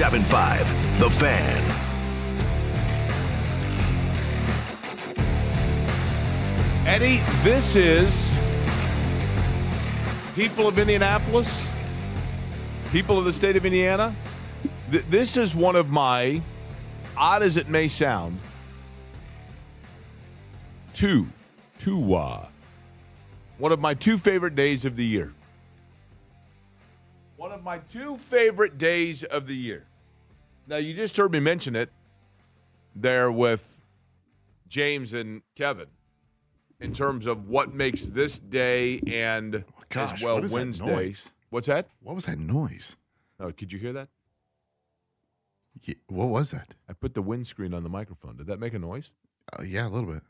97.5 The Fan. Eddie, this is people of Indianapolis, people of the state of Indiana. This is one of my, odd as it may sound, one of my two favorite days of the year. One of my two favorite days of the year. Now, you just heard me mention it there with James and Kevin in terms of what makes this day and as well Wednesday. What's that? What was that noise? Oh, could you hear that? Yeah, what was that? I put the windscreen on the microphone. Did that make a noise? Yeah, a little bit.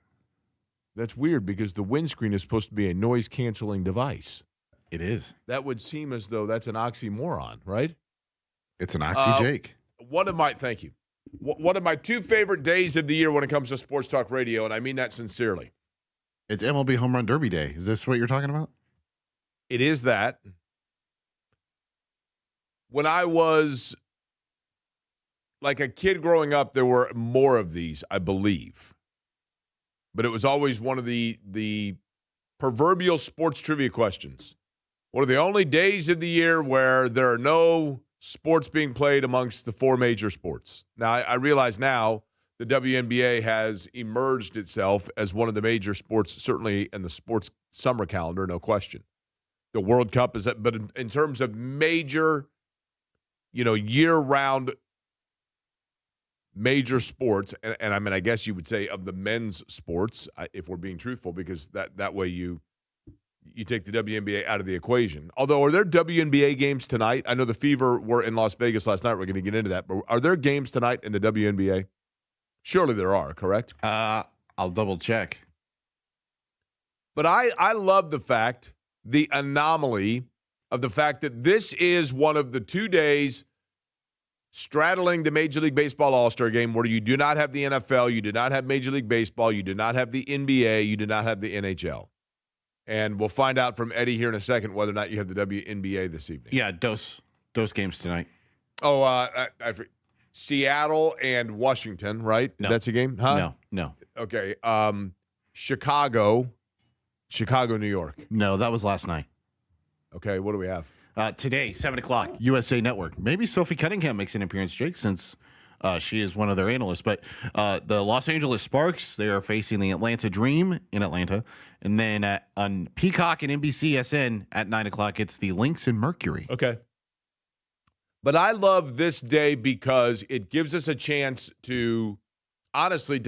That's weird because the windscreen is supposed to be a noise-canceling device. It is. That would seem as though that's an oxymoron, right? It's an Jake. Thank you. One of my two favorite days of the year when it comes to sports talk radio, and I mean that sincerely. It's MLB Home Run Derby Day. Is this what you're talking about? It is that. When I was like a kid growing up, there were more of these, I believe. But it was always one of the proverbial sports trivia questions. What are the only days of the year where there are no sports being played amongst the four major sports? Now, I realize now the WNBA has emerged itself as one of the major sports, certainly in the sports summer calendar, no question. The World Cup is that, but in terms of major, year-round major sports, and I mean, I guess you would say of the men's sports, if we're being truthful, because that way you take the WNBA out of the equation. Although, are there WNBA games tonight? I know the Fever were in Las Vegas last night. We're going to get into that. But are there games tonight in the WNBA? Surely there are, correct? I'll double check. But I love the anomaly of the fact that this is one of the 2 days straddling the Major League Baseball All-Star Game where you do not have the NFL, you do not have Major League Baseball, you do not have the NBA, you do not have the NHL. And we'll find out from Eddie here in a second whether or not you have the WNBA this evening. Yeah, those games tonight. Oh, Seattle and Washington, right? No. That's a game? Huh? No. Okay. Chicago, New York. No, that was last night. Okay, what do we have? Today, 7 o'clock, USA Network. Maybe Sophie Cunningham makes an appearance, Jake, since she is one of their analysts. But the Los Angeles Sparks, they are facing the Atlanta Dream in Atlanta. And then on Peacock and NBCSN at 9 o'clock, it's the Lynx and Mercury. Okay. But I love this day because it gives us a chance to, honestly,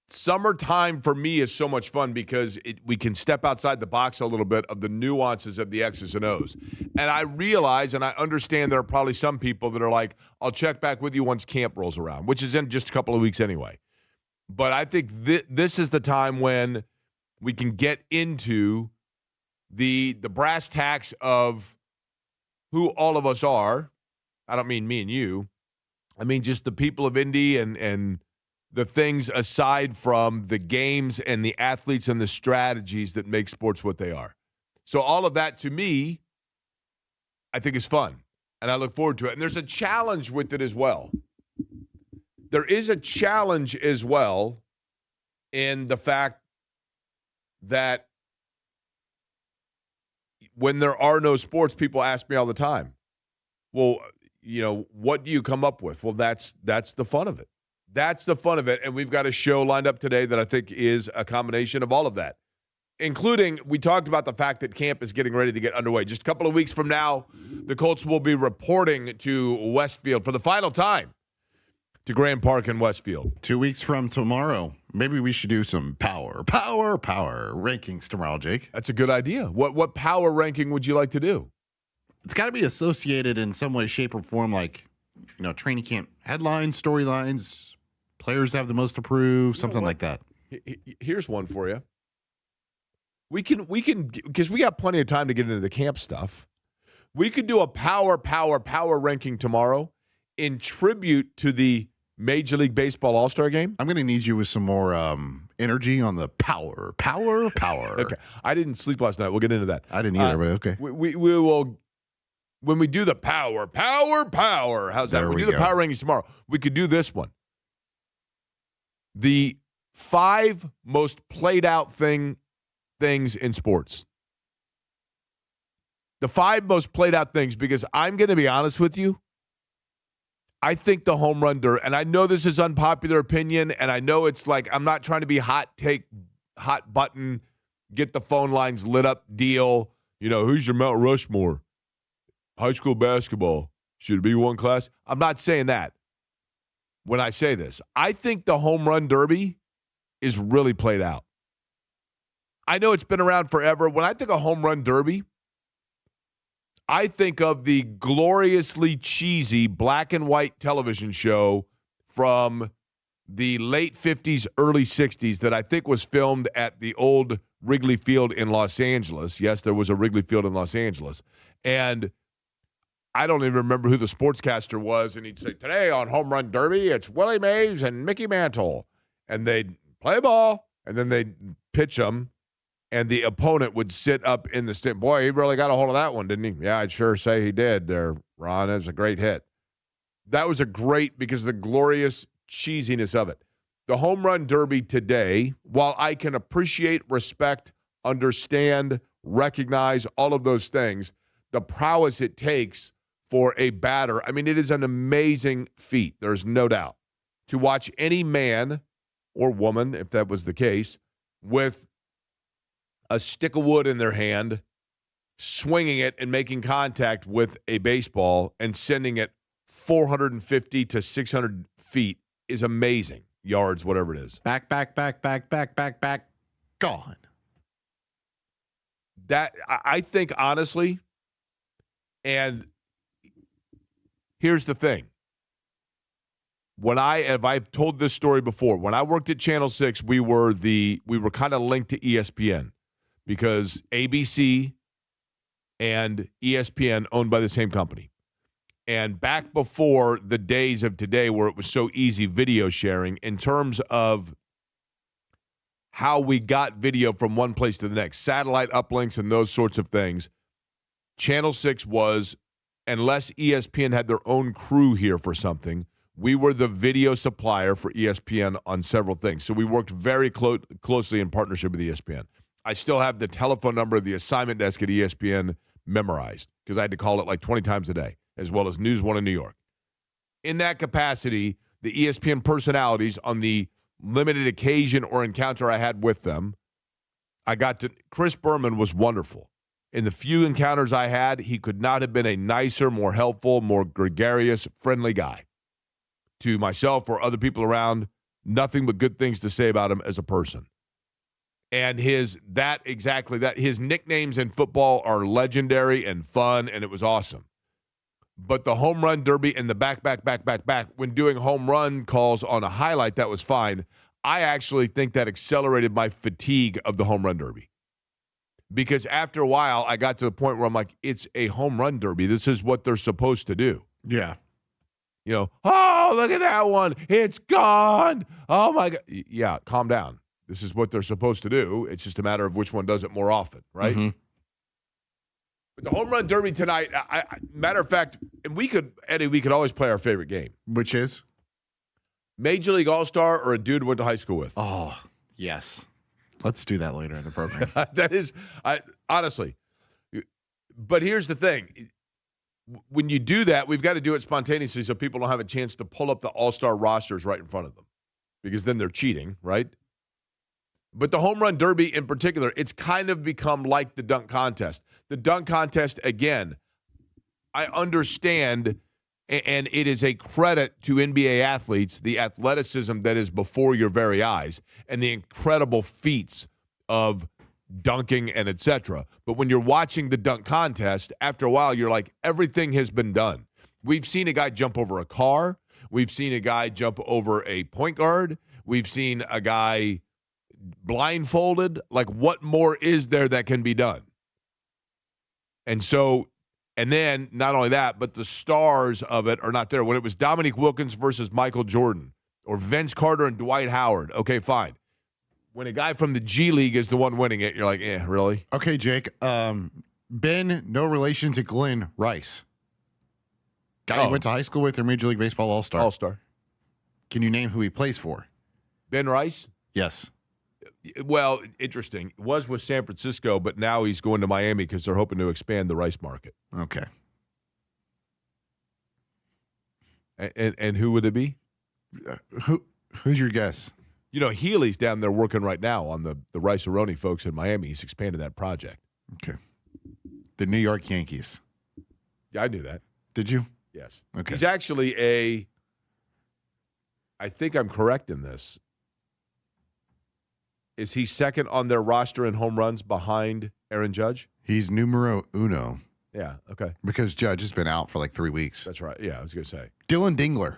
summertime for me is so much fun because we can step outside the box a little bit of the nuances of the X's and O's. And I realize and I understand there are probably some people that are like, I'll check back with you once camp rolls around, which is in just a couple of weeks anyway. But I think this is the time when we can get into the brass tacks of who all of us are. I don't mean me and you. I mean just the people of Indy and the things aside from the games and the athletes and the strategies that make sports what they are. So all of that, to me, I think is fun, and I look forward to it. And there's a challenge with it as well. There is a challenge as well in the fact that when there are no sports, people ask me all the time, well, what do you come up with? Well, that's the fun of it. That's the fun of it, and we've got a show lined up today that I think is a combination of all of that, including we talked about the fact that camp is getting ready to get underway. Just a couple of weeks from now, the Colts will be reporting to Westfield for the final time to Grand Park in Westfield. 2 weeks from tomorrow. Maybe we should do some power rankings tomorrow, Jake. That's a good idea. What power ranking would you like to do? It's got to be associated in some way, shape, or form, like training camp headlines, storylines, players have the most to prove, something like that. Here's one for you. We can because we got plenty of time to get into the camp stuff. We could do a power ranking tomorrow in tribute to the Major League Baseball All-Star Game. I'm going to need you with some more energy on the power. Okay. I didn't sleep last night. We'll get into that. I didn't either, but okay. We will when we do the power, how's that? There We we do the go. power rankings tomorrow. We could do this one. The 5 most played out things in sports. The 5 most played out things, because I'm going to be honest with you. I think the home run derby, and I know this is unpopular opinion, and I know it's like, I'm not trying to be hot button, get the phone lines lit up deal. Who's your Mount Rushmore? High school basketball. Should it be one class? I'm not saying that when I say this. I think the home run derby is really played out. I know it's been around forever. When I think of home run derby, I think of the gloriously cheesy black and white television show from the late 50s, early 60s that I think was filmed at the old Wrigley Field in Los Angeles. Yes, there was a Wrigley Field in Los Angeles. And I don't even remember who the sportscaster was. And he'd say, today on Home Run Derby, it's Willie Mays and Mickey Mantle. And they'd play ball, and then they'd pitch them. And the opponent would sit up in the stand. Boy, he really got a hold of that one, didn't he? Yeah, I'd sure say he did there, Ron. That was a great hit. That was a great, because of the glorious cheesiness of it. The home run derby today, while I can appreciate, respect, understand, recognize all of those things, the prowess it takes for a batter, I mean, it is an amazing feat. There's no doubt. To watch any man or woman, if that was the case, with a stick of wood in their hand, swinging it and making contact with a baseball and sending it 450 to 600 feet is amazing. Yards, whatever it is. Back. Gone. That, I think, honestly, and here's the thing. I've told this story before. When I worked at Channel 6, we were kind of linked to ESPN, because ABC and ESPN owned by the same company. And back before the days of today where it was so easy video sharing, in terms of how we got video from one place to the next, satellite uplinks and those sorts of things, Channel 6 was, unless ESPN had their own crew here for something, we were the video supplier for ESPN on several things. So we worked very closely in partnership with ESPN. I still have the telephone number of the assignment desk at ESPN memorized, because I had to call it like 20 times a day, as well as News One in New York. In that capacity, the ESPN personalities, on the limited occasion or encounter I had with them, Chris Berman was wonderful. In the few encounters I had, he could not have been a nicer, more helpful, more gregarious, friendly guy. To myself or other people around, nothing but good things to say about him as a person. And his nicknames in football are legendary and fun, and it was awesome. But the home run derby and the back, when doing home run calls on a highlight, that was fine. I actually think that accelerated my fatigue of the home run derby. Because after a while, I got to the point where I'm like, it's a home run derby. This is what they're supposed to do. Yeah. Oh, look at that one. It's gone. Oh, my God. Yeah, calm down. This is what they're supposed to do. It's just a matter of which one does it more often, right? Mm-hmm. But the home run derby tonight, matter of fact, and we could always play our favorite game. Which is? Major League All-Star or a dude we went to high school with. Oh, yes. Let's do that later in the program. That is, honestly. But here's the thing. When you do that, we've got to do it spontaneously so people don't have a chance to pull up the All-Star rosters right in front of them, because then they're cheating, right? But the home run derby in particular, it's kind of become like the dunk contest. The dunk contest, again, I understand, and it is a credit to NBA athletes, the athleticism that is before your very eyes, and the incredible feats of dunking and etc. But when you're watching the dunk contest, after a while, you're like, everything has been done. We've seen a guy jump over a car. We've seen a guy jump over a point guard. We've seen a guy blindfolded. Like, what more is there that can be done? And then not only that, but the stars of it are not there. When it was Dominique Wilkins versus Michael Jordan, or Vince Carter and Dwight Howard, okay, fine. When a guy from the G League is the one winning it, you're like, really? Okay, Jake. Ben, no relation to Glenn Rice. Guy you went to high school with or Major League Baseball All-Star? All-Star. Can you name who he plays for? Ben Rice? Yes. Well, interesting. Was with San Francisco, but now he's going to Miami because they're hoping to expand the Rice market. Okay. And who would it be? Who's your guess? You know, Healy's down there working right now on the Rice-A-Roni folks in Miami. He's expanded that project. Okay. The New York Yankees. Yeah, I knew that. Did you? Yes. Okay. He's actually I think I'm correct in this. Is he second on their roster in home runs behind Aaron Judge? He's numero uno. Yeah, okay. Because Judge has been out for like 3 weeks. That's right. Yeah, I was going to say. Dylan Dingler.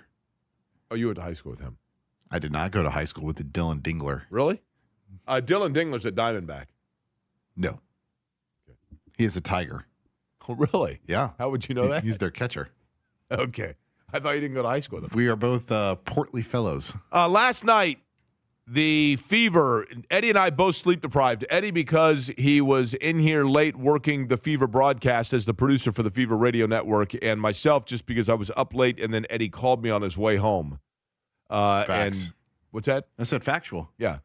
Oh, you went to high school with him. I did not go to high school with the Dylan Dingler. Really? Dylan Dingler's a Diamondback. No. Okay. He is a Tiger. Oh, really? Yeah. How would you know that? He's their catcher. Okay. I thought you didn't go to high school with him. We are both portly fellows. Last night, the Fever, Eddie and I both sleep deprived. Eddie because he was in here late working the Fever broadcast as the producer for the Fever Radio Network, and myself just because I was up late, and then Eddie called me on his way home. Facts. And what's that? I said factual. Yeah.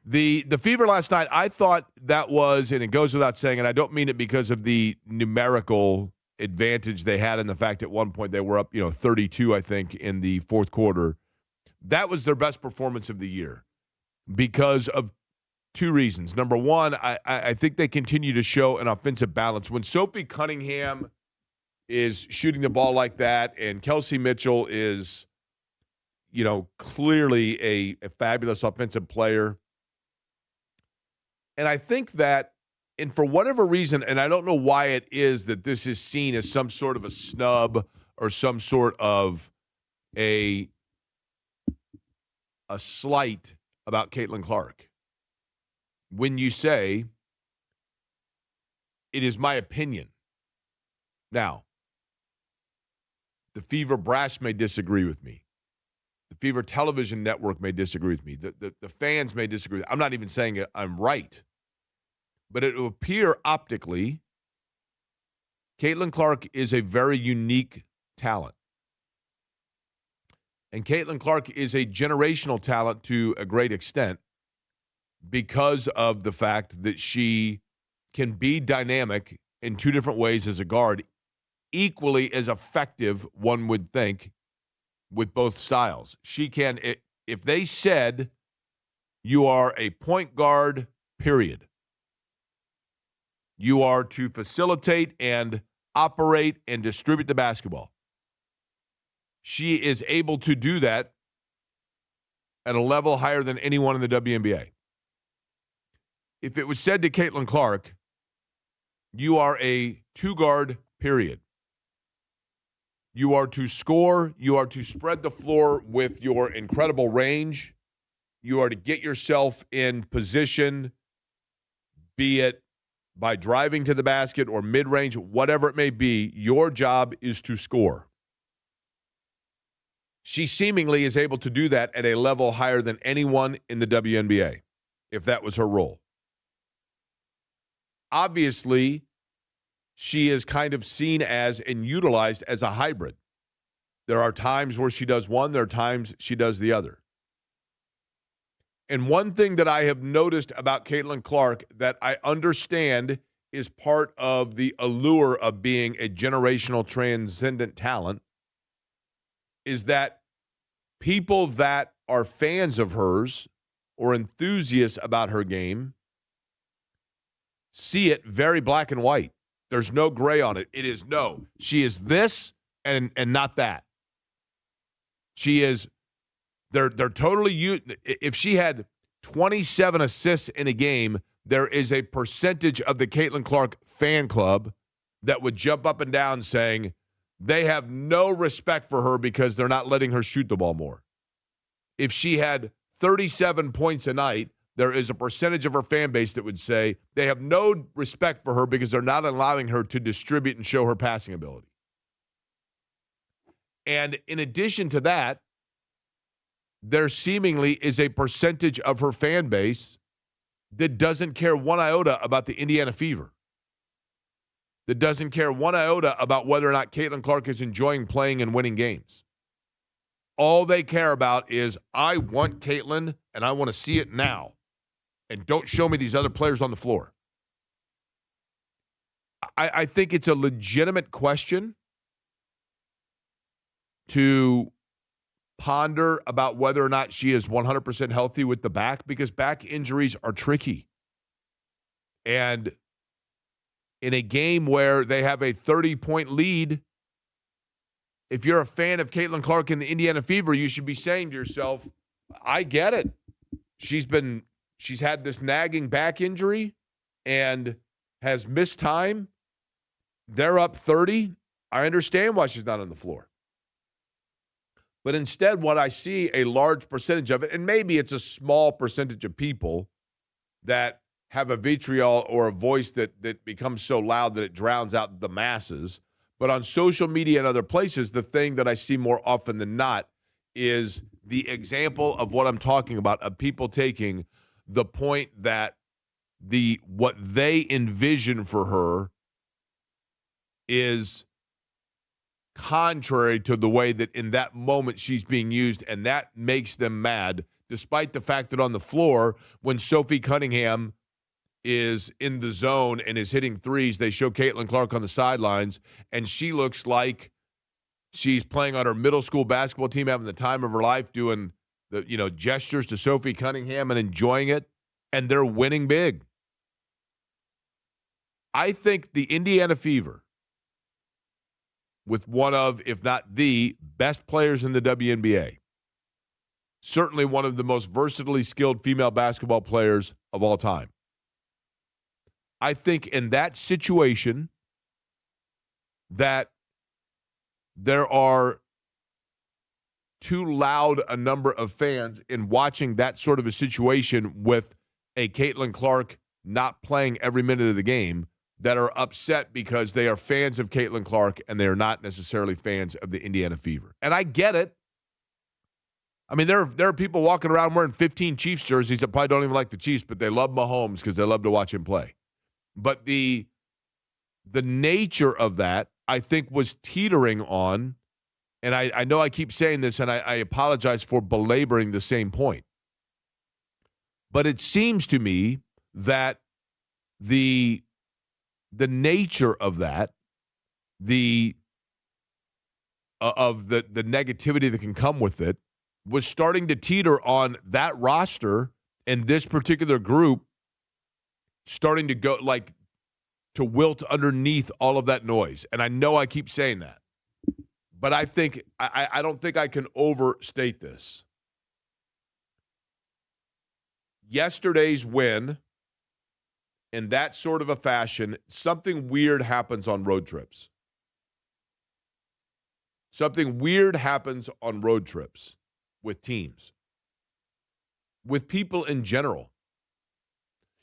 The Fever last night, I thought that was, and it goes without saying, and I don't mean it because of the numerical advantage they had in the fact at one point they were up, 32, I think, in the fourth quarter. That was their best performance of the year because of two reasons. Number one, I think they continue to show an offensive balance. When Sophie Cunningham is shooting the ball like that and Kelsey Mitchell is, clearly a fabulous offensive player. And I think that, and for whatever reason, and I don't know why it is that this is seen as some sort of a snub or some sort of a slight about Caitlin Clark. When you say, it is my opinion. Now, the Fever brass may disagree with me. The Fever television network may disagree with me. The fans may disagree. I'm not even saying I'm right. But it will appear optically, Caitlin Clark is a very unique talent. And Caitlin Clark is a generational talent to a great extent because of the fact that she can be dynamic in two different ways as a guard, equally as effective, one would think, with both styles. She can, if they said you are a point guard, period, you are to facilitate and operate and distribute the basketball. She is able to do that at a level higher than anyone in the WNBA. If it was said to Caitlin Clark, you are a two-guard, period. You are to score. You are to spread the floor with your incredible range. You are to get yourself in position, be it by driving to the basket or mid-range, whatever it may be. Your job is to score. She seemingly is able to do that at a level higher than anyone in the WNBA, if that was her role. Obviously, she is kind of seen as and utilized as a hybrid. There are times where she does one, there are times she does the other. And one thing that I have noticed about Caitlin Clark that I understand is part of the allure of being a generational transcendent talent is that people that are fans of hers or enthusiasts about her game see it very black and white. There's no gray on it. It is no. She is this and not that. She is, they're totally, if she had 27 assists in a game, there is a percentage of the Caitlin Clark fan club that would jump up and down saying, they have no respect for her because they're not letting her shoot the ball more. If she had 37 points a night, there is a percentage of her fan base that would say they have no respect for her because they're not allowing her to distribute and show her passing ability. And in addition to that, there seemingly is a percentage of her fan base that doesn't care one iota about the Indiana Fever. that doesn't care one iota about whether or not Caitlin Clark is enjoying playing and winning games. All they care about is, I want Caitlin, and I want to see it now. And don't show me these other players on the floor. I think it's a legitimate question to ponder about whether or not she is 100% healthy with the back, because back injuries are tricky. And in a game where they have a 30-point lead, if you're a fan of Caitlin Clark in the Indiana Fever, you should be saying to yourself, I get it. She's had this nagging back injury and has missed time. They're up 30. I understand why she's not on the floor. But instead, what I see a large percentage of it, and maybe it's a small percentage of people that have a vitriol or a voice that becomes so loud that it drowns out the masses. But on social media and other places, the thing that I see more often than not is the example of what I'm talking about, of people taking the point that what they envision for her is contrary to the way that in that moment she's being used, and that makes them mad, despite the fact that on the floor, when Sophie Cunningham is in the zone and is hitting threes, they show Caitlin Clark on the sidelines, and she looks like she's playing on her middle school basketball team, having the time of her life, doing the gestures to Sophie Cunningham and enjoying it, and they're winning big. I think the Indiana Fever, with one of, if not the best players in the WNBA, certainly one of the most versatilely skilled female basketball players of all time. I think in that situation that there are too loud a number of fans in watching that sort of a situation with a Caitlin Clark not playing every minute of the game, that are upset because they are fans of Caitlin Clark and they are not necessarily fans of the Indiana Fever. And I get it. I mean, there are people walking around wearing 15 Chiefs jerseys that probably don't even like the Chiefs, but they love Mahomes because they love to watch him play. But the nature of that, I think, was teetering on, and I know I keep saying this, and I apologize for belaboring the same point. But it seems to me that the nature of that, of the negativity that can come with it, was starting to teeter on that roster and this particular group starting to go, like, to wilt underneath all of that noise. And I know I keep saying that, but I think I don't think I can overstate this. Yesterday's win, in that sort of a fashion, something weird happens on road trips. Something weird happens on road trips with teams, with people in general.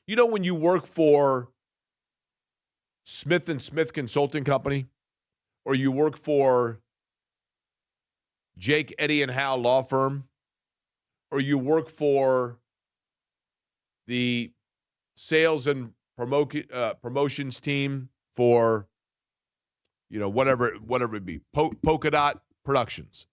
You know, when you work for Smith & Smith Consulting Company, or you work for Jake, Eddie, and Hal Law Firm, or you work for the sales and promotions team for, whatever it be, Polka Dot Productions.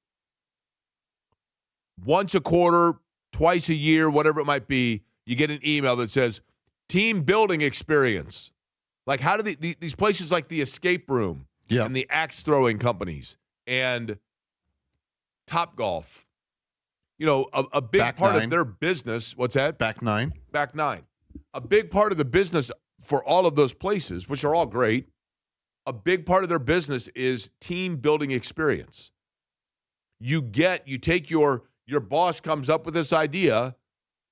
Once a quarter, twice a year, whatever it might be, you get an email that says, team building experience. Like, how do these places like the Escape Room and the axe throwing companies and Top Golf, a big Back part Nine. of their business, what's that? Back Nine. A big part of the business for all of those places, which are all great, a big part of their business is team building experience. You take your boss comes up with this idea.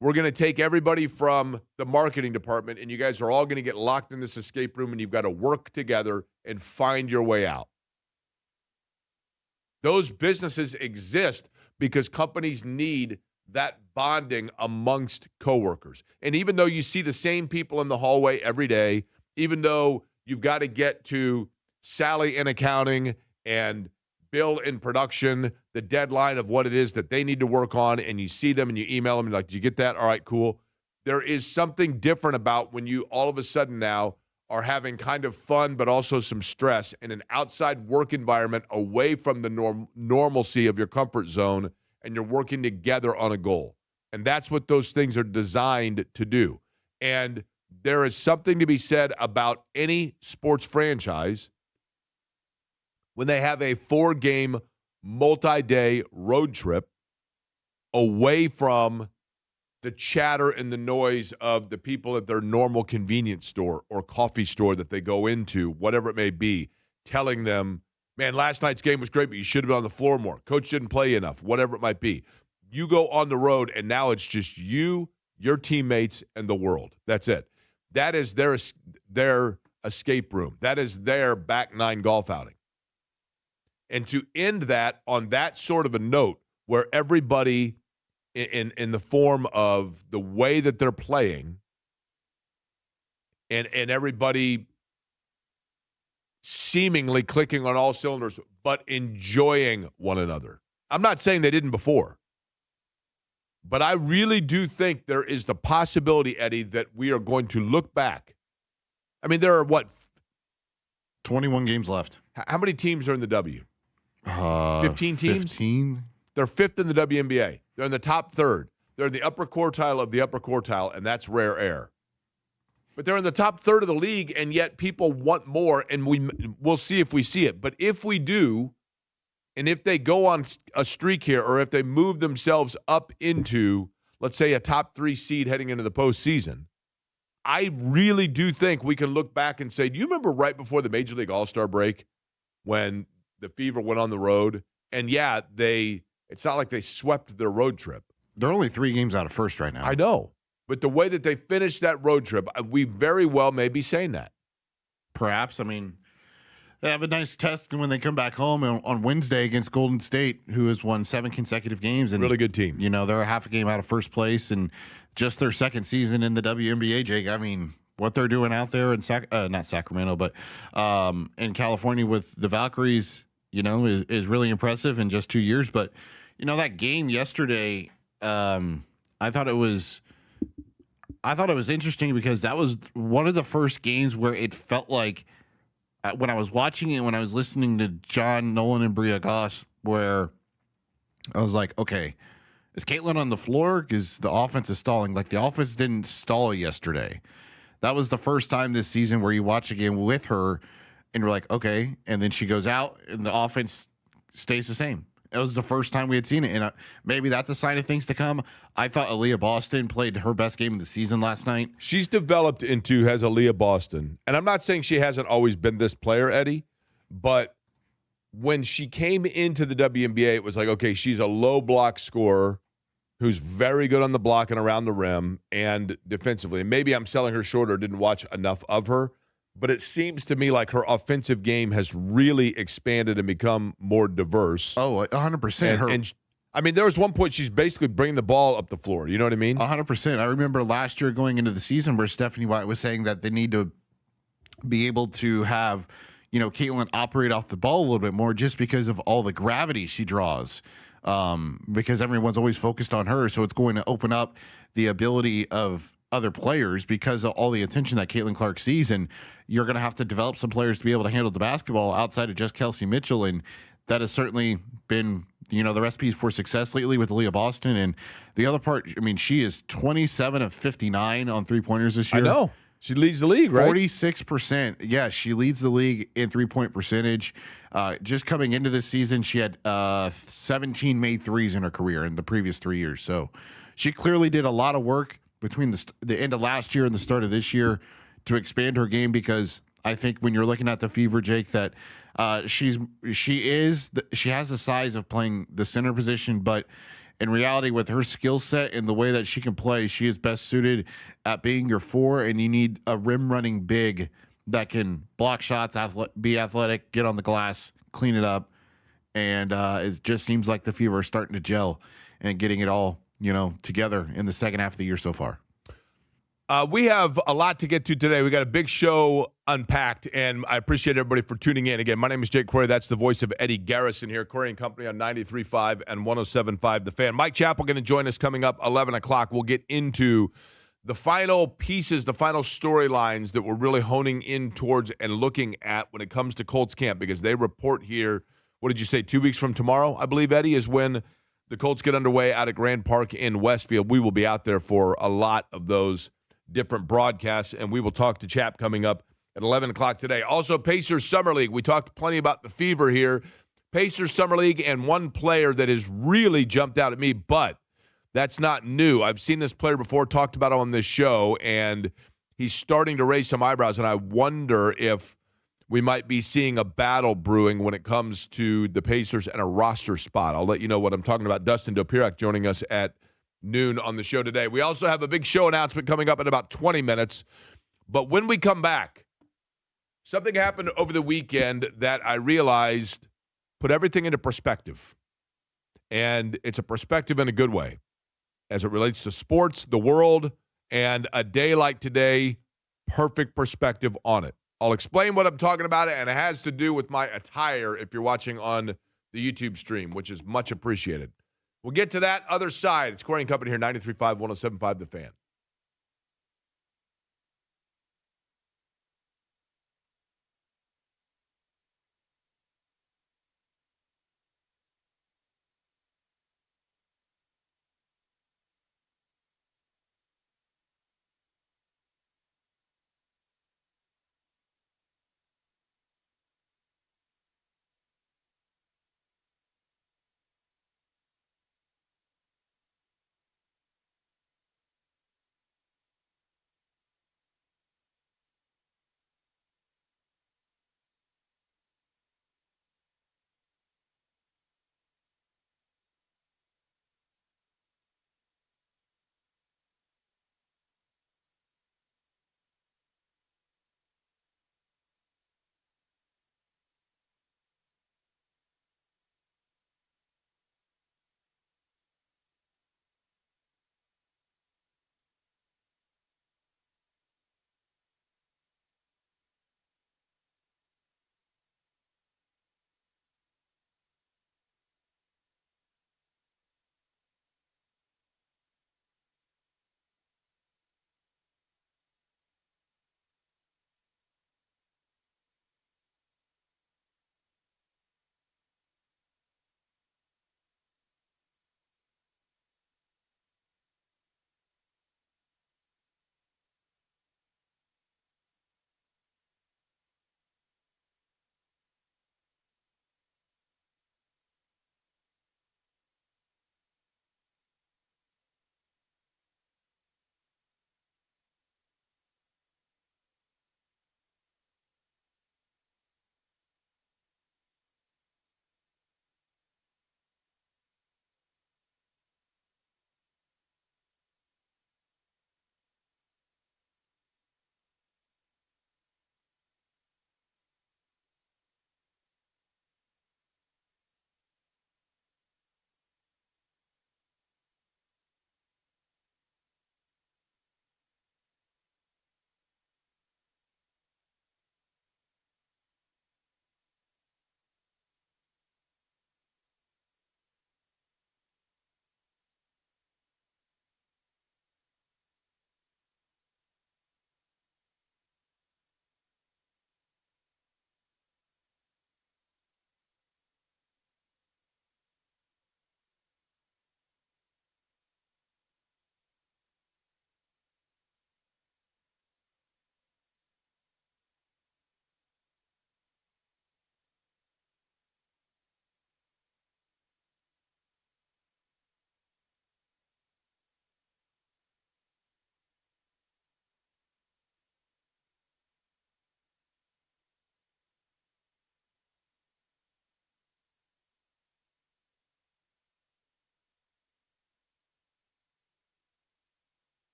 We're going to take everybody from the marketing department, and you guys are all going to get locked in this escape room, and you've got to work together and find your way out. Those businesses exist because companies need that bonding amongst coworkers. And even though you see the same people in the hallway every day, even though you've got to get to Sally in accounting and Bill in production, the deadline of what it is that they need to work on, and you see them and you email them and you're like, did you get that? All right, cool. There is something different about when you all of a sudden now are having kind of fun but also some stress in an outside work environment away from the normalcy of your comfort zone, and you're working together on a goal. And that's what those things are designed to do. And there is something to be said about any sports franchise when they have a 4-game, multi-day road trip away from the chatter and the noise of the people at their normal convenience store or coffee store that they go into, whatever it may be, telling them, man, last night's game was great, but you should have been on the floor more. Coach didn't play enough, whatever it might be. You go on the road, and now it's just you, your teammates, and the world. That's it. That is their escape room. That is their back nine golf outing. And to end that on that sort of a note where everybody in the form of the way that they're playing and everybody seemingly clicking on all cylinders but enjoying one another. I'm not saying they didn't before. But I really do think there is the possibility, Eddie, that we are going to look back. I mean, there are, 21 games left. How many teams are in the W? 15 teams? 15. They're fifth in the WNBA. They're in the top third. They're in the upper quartile of the upper quartile, and that's rare air. But they're in the top third of the league, and yet people want more, and we'll see if we see it. But if we do, and if they go on a streak here, or if they move themselves up into, let's say, a top 3 seed heading into the postseason, I really do think we can look back and say, do you remember right before the Major League All-Star break when the Fever went on the road? And, yeah, it's not like they swept their road trip. They're only 3 games out of first right now. I know. But the way that they finished that road trip, we very well may be saying that. Perhaps. I mean, they have a nice test when they come back home on Wednesday against Golden State, who has won 7 consecutive games. And really good team. You know, they're a half a game out of first place, and just their second season in the WNBA, Jake. I mean, what they're doing out there in not Sacramento, but in California with the Valkyries, you know, is really impressive in just 2 years. But, you know, that game yesterday, I thought it was interesting because that was one of the first games where it felt like, when I was watching it, when I was listening to John Nolan and Bria Goss, where I was like, okay, is Caitlin on the floor? Because the offense is stalling. Like, the offense didn't stall yesterday. That was the first time this season where you watch a game with her and you're like, okay. And then she goes out and the offense stays the same. It was the first time we had seen it. And maybe that's a sign of things to come. I thought Aaliyah Boston played her best game of the season last night. She's developed has Aaliyah Boston. And I'm not saying she hasn't always been this player, Eddie, but when she came into the WNBA, it was like, okay, she's a low block scorer who's very good on the block and around the rim and defensively. And maybe I'm selling her short or didn't watch enough of her, but it seems to me like her offensive game has really expanded and become more diverse. Oh, 100%. And I mean, there was one point she's basically bringing the ball up the floor. You know what I mean? 100%. I remember last year going into the season where Stephanie White was saying that they need to be able to have, you know, Caitlin operate off the ball a little bit more just because of all the gravity she draws. Because everyone's always focused on her. So it's going to open up the ability of other players because of all the attention that Caitlin Clark sees. And you're going to have to develop some players to be able to handle the basketball outside of just Kelsey Mitchell. And that has certainly been, you know, the recipe for success lately with Aaliyah Boston. And the other part, I mean, she is 27 of 59 on 3-pointers this year. I know. She leads the league, right? 46%. Yeah, she leads the league in 3-point percentage. Just coming into this season, she had 17 made threes in her career in the previous 3 years. So she clearly did a lot of work between the end of last year and the start of this year to expand her game, because I think when you're looking at the Fever, Jake, that she has the size of playing the center position, but in reality, with her skill set and the way that she can play, she is best suited at being your 4, and you need a rim-running big that can block shots, be athletic, get on the glass, clean it up, and it just seems like the Fever are starting to gel and getting it all, you know, together in the second half of the year so far. We have a lot to get to today. We got a big show unpacked, and I appreciate everybody for tuning in. Again, my name is Jake Corey. That's the voice of Eddie Garrison here, Corey and Company on 93.5 and 107.5 The Fan. Mike Chappell going to join us coming up 11 o'clock. We'll get into the final pieces, the final storylines that we're really honing in towards and looking at when it comes to Colts camp, because they report here, what did you say, 2 weeks from tomorrow, I believe, Eddie, is when the Colts get underway out at Grand Park in Westfield. We will be out there for a lot of those different broadcasts, and we will talk to Chap coming up at 11 o'clock today. Also, Pacers Summer League. We talked plenty about the fever here. Pacers Summer League, and one player that has really jumped out at me, but that's not new. I've seen this player before, talked about him on this show, and he's starting to raise some eyebrows, and I wonder if we might be seeing a battle brewing when it comes to the Pacers and a roster spot. I'll let you know what I'm talking about. Dustin Dopirak joining us at noon on the show today. We also have a big show announcement coming up in about 20 minutes, but when we come back, something happened over the weekend that I realized put everything into perspective, and it's a perspective in a good way as it relates to sports, the world, and a day like today, perfect perspective on it. I'll explain what I'm talking about, and it has to do with my attire if you're watching on the YouTube stream, which is much appreciated. We'll get to that other side. It's Corey and Company here, 93.5, 107.5 The Fan.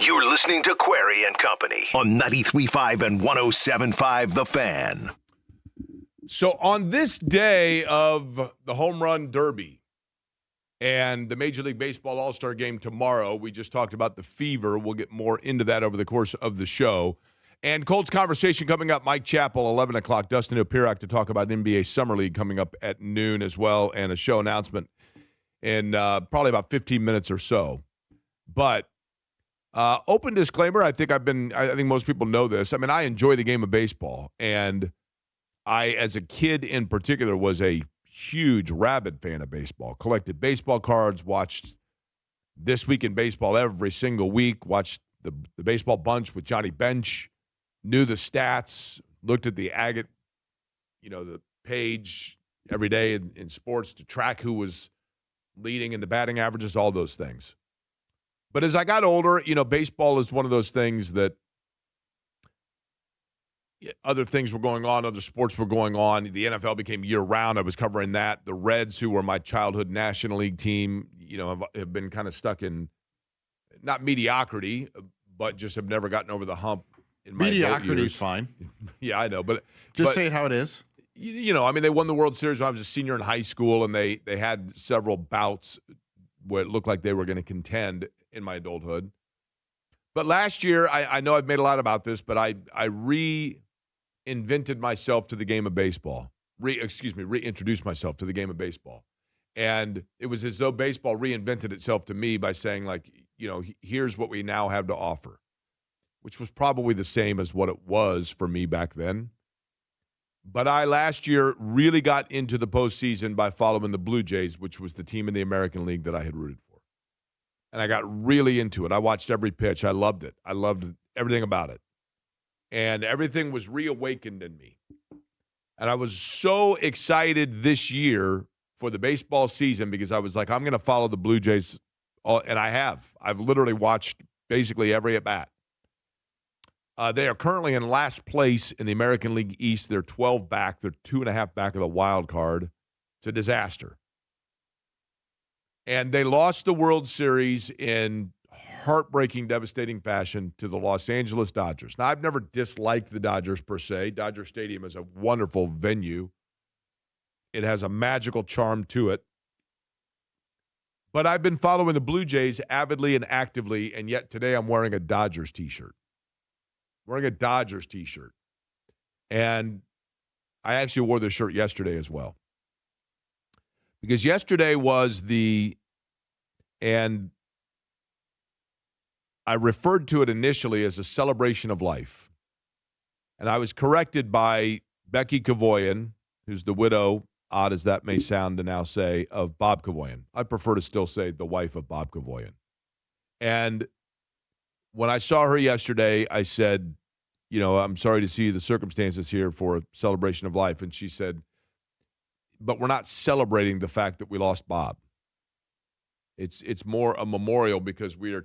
You're listening to Query and Company on 93.5 and 107.5 The Fan. So on this day of the Home Run Derby and the Major League Baseball All-Star Game tomorrow, we just talked about the fever. We'll get more into that over the course of the show. And Colts conversation coming up, Mike Chappell, 11 o'clock. Dustin Dopirak to talk about NBA Summer League coming up at noon as well, and a show announcement in probably about 15 minutes or so. But open disclaimer, I think most people know this. I mean, I enjoy the game of baseball, and I, as a kid in particular, was a huge, rabid fan of baseball. Collected baseball cards, watched This Week in Baseball every single week, watched the Baseball Bunch with Johnny Bench, knew the stats, looked at the agate, the page every day in sports to track who was leading in the batting averages, all those things. But as I got older, baseball is one of those things that other things were going on, other sports were going on. The NFL became year-round. I was covering that. The Reds, who were my childhood National League team, have been kind of stuck in not mediocrity, but just have never gotten over the hump. In my mediocrity is fine. Yeah, I know, but say it how it is. They won the World Series when I was a senior in high school, and they had several bouts where it looked like they were going to contend in my adulthood. But last year, I know I've made a lot about this, but I reinvented myself to the game of baseball. Reintroduced myself to the game of baseball. And it was as though baseball reinvented itself to me by saying, here's what we now have to offer, which was probably the same as what it was for me back then. But I last year really got into the postseason by following the Blue Jays, which was the team in the American League that I had rooted for. And I got really into it. I watched every pitch. I loved it. I loved everything about it. And everything was reawakened in me. And I was so excited this year for the baseball season because I was like, I'm going to follow the Blue Jays. And I have. I've literally watched basically every at-bat. They are currently in last place in the American League East. They're 12 back. They're 2.5 back of the wild card. It's a disaster. And they lost the World Series in heartbreaking, devastating fashion to the Los Angeles Dodgers. Now, I've never disliked the Dodgers per se. Dodger Stadium is a wonderful venue. It has a magical charm to it. But I've been following the Blue Jays avidly and actively, and yet today I'm wearing a Dodgers t-shirt. And I actually wore this shirt yesterday as well. Because yesterday was and I referred to it initially as a celebration of life. And I was corrected by Becky Kavoyan, who's the widow, odd as that may sound to now say, of Bob Kavoyan. I prefer to still say the wife of Bob Kavoyan. And when I saw her yesterday, I said, I'm sorry to see the circumstances here for a celebration of life. And she said, but we're not celebrating the fact that we lost Bob. It's more a memorial because we are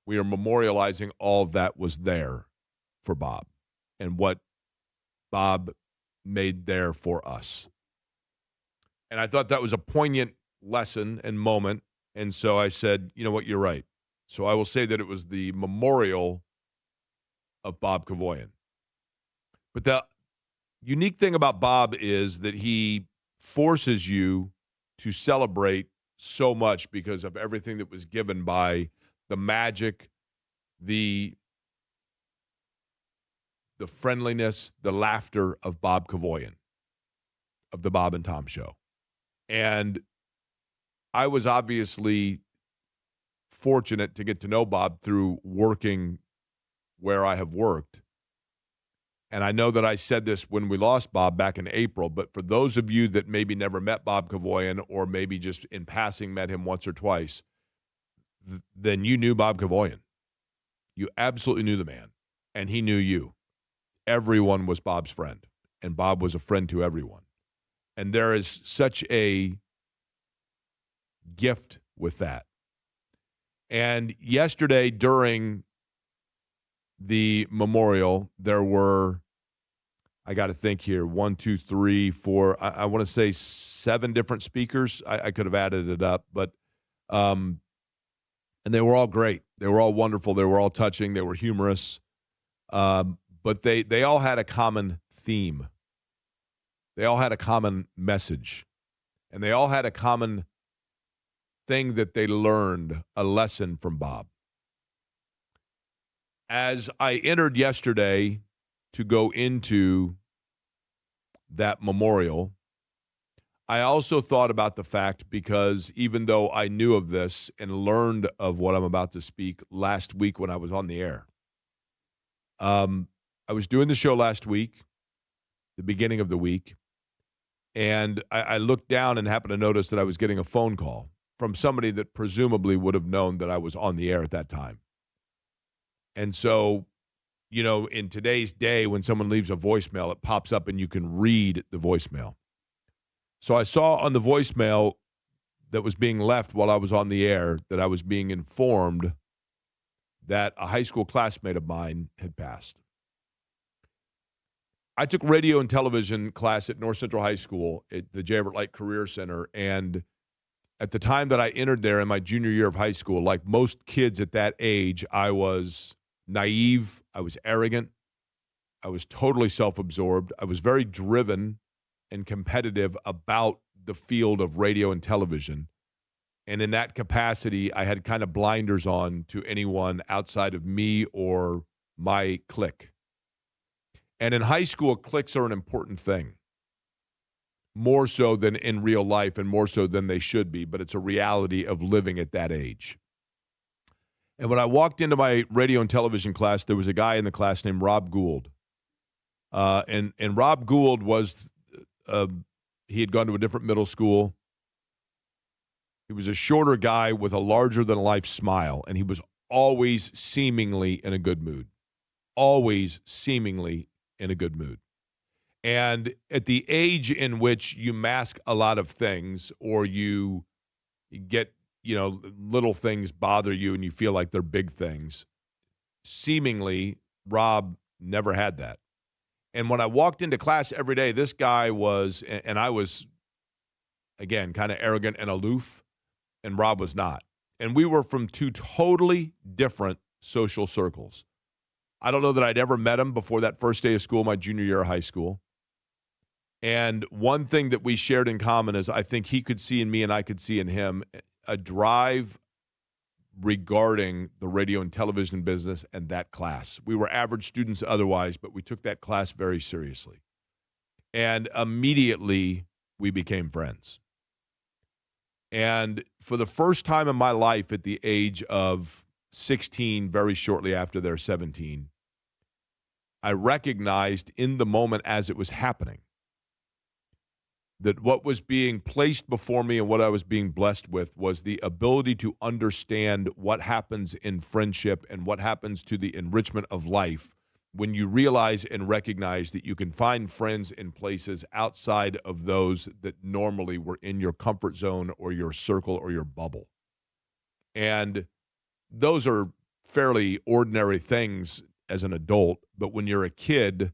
memorializing all that was there for Bob and what Bob made there for us. And I thought that was a poignant lesson and moment. And so I said, you know what, you're right. So I will say that it was the memorial of Bob Kavoyan. But the unique thing about Bob is that he forces you to celebrate so much because of everything that was given by the magic, the friendliness, the laughter of Bob Kavoyan, of the Bob and Tom Show. And I was obviously fortunate to get to know Bob through working where I have worked. And I know that I said this when we lost Bob back in April, but for those of you that maybe never met Bob Kavoyan or maybe just in passing met him once or twice, then you knew Bob Kavoyan. You absolutely knew the man, and he knew you. Everyone was Bob's friend, and Bob was a friend to everyone. And there is such a gift with that. And yesterday during the memorial, there were, I got to think here, 1, 2, 3, 4, I want to say 7 different speakers. I could have added it up, but And they were all great. They were all wonderful. They were all touching. They were humorous. But they all had a common theme. They all had a common message. And they all had a common thing that they learned, a lesson from Bob. As I entered yesterday to go into that memorial, I also thought about the fact, because even though I knew of this and learned of what I'm about to speak last week when I was on the air, I was doing the show last week, the beginning of the week, and I looked down and happened to notice that I was getting a phone call from somebody that presumably would have known that I was on the air at that time. And so, you know, in today's day, when someone leaves a voicemail, it pops up and you can read the voicemail. So I saw on the voicemail that was being left while I was on the air that I was being informed that a high school classmate of mine had passed. I took radio and television class at North Central High School at the J. Everett Light Career Center, and at the time that I entered there in my junior year of high school, like most kids at that age, I was naive, I was arrogant, I was totally self-absorbed, I was very driven and competitive about the field of radio and television. And in that capacity, I had kind of blinders on to anyone outside of me or my clique. And in high school, cliques are an important thing, more so than in real life and more so than they should be, but it's a reality of living at that age. And when I walked into my radio and television class, there was a guy in the class named Rob Gould. And Rob Gould was, he had gone to a different middle school. He was a shorter guy with a larger-than-life smile, and he was always seemingly in a good mood. Always seemingly in a good mood. And at the age in which you mask a lot of things, or you get, you know, little things bother you and you feel like they're big things, seemingly Rob never had that. And when I walked into class every day, this guy was, and I was, again, kind of arrogant and aloof, and Rob was not. And we were from two totally different social circles. I don't know that I'd ever met him before that first day of school, my junior year of high school. And one thing that we shared in common is I think he could see in me and I could see in him a drive regarding the radio and television business and that class. We were average students otherwise, but we took that class very seriously. And immediately we became friends. And for the first time in my life at the age of 16, very shortly after they're 17, I recognized in the moment as it was happening that what was being placed before me and what I was being blessed with was the ability to understand what happens in friendship and what happens to the enrichment of life when you realize and recognize that you can find friends in places outside of those that normally were in your comfort zone or your circle or your bubble. And those are fairly ordinary things as an adult, but when you're a kid,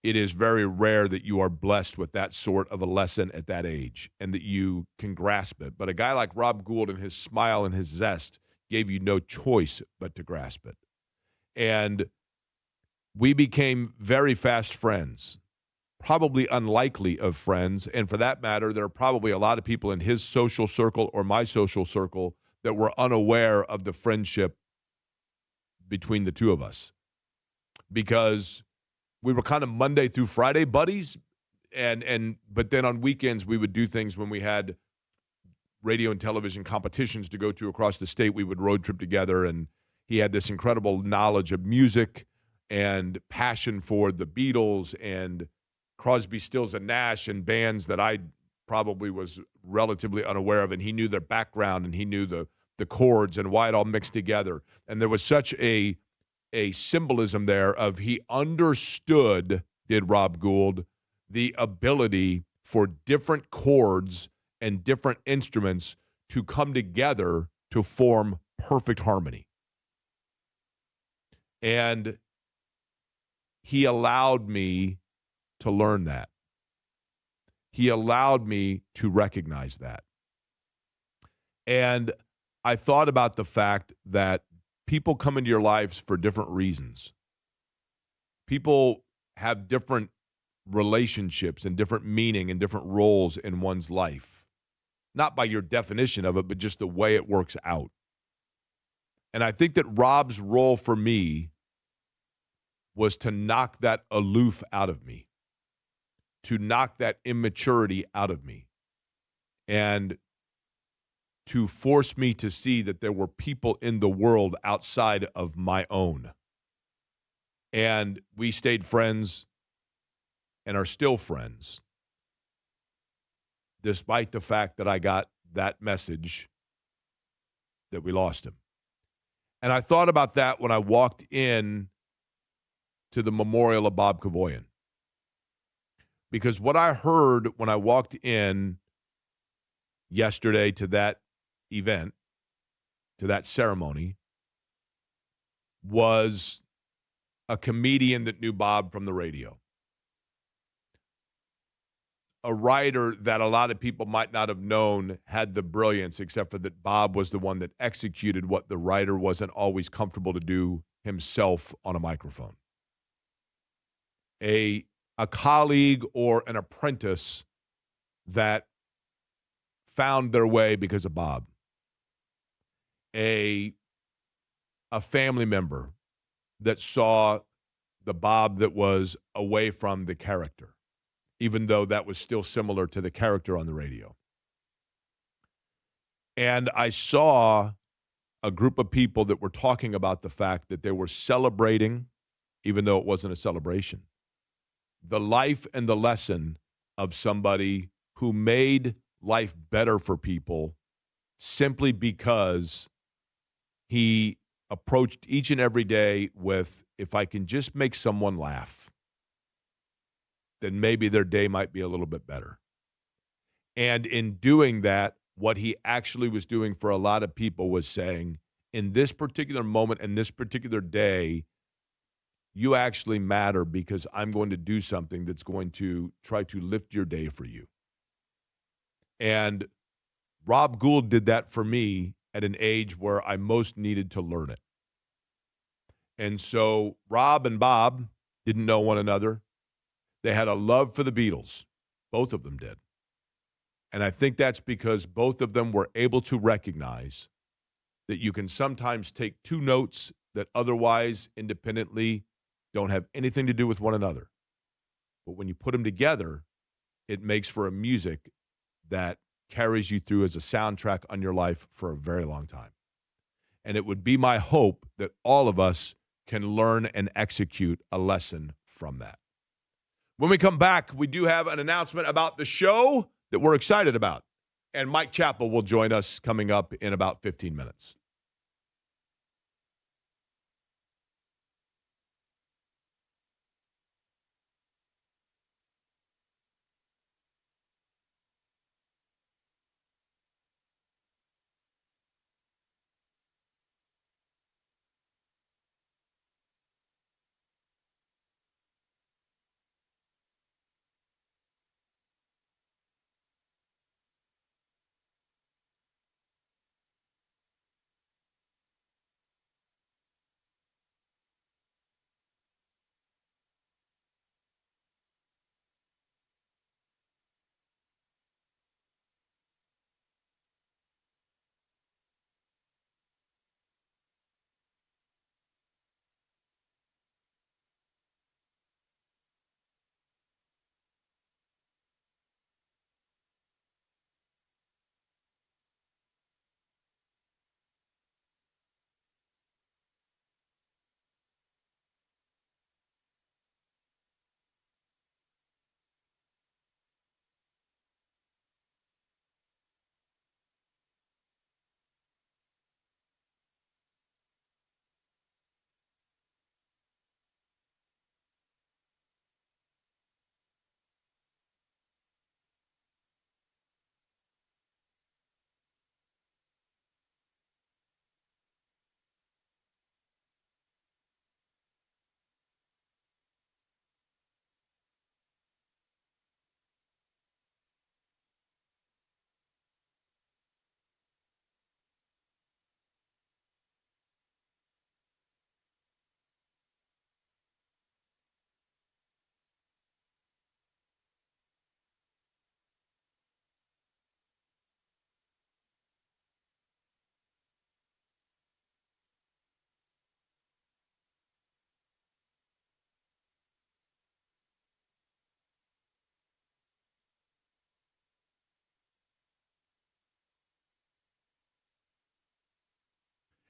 it is very rare that you are blessed with that sort of a lesson at that age and that you can grasp it. But a guy like Rob Gould and his smile and his zest gave you no choice but to grasp it. And we became very fast friends, probably unlikely of friends. And for that matter, there are probably a lot of people in his social circle or my social circle that were unaware of the friendship between the two of us, because we were kind of Monday through Friday buddies, but then on weekends we would do things when we had radio and television competitions to go to across the state. We would road trip together, and he had this incredible knowledge of music and passion for the Beatles and Crosby, Stills, and Nash and bands that I probably was relatively unaware of, and he knew their background and he knew the chords and why it all mixed together. And there was such a symbolism there of he understood, did Rob Gould, the ability for different chords and different instruments to come together to form perfect harmony. And he allowed me to learn that. He allowed me to recognize that. And I thought about the fact that people come into your lives for different reasons. People have different relationships and different meaning and different roles in one's life. Not by your definition of it, but just the way it works out. And I think that Rob's role for me was to knock that aloof out of me, to knock that immaturity out of me, and to force me to see that there were people in the world outside of my own. And we stayed friends and are still friends, despite the fact that I got that message that we lost him. And I thought about that when I walked in to the memorial of Bob Kavoyan. Because what I heard when I walked in yesterday to that event, to that ceremony, was a comedian that knew Bob from the radio. A writer that a lot of people might not have known had the brilliance, except for that Bob was the one that executed what the writer wasn't always comfortable to do himself on a microphone. A colleague or an apprentice that found their way because of Bob. A family member that saw the Bob that was away from the character, even though that was still similar to the character on the radio. And I saw a group of people that were talking about the fact that they were celebrating, even though it wasn't a celebration, the life and the lesson of somebody who made life better for people simply because he approached each and every day with, if I can just make someone laugh, then maybe their day might be a little bit better. And in doing that, what he actually was doing for a lot of people was saying, in this particular moment, in this particular day, you actually matter because I'm going to do something that's going to try to lift your day for you. And Rob Gould did that for me at an age where I most needed to learn it. And so Rob and Bob didn't know one another. They had a love for the Beatles. Both of them did. And I think that's because both of them were able to recognize that you can sometimes take two notes that otherwise independently don't have anything to do with one another. But when you put them together, it makes for a music that carries you through as a soundtrack on your life for a very long time. And it would be my hope that all of us can learn and execute a lesson from that. When we come back, we do have an announcement about the show that we're excited about. And Mike Chappell will join us coming up in about 15 minutes.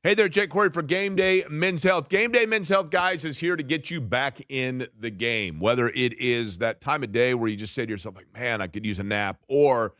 Hey there, Jake Quarry for Game Day Men's Health. Game Day Men's Health, guys, is here to get you back in the game. Whether it is that time of day where you just say to yourself, like, man, I could use a nap, or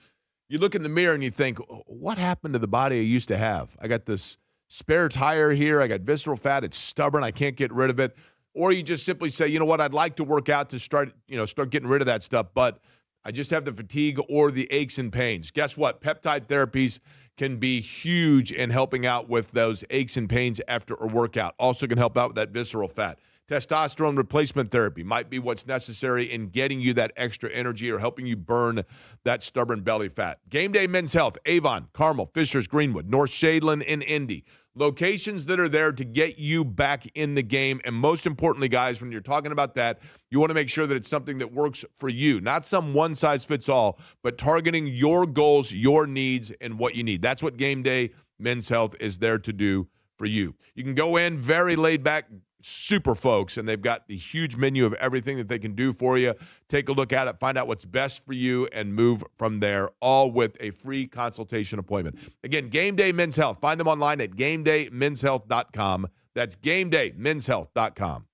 you look in the mirror and you think, what happened to the body I used to have? I got this spare tire here. I got visceral fat. It's stubborn. I can't get rid of it. Or you just simply say, you know what, I'd like to work out to start getting rid of that stuff, but I just have the fatigue or the aches and pains. Guess what? Peptide therapies can be huge in helping out with those aches and pains after a workout. Also can help out with that visceral fat. Testosterone replacement therapy might be what's necessary in getting you that extra energy or helping you burn that stubborn belly fat. Game Day Men's Health, Avon, Carmel, Fishers, Greenwood, North Shadeland, and Indy. Locations that are there to get you back in the game. And most importantly, guys, when you're talking about that, you want to make sure that it's something that works for you. Not some one-size-fits-all, but targeting your goals, your needs, and what you need. That's what Game Day Men's Health is there to do for you. You can go in very laid back, super folks, and they've got the huge menu of everything that they can do for you. Take a look at it, find out what's best for you, and move from there, all with a free consultation appointment. Again, Game Day Men's Health. Find them online at GameDayMen'sHealth.com. That's GameDayMen'sHealth.com.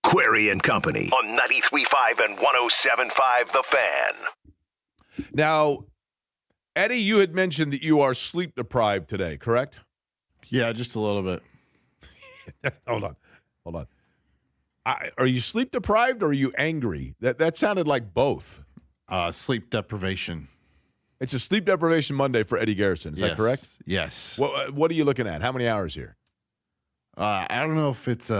Query and Company on 93.5 and 107.5 The Fan. Now, Eddie, you had mentioned that you are sleep deprived today, correct? Yeah, just a little bit. Hold on. Are you sleep deprived or are you angry? That sounded like both. Sleep deprivation. It's a sleep deprivation Monday for Eddie Garrison. Is that correct? Yes. What are you looking at? How many hours here? I don't know if it's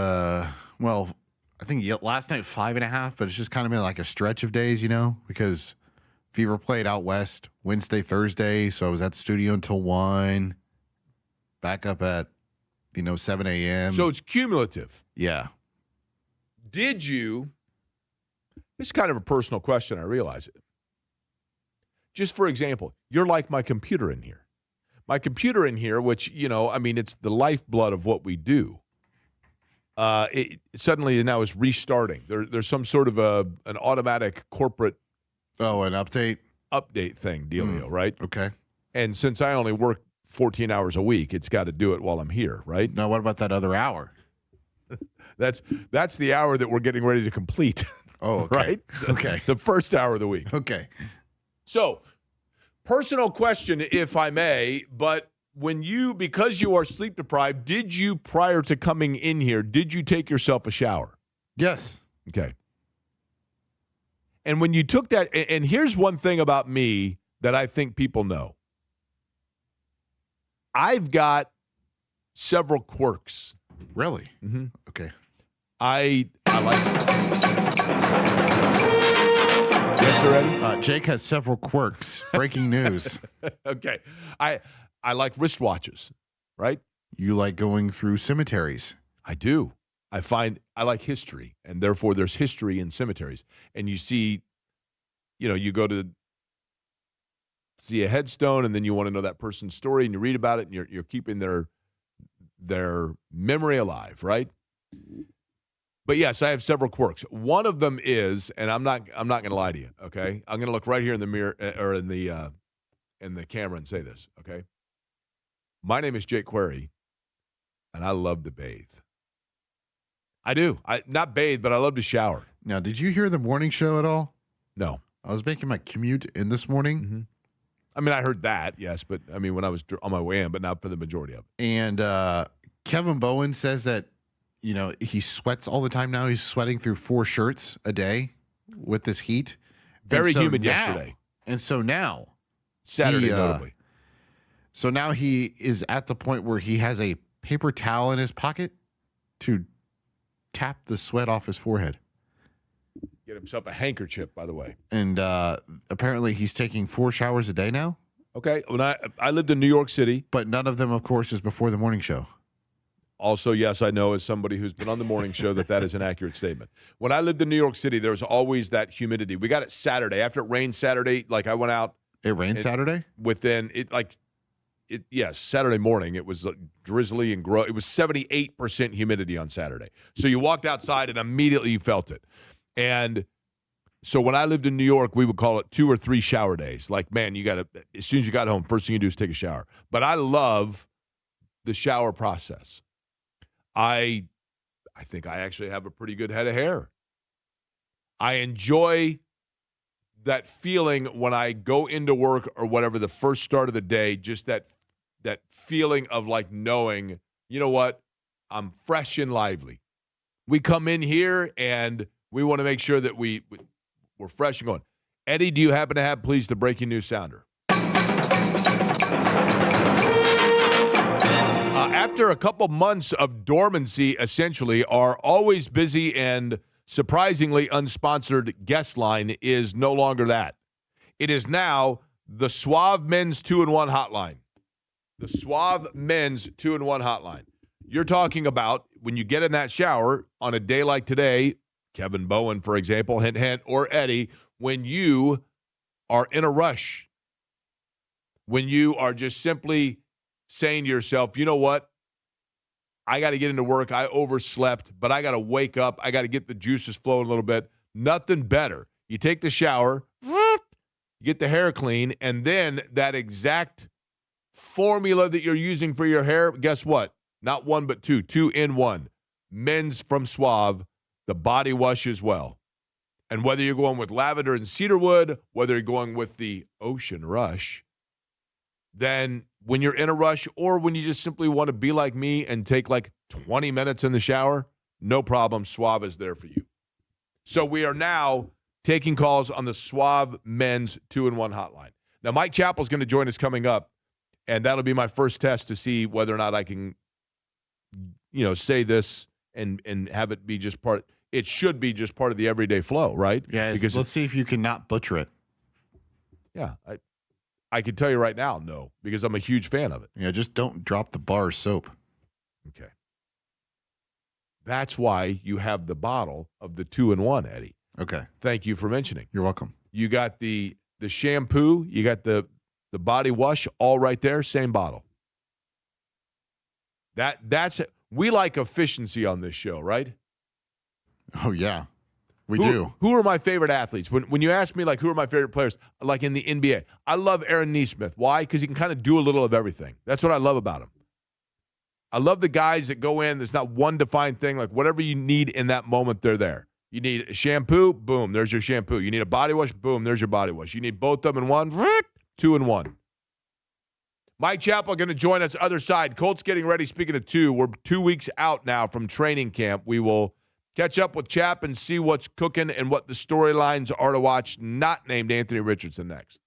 I think last night 5.5, but it's just kind of been like a stretch of days, because Fever played out west Wednesday, Thursday, so I was at the studio until 1, back up at 7 a.m. So it's cumulative. Yeah. Did you? This is kind of a personal question. I realize it. Just for example, you're like my computer in here. My computer in here, which it's the lifeblood of what we do. It suddenly now is restarting. There's some sort of an automatic corporate an update thing, dealio, right? Okay. And since I only work 14 hours a week, it's got to do it while I'm here, right? Now, what about that other hour? That's the hour that we're getting ready to complete. Oh, okay. Right? Okay. The first hour of the week. Okay. So, personal question, if I may, but because you are sleep deprived, did you, prior to coming in here, did you take yourself a shower? Yes. Okay. And when you took that, and here's one thing about me that I think people know. I've got several quirks. Really? Mm-hmm. Okay. I like Yes, sir, Eddie? Jake has several quirks. Breaking news. Okay. I like wristwatches, right? You like going through cemeteries. I do. I like history, and therefore there's history in cemeteries. And you see, you go to see a headstone, and then you want to know that person's story, and you read about it, and you're keeping their memory alive, right? But yes, I have several quirks. One of them is, and I'm not going to lie to you, okay? I'm going to look right here in the mirror or in the camera and say this, okay? My name is Jake Query, and I love to bathe. I do. I not bathe, but I love to shower. Now, did you hear the morning show at all? No. I was making my commute in this morning. Mm-hmm. I mean, I heard that, yes, but I mean, when I was on my way in, but not for the majority of it. And Kevin Bowen says that, he sweats all the time now. He's sweating through 4 shirts a day with this heat. Very humid yesterday. And so now. Saturday, notably. So now he is at the point where he has a paper towel in his pocket to tap the sweat off his forehead. Get himself a handkerchief, by the way. And apparently he's taking 4 showers a day now. Okay. When I lived in New York City. But none of them, of course, is before the morning show. Also, yes, I know as somebody who's been on the morning show that is an accurate statement. When I lived in New York City, there was always that humidity. We got it Saturday. After it rained Saturday, like I went out. It rained Saturday? Yes, Saturday morning. It was drizzly and it was 78% humidity on Saturday. So you walked outside and immediately you felt it. And so when I lived in New York, we would call it 2 or 3 shower days. Like, man, you got to, as soon as you got home, first thing you do is take a shower. But I love the shower process. I think I actually have a pretty good head of hair. I enjoy that feeling when I go into work or whatever, the first start of the day, just that feeling of like knowing, you know what, I'm fresh and lively. We come in here and we want to make sure that we're fresh and going. Eddie, do you happen to have, please, the breaking news sounder? After a couple months of dormancy, essentially, our always busy and surprisingly unsponsored guest line is no longer that. It is now the Suave Men's 2-in-1 hotline. The Suave Men's 2-in-1 hotline. You're talking about when you get in that shower on a day like today, Kevin Bowen, for example, hint, hint, or Eddie, when you are in a rush, when you are just simply saying to yourself, you know what? I got to get into work. I overslept, but I got to wake up. I got to get the juices flowing a little bit. Nothing better. You take the shower, you get the hair clean, and then that exact formula that you're using for your hair, guess what? Not 1, but 2. 2-in-1. Men's from Suave, the body wash as well. And whether you're going with lavender and cedarwood, whether you're going with the Ocean Rush, then when you're in a rush or when you just simply want to be like me and take like 20 minutes in the shower, no problem. Suave is there for you. So we are now taking calls on the Suave Men's 2-in-1 hotline. Now, Mike Chappell's going to join us coming up, and that'll be my first test to see whether or not I can, say this and have it be just part. It should be just part of the everyday flow, right? Yeah, because let's see if you can not butcher it. Yeah, I can tell you right now, no, because I'm a huge fan of it. Yeah, just don't drop the bar soap. Okay. That's why you have the bottle of the 2-in-1, Eddie. Okay. Thank you for mentioning. You're welcome. You got the shampoo, you got the body wash, all right there, same bottle. That's we like efficiency on this show, right? Oh yeah. We do. Who are my favorite athletes? When you ask me, like, who are my favorite players, like in the NBA, I love Aaron Nesmith. Why? Because he can kind of do a little of everything. That's what I love about him. I love the guys that go in. There's not one defined thing. Like, whatever you need in that moment, they're there. You need a shampoo, boom, there's your shampoo. You need a body wash, boom, there's your body wash. You need both of them in one, 2-in-1. Mike Chappell going to join us other side. Colts getting ready. Speaking of 2, we're 2 weeks out now from training camp. We will catch up with Chap and see what's cooking and what the storylines are to watch, not named Anthony Richardson, next.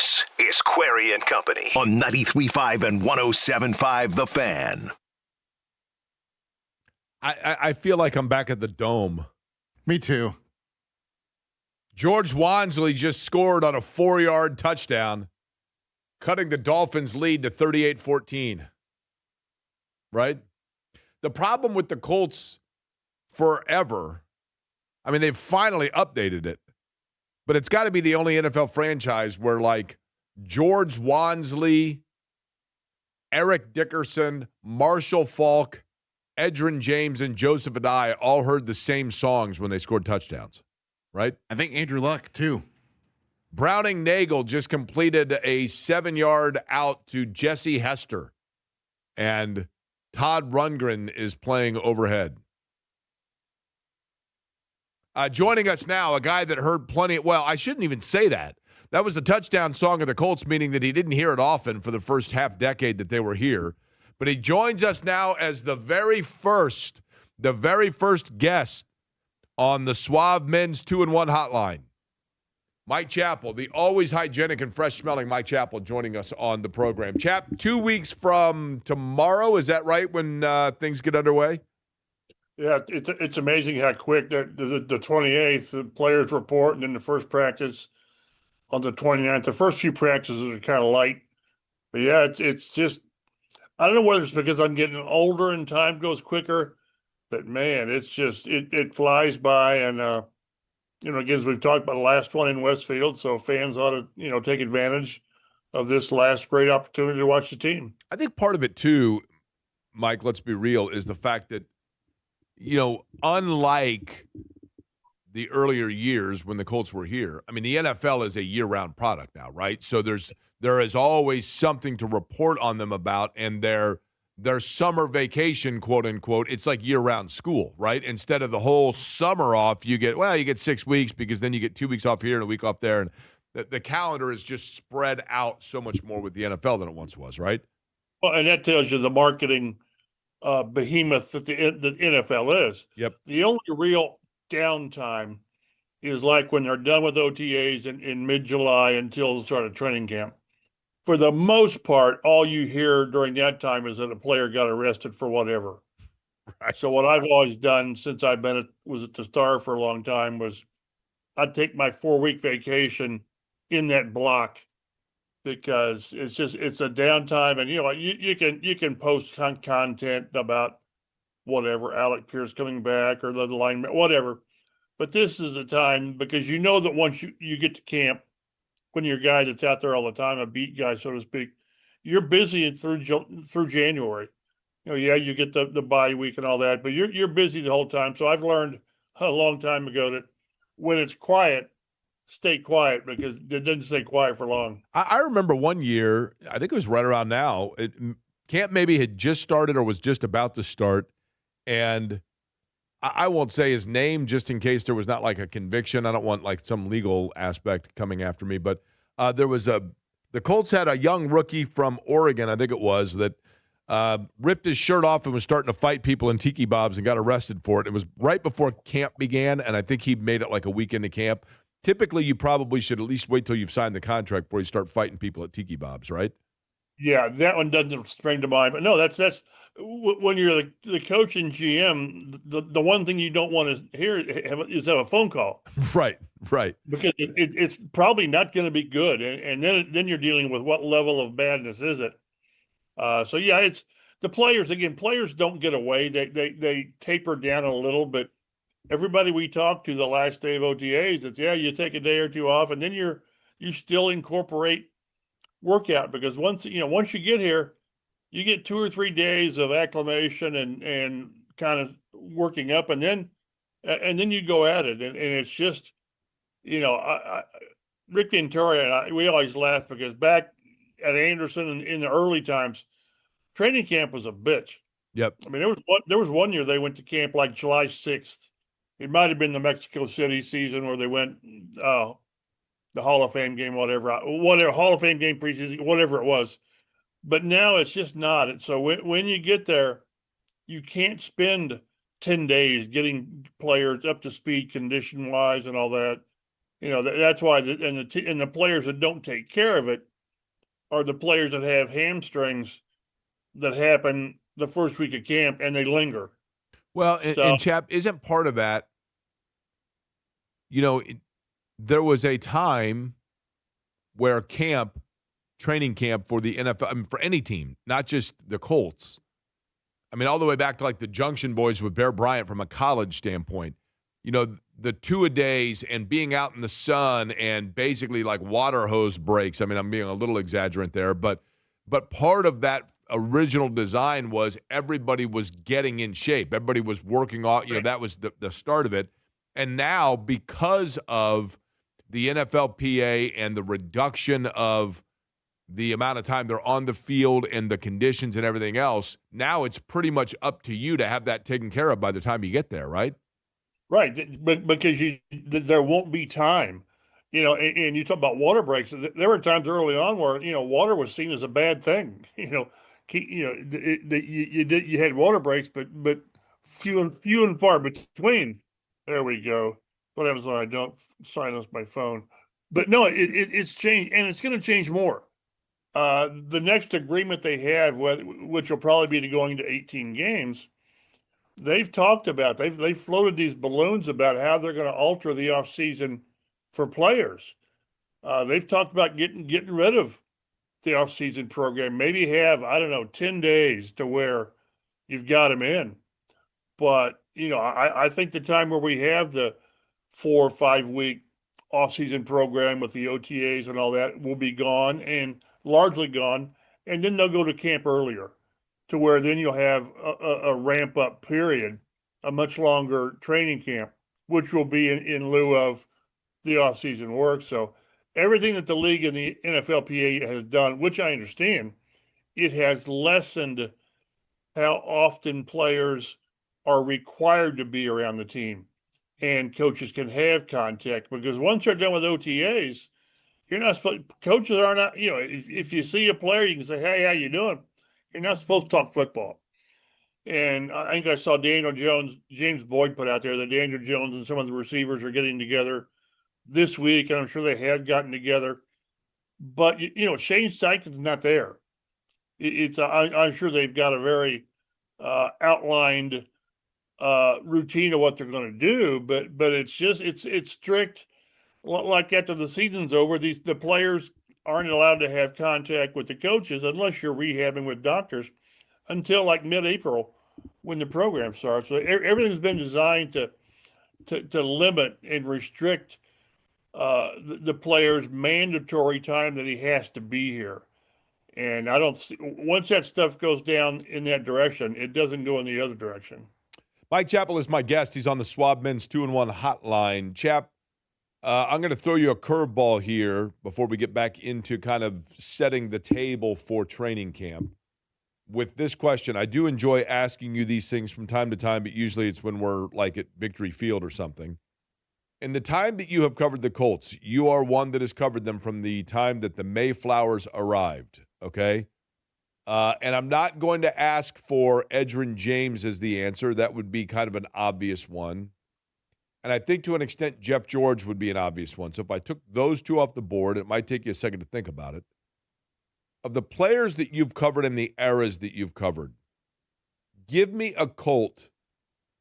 This is Query and Company on 93.5 and 107.5 The Fan. I feel like I'm back at the Dome. Me too. George Wansley just scored on a 4-yard touchdown, cutting the Dolphins' lead to 38-14. Right? The problem with the Colts forever, I mean, they've finally updated it, but it's got to be the only NFL franchise where, like, George Wansley, Eric Dickerson, Marshall Faulk, Edgerrin James, and Joseph Adai all heard the same songs when they scored touchdowns, right? I think Andrew Luck, too. Browning Nagel just completed a 7-yard out to Jesse Hester, and Todd Rundgren is playing overhead. Joining us now, a guy that heard plenty well, I shouldn't even say that. That was the touchdown song of the Colts, meaning that he didn't hear it often for the first half decade that they were here. But he joins us now as the very first guest on the Suave Men's 2-in-1 hotline. Mike Chappell, the always hygienic and fresh-smelling Mike Chappell, joining us on the program. Chap, 2 weeks from tomorrow, is that right, when things get underway? Yeah, it's amazing how quick the 28th, the players report, and then the first practice on the 29th. The first few practices are kind of light. But yeah, it's just, I don't know whether it's because I'm getting older and time goes quicker, but man, it's just, it flies by. And, again, as we've talked about the last one in Westfield, so fans ought to, take advantage of this last great opportunity to watch the team. I think part of it, too, Mike, let's be real, is the fact that, unlike the earlier years when the Colts were here, I mean, the NFL is a year-round product now, right? So there is always something to report on them about, and their summer vacation, quote unquote, it's like year-round school, right? Instead of the whole summer off, you get 6 weeks because then you get 2 weeks off here and a week off there, and the calendar is just spread out so much more with the NFL than it once was, right? Well, and that tells you the marketing behemoth that the NFL is. Yep. The only real downtime is like when they're done with OTAs in mid-July until the start of training camp. For the most part, all you hear during that time is that a player got arrested for whatever. Right. So what I've always done since I've was at the Star for a long time was I'd take my 4-week vacation in that block, because it's a downtime, and you can post content about whatever, Alec Pierce coming back or the lineman, whatever. But this is the time, because that once you get to camp, when you're a guy that's out there all the time, a beat guy, so to speak, you're busy through January. You get the bye week and all that, but you're busy the whole time. So I've learned a long time ago that when it's quiet, stay quiet, because it doesn't stay quiet for long. I remember one year, I think it was right around now, camp maybe had just started or was just about to start, and I won't say his name just in case there was not like a conviction. I don't want like some legal aspect coming after me, but the Colts had a young rookie from Oregon, I think it was, that ripped his shirt off and was starting to fight people in tiki bobs and got arrested for it. It was right before camp began, and I think he made it like a week into camp. Typically, you probably should at least wait till you've signed the contract before you start fighting people at tiki bobs, right? Yeah, that one doesn't spring to mind. But no, that's when you're the coach and GM, the one thing you don't want to hear is have a phone call. Right. Because it's probably not going to be good. And then you're dealing with what level of badness is it? So, yeah, it's the players. Again, players don't get away. They taper down a little, but everybody we talk to the last day of OTAs, it's, you take a day or two off, and then you still incorporate workout, because once you get here, you get 2 or 3 days of acclimation and kind of working up, and then you go at it, and it's just, Rick Ventura and I, we always laugh, because back at Anderson in the early times, training camp was a bitch. Yep. I mean, there was one year they went to camp like July 6th. It might have been the Mexico City season where they went the Hall of Fame game, whatever Hall of Fame game preseason, whatever it was. But now it's just not. And so when you get there, you can't spend 10 days getting players up to speed condition wise and all that. That's why and the players that don't take care of it are the players that have hamstrings that happen the first week of camp and they linger. Well, and Chap, isn't part of that, there was a time where training camp for the NFL, I mean, for any team, not just the Colts, I mean, all the way back to like the Junction Boys with Bear Bryant from a college standpoint, the two-a-days and being out in the sun and basically like water hose breaks. I mean, I'm being a little exaggerant there, but part of that original design was everybody was getting in shape. Everybody was working off, that was the start of it. And now, because of the NFLPA and the reduction of the amount of time they're on the field and the conditions and everything else, now it's pretty much up to you to have that taken care of by the time you get there, right? Right, but because there won't be time, and you talk about water breaks. There were times early on where water was seen as a bad thing. You had water breaks, but few and far between. There we go. What happens when I don't silence my phone? But no, it's changed, and it's going to change more. The next agreement they have, which will probably be to going to 18 games, they've talked about, they've floated these balloons about how they're going to alter the offseason for players. They've talked about getting rid of the offseason program, maybe have, I don't know, 10 days to where you've got them in. But, I think the time where we have the 4 or 5 week offseason program with the OTAs and all that will be gone and largely gone. And then they'll go to camp earlier to where then you'll have a ramp up period, a much longer training camp, which will be in lieu of the offseason work. So everything that the league and the NFLPA has done, which I understand, it has lessened how often players are required to be around the team and coaches can have contact, because once they're done with OTAs, you're not supposed, coaches are not, if you see a player, you can say, hey, how you doing? You're not supposed to talk football. And I think I saw James Boyd put out there that Daniel Jones and some of the receivers are getting together this week, and I'm sure they had gotten together. But, Shane Steichen's not there. I'm sure they've got a very outlined routine of what they're going to do, but it's strict. Like after the season's over, the players aren't allowed to have contact with the coaches unless you're rehabbing with doctors until like mid-April when the program starts. So everything's been designed to limit and restrict the player's mandatory time that he has to be here. And I don't see, once that stuff goes down in that direction, it doesn't go in the other direction. Mike Chappell is my guest. He's on the Schwab Men's 2-1 hotline. Chap, I'm going to throw you a curveball here before we get back into kind of setting the table for training camp. With this question, I do enjoy asking you these things from time to time, but usually it's when we're like at Victory Field or something. In the time that you have covered the Colts, you are one that has covered them from the time that the Mayflowers arrived, okay? And I'm not going to ask for Edgerrin James as the answer. That would be kind of an obvious one. And I think to an extent, Jeff George would be an obvious one. So if I took those two off the board, it might take you a second to think about it. Of the players that you've covered and the eras that you've covered, give me a Colt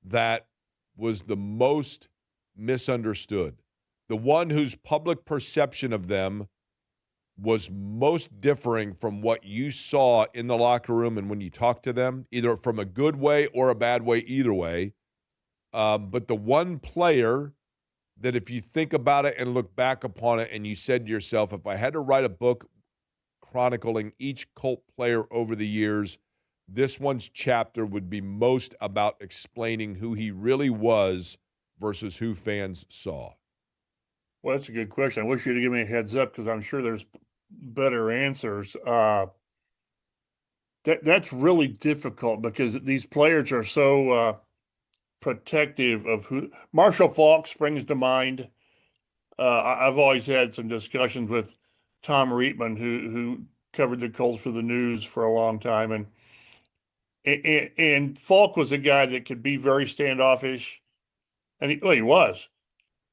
that was the most misunderstood, the one whose public perception of them was most differing from what you saw in the locker room and when you talked to them, either from a good way or a bad way, either way. But the one player that if you think about it and look back upon it and you said to yourself, if I had to write a book chronicling each Colt player over the years, this one's chapter would be most about explaining who he really was versus who fans saw. Well, that's a good question. I wish you'd give me a heads up because I'm sure there's better answers. That's really difficult because these players are so protective of who. Marshall Faulk springs to mind. I've always had some discussions with Tom Reitman, who covered the Colts for the News for a long time, and Faulk was a guy that could be very standoffish, and he was.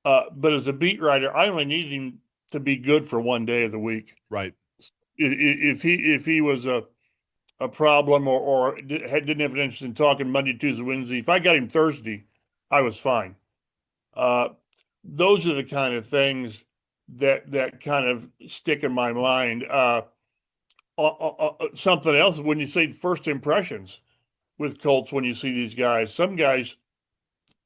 But as a beat writer, I only need him to be good for one day of the week. Right. If he was a problem or didn't have an interest in talking Monday, Tuesday, Wednesday, if I got him Thursday, I was fine. Those are the kind of things that kind of stick in my mind. Something else, when you say first impressions with Colts, when you see these guys, some guys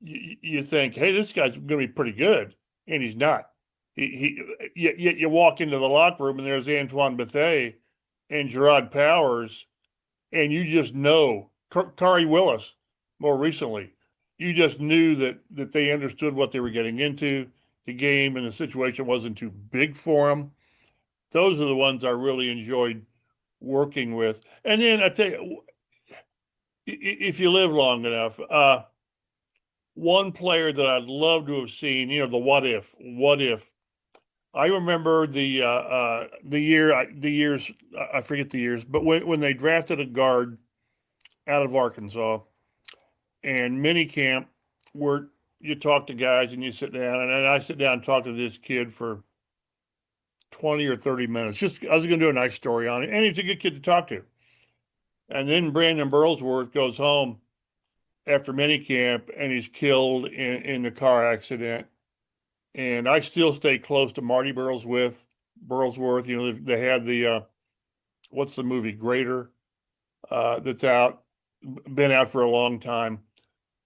you think, hey, this guy's going to be pretty good, and he's not. You walk into the locker room and there's Antoine Bethea and Gerard Powers, and you just know Kari Willis more recently. You just knew that they understood what they were getting into. The game and the situation wasn't too big for them. Those are the ones I really enjoyed working with. And then I tell you, if you live long enough, one player that I'd love to have seen, the what if. I remember the years, I forget the years, but when they drafted a guard out of Arkansas, and mini camp, where you talk to guys and you sit down, and I sit down and talk to this kid for 20 or 30 minutes. Just I was going to do a nice story on it, and he's a good kid to talk to. And then Brandon Burlsworth goes home after minicamp, and he's killed in the car accident. And I still stay close to Marty Burlsworth. They had the what's the movie Greater that's been out for a long time.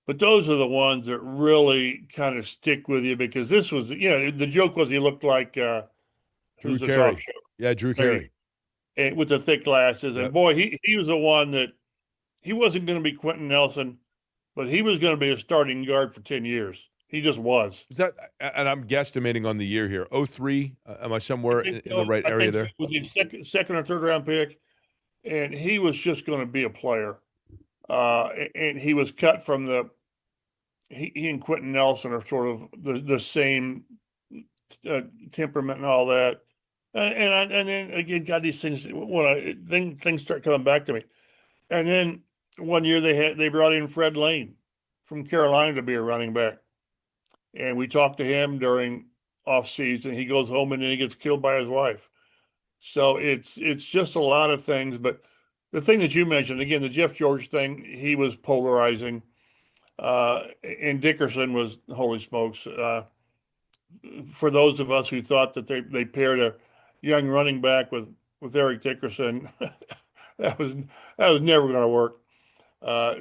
But those are the ones that really kind of stick with you, because this was, the joke was he looked like Drew Carey. Yeah, Drew Carey. And with the thick glasses. Yep. And boy, he was the one that he wasn't going to be Quentin Nelson, but he was going to be a starting guard for 10 years. He just was. Is that, and I'm guesstimating on the year here, 03? Am I somewhere in the right area there? Was he second or third round pick? And he was just going to be a player. And he was cut from he and Quentin Nelson are sort of the same temperament and all that. And then again, got these things things start coming back to me. And then one year they brought in Fred Lane from Carolina to be a running back. And we talked to him during off season. He goes home and then he gets killed by his wife. So it's just a lot of things. But the thing that you mentioned, again, the Jeff George thing, he was polarizing. And Dickerson was, holy smokes. For those of us who thought that they paired a young running back with Eric Dickerson, that was never going to work.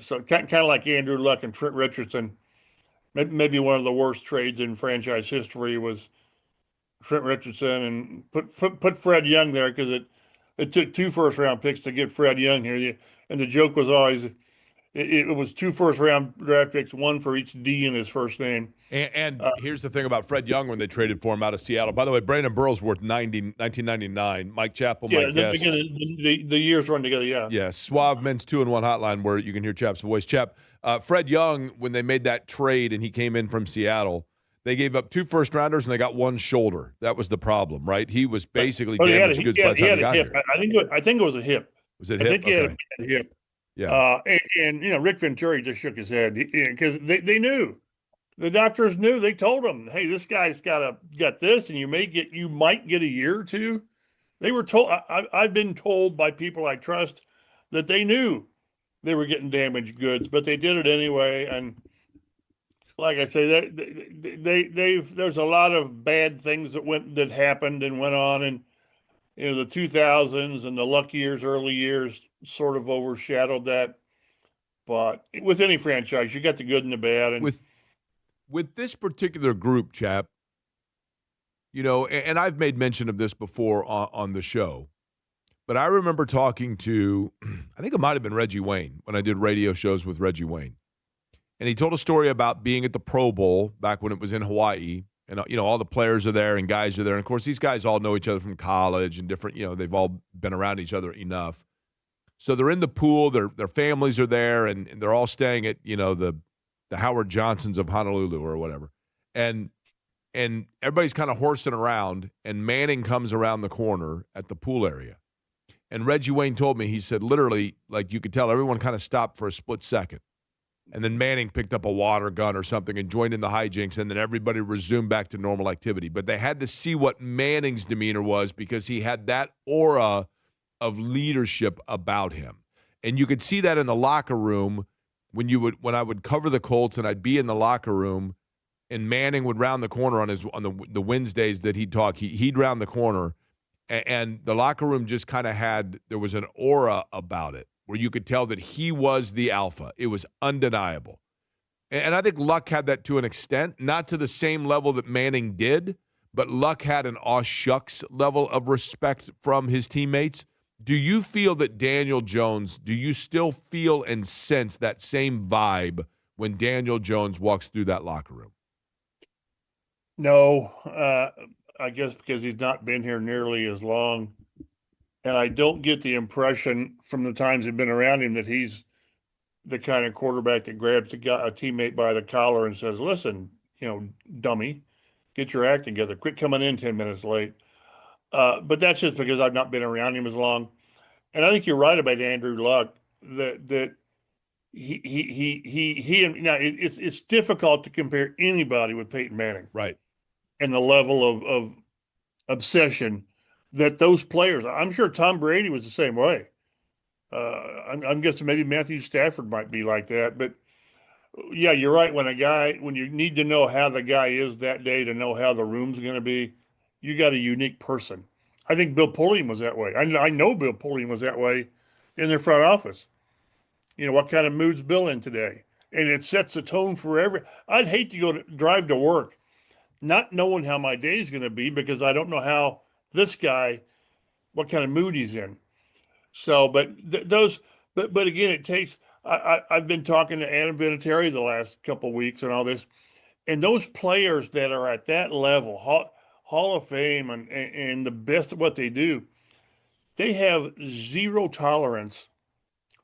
So kind of like Andrew Luck and Trent Richardson. Maybe one of the worst trades in franchise history was Trent Richardson, and put Fred Young there, because it took 2 first-round picks to get Fred Young here. And the joke was always it was 2 first-round draft picks, 1 for each D in his first name. And here's the thing about Fred Young when they traded for him out of Seattle. By the way, Brandon Burlsworth, 1999. Mike Chappell, yeah, my guest. The years run together, yeah. Yeah, Suave Men's 2-in-1 hotline where you can hear Chap's voice. Chap, Fred Young, when they made that trade and he came in from Seattle, they gave up 2 first-rounders and they got 1 shoulder. That was the problem, right? He was basically damaged goods by the time he got here. I think it was a hip. Was it hip? I think he had a bad hip. Yeah. And Rick Venturi just shook his head, because they knew. The doctors knew. They told him, "Hey, this guy's got this, and you might get a year or 2." They were told. I've been told by people I trust that they knew they were getting damaged goods, but they did it anyway. And like I say, there's a lot of bad things that happened and went on, and the 2000s and the Luck years, early years, sort of overshadowed that. But with any franchise, you got the good and the bad, and with this particular group, Chap, and I've made mention of this before on the show, but I remember talking to, I think it might have been Reggie Wayne when I did radio shows with Reggie Wayne. And he told a story about being at the Pro Bowl back when it was in Hawaii. And, all the players are there and guys are there. And, of course, these guys all know each other from college and different, they've all been around each other enough. So they're in the pool, their families are there, and they're all staying at, the Howard Johnsons of Honolulu or whatever. And everybody's kind of horsing around, and Manning comes around the corner at the pool area. And Reggie Wayne told me, he said, literally, like you could tell, everyone kind of stopped for a split second. and then Manning picked up a water gun or something and joined in the hijinks, and then everybody resumed back to normal activity. But they had to see what Manning's demeanor was because he had that aura of leadership about him. And you could see that in the locker room when I would cover the Colts and I'd be in the locker room and Manning would round the corner on the Wednesdays that he'd talk. He'd round the corner, and the locker room just kind of there was an aura about it where you could tell that he was the alpha. It was undeniable. And I think Luck had that to an extent, not to the same level that Manning did, but Luck had an aw shucks level of respect from his teammates. Do you feel that Daniel Jones, do you still feel and sense that same vibe when Daniel Jones walks through that locker room? No, I guess because he's not been here nearly as long. And I don't get the impression from the times I've been around him that he's the kind of quarterback that grabs a teammate by the collar and says, listen, dummy, get your act together. Quit coming in 10 minutes late. But that's just because I've not been around him as long. And I think you're right about Andrew Luck, that he now it's difficult to compare anybody with Peyton Manning. Right. And the level of obsession that those players, I'm sure Tom Brady was the same way. I'm guessing maybe Matthew Stafford might be like that, but yeah, you're right. When you need to know how the guy is that day to know how the room's going to be, you got a unique person. I think Bill Pulliam was that way. I know Bill Pulliam was that way in their front office. What kind of mood's Bill in today? And it sets the tone for I'd hate to drive to work not knowing how my day is going to be because I don't know how this guy, what kind of mood he's in. So, but again, it takes, I've been talking to Adam Vinatieri the last couple of weeks and all this, and those players that are at that level, Hall of Fame and the best at what they do, they have zero tolerance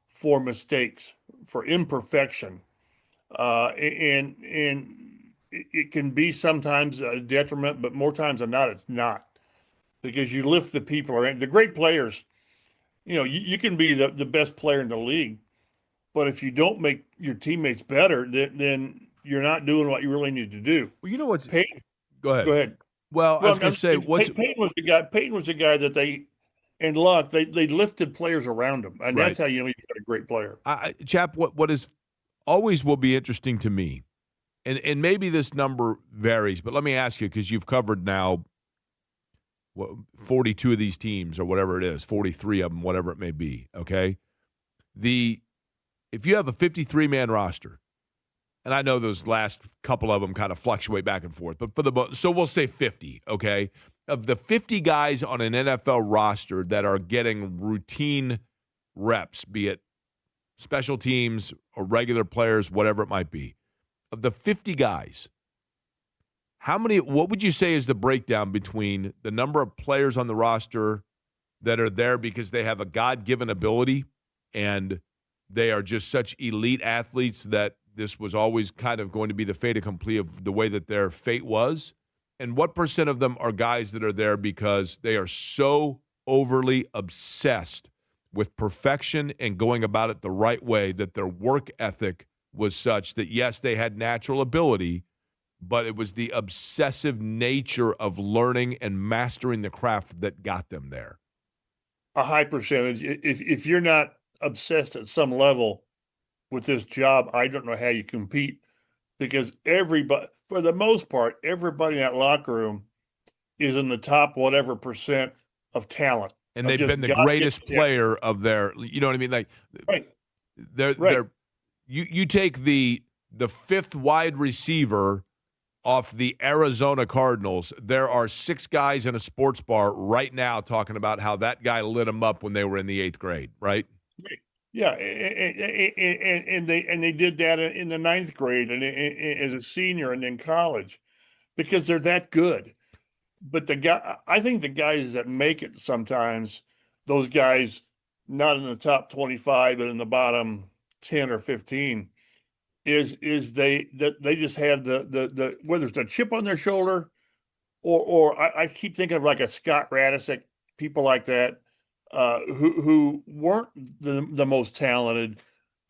for mistakes, for imperfection. And it can be sometimes a detriment, but more times than not, it's not. Because you lift the people around. The great players, you can be the best player in the league, but if you don't make your teammates better, then you're not doing what you really need to do. Well, you know what's Peyton, go ahead. Go ahead. Well, I was going to say, Peyton was the guy that and Luck, they lifted players around him, and that's how you know you've got a great player. Chap, what is always will be interesting to me, and maybe this number varies, but let me ask you, because you've covered now 42 of these teams or whatever it is, 43 of them, whatever it may be, okay? If you have a 53-man roster, and I know those last couple of them kind of fluctuate back and forth, but so we'll say 50, okay? Of the 50 guys on an NFL roster that are getting routine reps, be it special teams or regular players, whatever it might be, of the 50 guys, what would you say is the breakdown between the number of players on the roster that are there because they have a God-given ability and they are just such elite athletes that this was always kind of going to be the fait accompli of the way that their fate was? And what percent of them are guys that are there because they are so overly obsessed with perfection and going about it the right way that their work ethic was such that, yes, they had natural ability, but it was the obsessive nature of learning and mastering the craft that got them there? A high percentage. If you're not obsessed at some level with this job, I don't know how you compete, because everybody, for the most part, everybody in that locker room is in the top whatever percent of talent. And they've been the greatest player of their, you know what I mean? Like, they're you take the fifth wide receiver off the Arizona Cardinals. There are 6 guys in a sports bar right now talking about how that guy lit them up when they were in the 8th grade, right? Yeah, and they did that in the 9th grade and as a senior and in college, because they're that good. But I think the guys that make it sometimes, those guys not in the top 25 but in the bottom 10 or 15, is they just have the whether it's a chip on their shoulder or I keep thinking of like a Scott Radisick, people like that. Who weren't the most talented,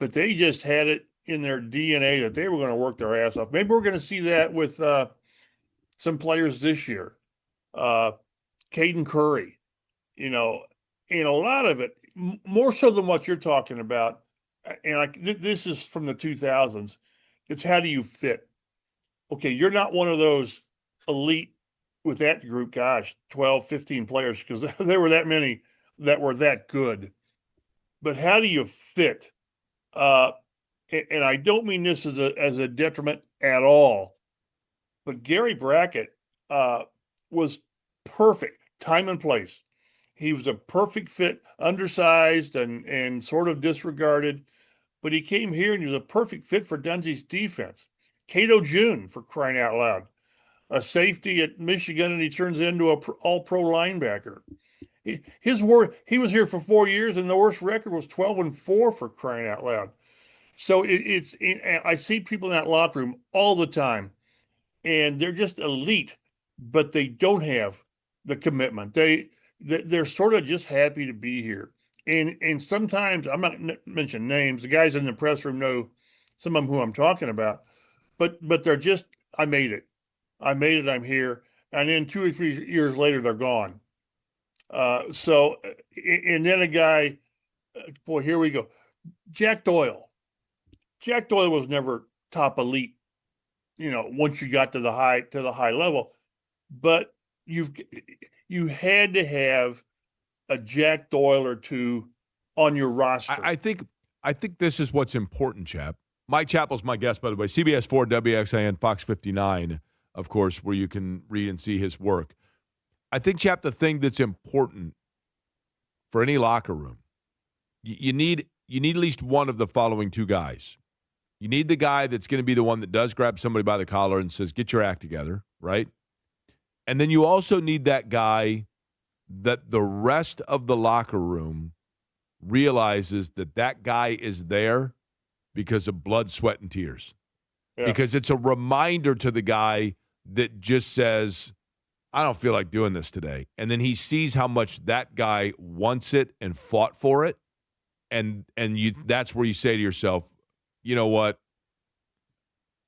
but they just had it in their DNA that they were going to work their ass off. Maybe we're going to see that with some players this year. Caden Curry, and a lot of it, more so than what you're talking about, and this is from the 2000s, it's how do you fit? Okay, you're not one of those elite with that group, gosh, 12, 15 players, because there were that many that were that good. But how do you fit? And I don't mean this as a detriment at all, but Gary Brackett was perfect, time and place. He was a perfect fit, undersized and sort of disregarded, but he came here and he was a perfect fit for Dungy's defense. Cato June, for crying out loud, a safety at Michigan, and he turns into a all-pro linebacker. He was here for 4 years, and the worst record was 12-4 for crying out loud. So I see people in that locker room all the time, and they're just elite, but they don't have the commitment. They're sort of just happy to be here. And sometimes, I'm not mentioning names, the guys in the press room know some of them who I'm talking about, but they're just, I made it, I'm here. And then 2 or 3 years later, they're gone. And then a guy, boy, here we go. Jack Doyle. Jack Doyle was never top elite, once you got to the high level, but you had to have a Jack Doyle or two on your roster. I think this is what's important, Chap. Mike Chappell's my guest, by the way. CBS 4, WXIN, Fox 59, of course, where you can read and see his work. I think, Chap, the thing that's important for any locker room, you need at least one of the following two guys. You need the guy that's going to be the one that does grab somebody by the collar and says, get your act together, right? And then you also need that guy that the rest of the locker room realizes that guy is there because of blood, sweat, and tears. Yeah. Because it's a reminder to the guy that just says, I don't feel like doing this today. And then he sees how much that guy wants it and fought for it. And that's where you say to yourself, you know what?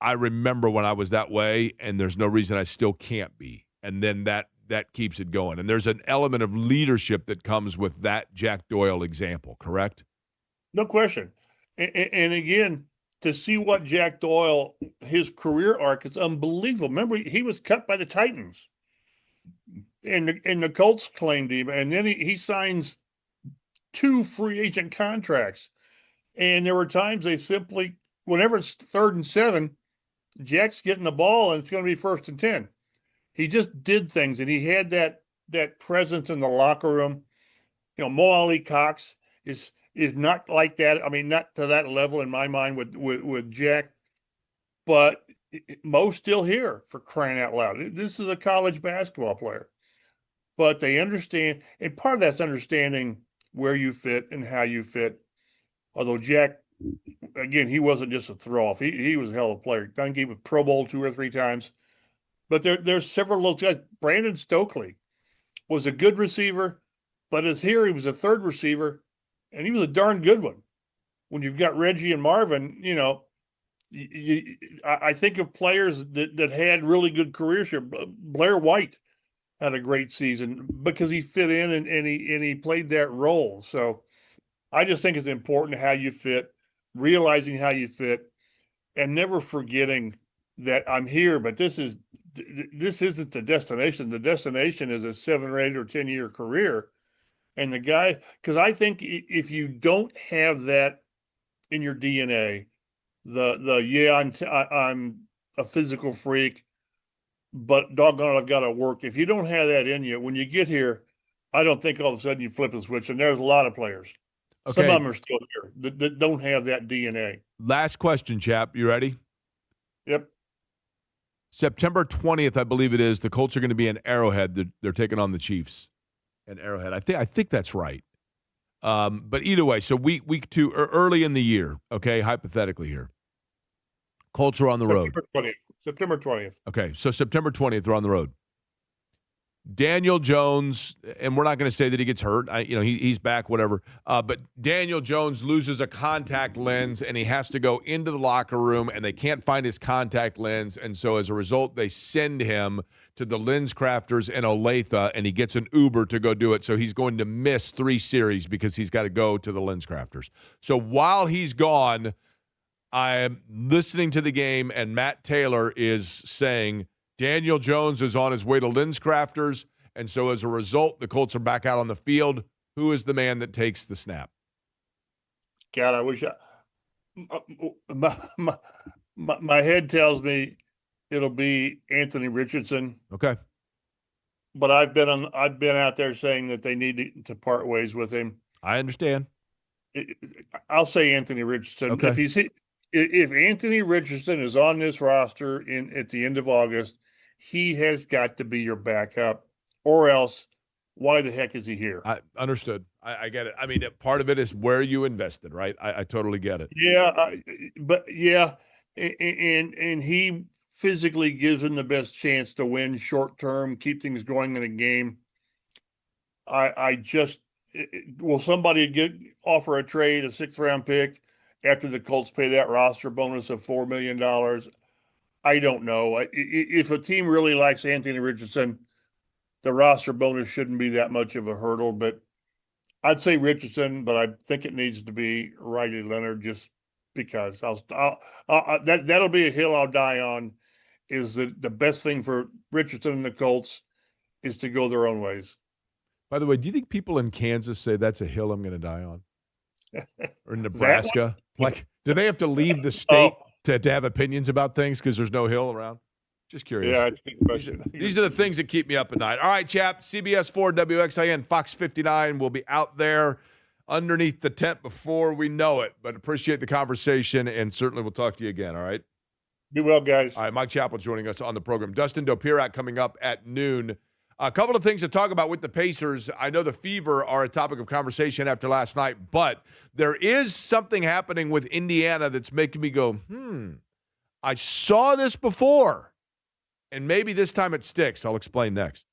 I remember when I was that way, and there's no reason I still can't be. And then that keeps it going. And there's an element of leadership that comes with that Jack Doyle example, correct? No question. And again, to see what Jack Doyle, his career arc is unbelievable. Remember, he was cut by the Titans. And the Colts claimed him. And then he signs 2 free agent contracts. And there were times they simply, whenever it's 3rd and 7, Jack's getting the ball and it's going to be 1st and 10. He just did things, and he had that presence in the locker room. Mo Ali Cox is not like that. I mean, not to that level in my mind with Jack, but Mo's still here, for crying out loud. This is a college basketball player, but they understand, and part of that's understanding where you fit and how you fit. Although Jack, again, he wasn't just a throw-off. He was a hell of a player. Dungy was Pro Bowl 2 or 3 times. But there's several of those guys. Brandon Stokely was a good receiver, but as here, he was a 3rd receiver, and he was a darn good one. When you've got Reggie and Marvin, I think of players that had really good careers here. Blair White had a great season because he fit in and he played that role. So I just think it's important how you fit, realizing how you fit, and never forgetting that I'm here, but this isn't the destination. The destination is a 7 or 8 or 10-year career. And the guy, because I think if you don't have that in your DNA, I'm a physical freak, but doggone it, I've got to work. If you don't have that in you, when you get here, I don't think all of a sudden you flip a switch. And there's a lot of players. Okay. Some of them are still here that don't have that DNA. Last question, Chap. You ready? Yep. September 20th, I believe it is. The Colts are going to be in Arrowhead. They're taking on the Chiefs in Arrowhead. I think that's right. But either way, so week 2, or early in the year, okay, hypothetically here. Colts are on the road. September 20th. Okay, so September 20th, they're on the road. Daniel Jones, and we're not going to say that he gets hurt. He's back, whatever. But Daniel Jones loses a contact lens, and he has to go into the locker room, and they can't find his contact lens. And so as a result, they send him to the lens crafters in Olathe, and he gets an Uber to go do it. So he's going to miss 3 series because he's got to go to the lens crafters. So while he's gone, I'm listening to the game, and Matt Taylor is saying Daniel Jones is on his way to lens crafters, and so as a result, the Colts are back out on the field. Who is the man that takes the snap? God, I wish my head tells me it'll be Anthony Richardson. Okay. But I've been out there saying that they need to part ways with him. I understand. I'll say Anthony Richardson. Okay. If Anthony Richardson is on this roster at the end of August, he has got to be your backup, or else why the heck is he here? I understood. I get it. I mean, part of it is where you invested, right? I totally get it. Yeah, and he physically gives him the best chance to win short term, keep things going in a game. Will somebody offer a trade, a 6th round pick after the Colts pay that roster bonus of $4 million? I don't know. If a team really likes Anthony Richardson, the roster bonus shouldn't be that much of a hurdle, but I'd say Richardson, but I think it needs to be Riley Leonard just because that'll be a hill I'll die on. Is that the best thing for Richardson and the Colts is to go their own ways. By the way, do you think people in Kansas say that's a hill I'm going to die on? Or Nebraska? Like, do they have to leave the state to have opinions about things because there's no hill around? Just curious. Yeah, it's a good question. These are the things that keep me up at night. All right, chap. CBS 4 WXIN Fox 59 will be out there underneath the tent before we know it. But appreciate the conversation, and certainly we'll talk to you again, all right? Be well, guys. All right, Mike Chappell joining us on the program. Dustin Dopirak coming up at noon. A couple of things to talk about with the Pacers. I know the Fever are a topic of conversation after last night, but there is something happening with Indiana that's making me go, I saw this before, and maybe this time it sticks. I'll explain next.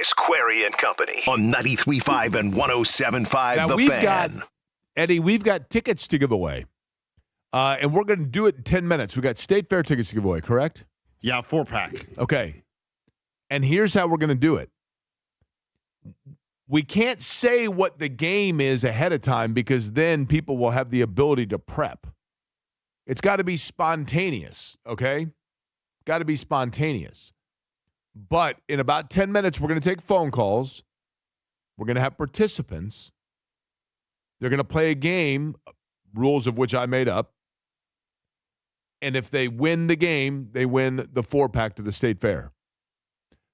is Query and Company on 93.5 and 107.5 Now, The we've Fan. got, Eddie, we've got tickets to give away. And we're going to do it in 10 minutes. We've got State Fair tickets to give away, correct? Yeah, 4-pack. Okay. And here's how we're going to do it. We can't say what the game is ahead of time because then people will have the ability to prep. It's got to be spontaneous, okay? Got to be spontaneous. But in about 10 minutes, we're going to take phone calls. We're going to have participants. They're going to play a game, rules of which I made up. And if they win the game, they win the 4-pack to the State Fair.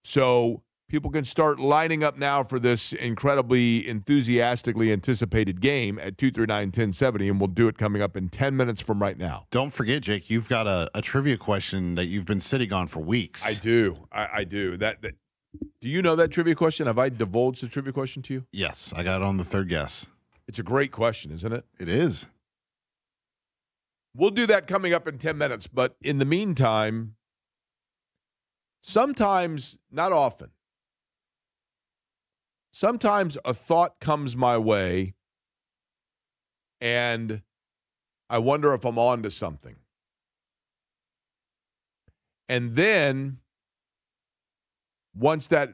So people can start lining up now for this incredibly enthusiastically anticipated game at 239-1070, and we'll do it coming up in 10 minutes from right now. Don't forget, Jake, you've got a trivia question that you've been sitting on for weeks. I do. I do. That do you know that trivia question? Have I divulged the trivia question to you? Yes, I got it on the third guess. It's a great question, isn't it? It is. We'll do that coming up in 10 minutes, but in the meantime, sometimes, not often, sometimes a thought comes my way and I wonder if I'm on to something. And then once that,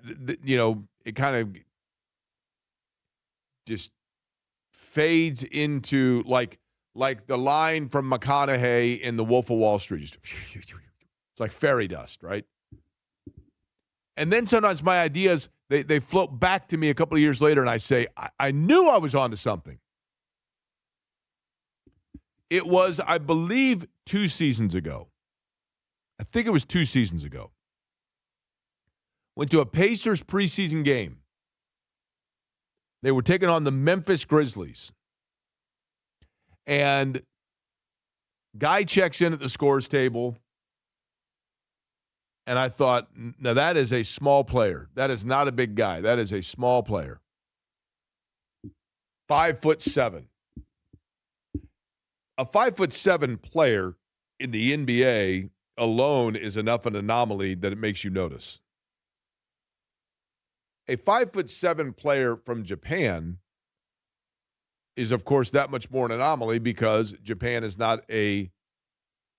it kind of just fades into like the line from McConaughey in The Wolf of Wall Street. It's like fairy dust, right? And then sometimes my ideas, they float back to me a couple of years later, and I say, I knew I was onto something. It was, I believe, 2 seasons ago. I think it was 2 seasons ago. Went to a Pacers preseason game. They were taking on the Memphis Grizzlies. And guy checks in at the scores table. And I thought, now that is a small player. That is not a big guy. That is a small player. 5'7". A 5'7" player in the NBA alone is enough an anomaly that it makes you notice. A 5'7" player from Japan is, of course, that much more an anomaly because Japan is not a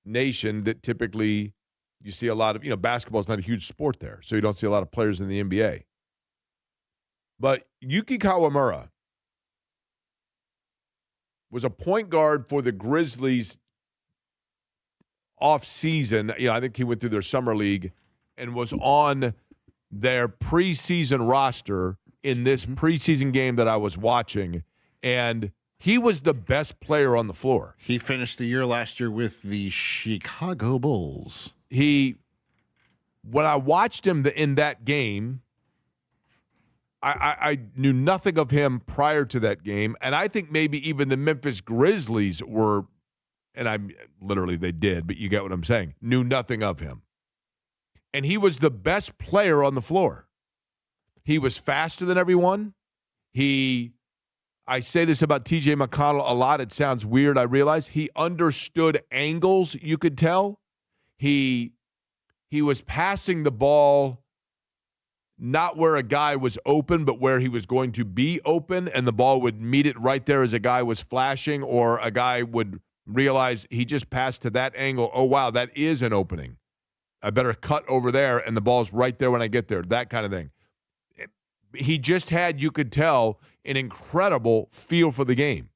nation that typically you see a lot of, basketball is not a huge sport there, so you don't see a lot of players in the NBA. But Yuki Kawamura was a point guard for the Grizzlies off-season. I think he went through their summer league and was on their preseason roster in this preseason game that I was watching. And he was the best player on the floor. He finished the year last year with the Chicago Bulls. When I watched him in that game, I knew nothing of him prior to that game. And I think maybe even the Memphis Grizzlies were, and they did, but you get what I'm saying, knew nothing of him. And he was the best player on the floor. He was faster than everyone. I say this about TJ McConnell a lot. It sounds weird, I realize. He understood angles, you could tell. He was passing the ball not where a guy was open, but where he was going to be open, and the ball would meet it right there as a guy was flashing, or a guy would realize he just passed to that angle. Oh, wow, that is an opening. I better cut over there, and the ball's right there when I get there, that kind of thing. He just had, you could tell, an incredible feel for the game.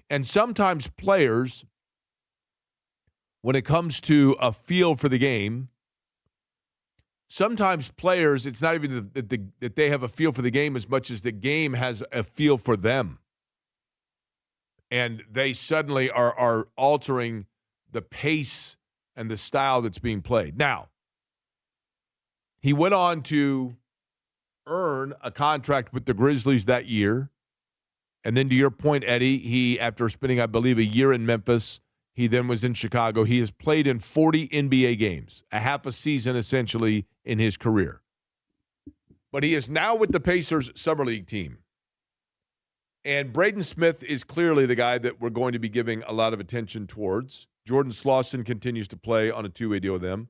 And sometimes players, when it comes to a feel for the game, sometimes players, it's not even that they have a feel for the game as much as the game has a feel for them. And they suddenly are altering the pace and the style that's being played. Now, he went on to earn a contract with the Grizzlies that year. And then to your point, Eddie, he, after spending, I believe, a year in Memphis, he then was in Chicago. He has played in 40 NBA games, a half a season essentially in his career. But he is now with the Pacers Summer League team. And Braden Smith is clearly the guy that we're going to be giving a lot of attention towards. Jordan Slauson continues to play on a two-way deal with them.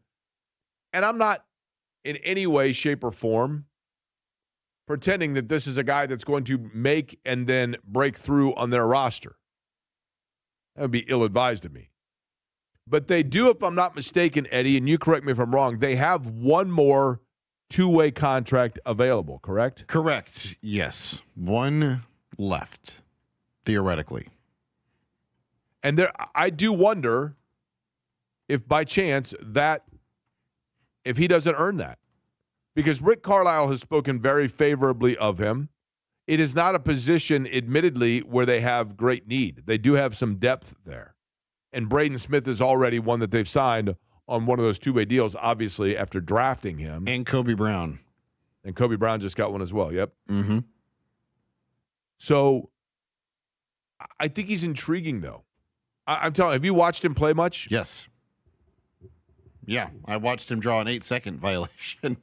And I'm not in any way, shape, or form pretending that this is a guy that's going to make and then break through on their roster. That would be ill-advised of me. But they do, if I'm not mistaken, Eddie, and you correct me if I'm wrong, they have one more two-way contract available, correct? Correct. Yes. One left, theoretically. And there, I do wonder if by chance if he doesn't earn that. Because Rick Carlisle has spoken very favorably of him. It is not a position, admittedly, where they have great need. They do have some depth there. And Braden Smith is already one that they've signed on one of those two-way deals, obviously, after drafting him. And Kobe Brown. And Kobe Brown just got one as well, yep. Mm-hmm. So I think he's intriguing, though. I'm telling you, have you watched him play much? Yes. Yeah, I watched him draw an 8-second violation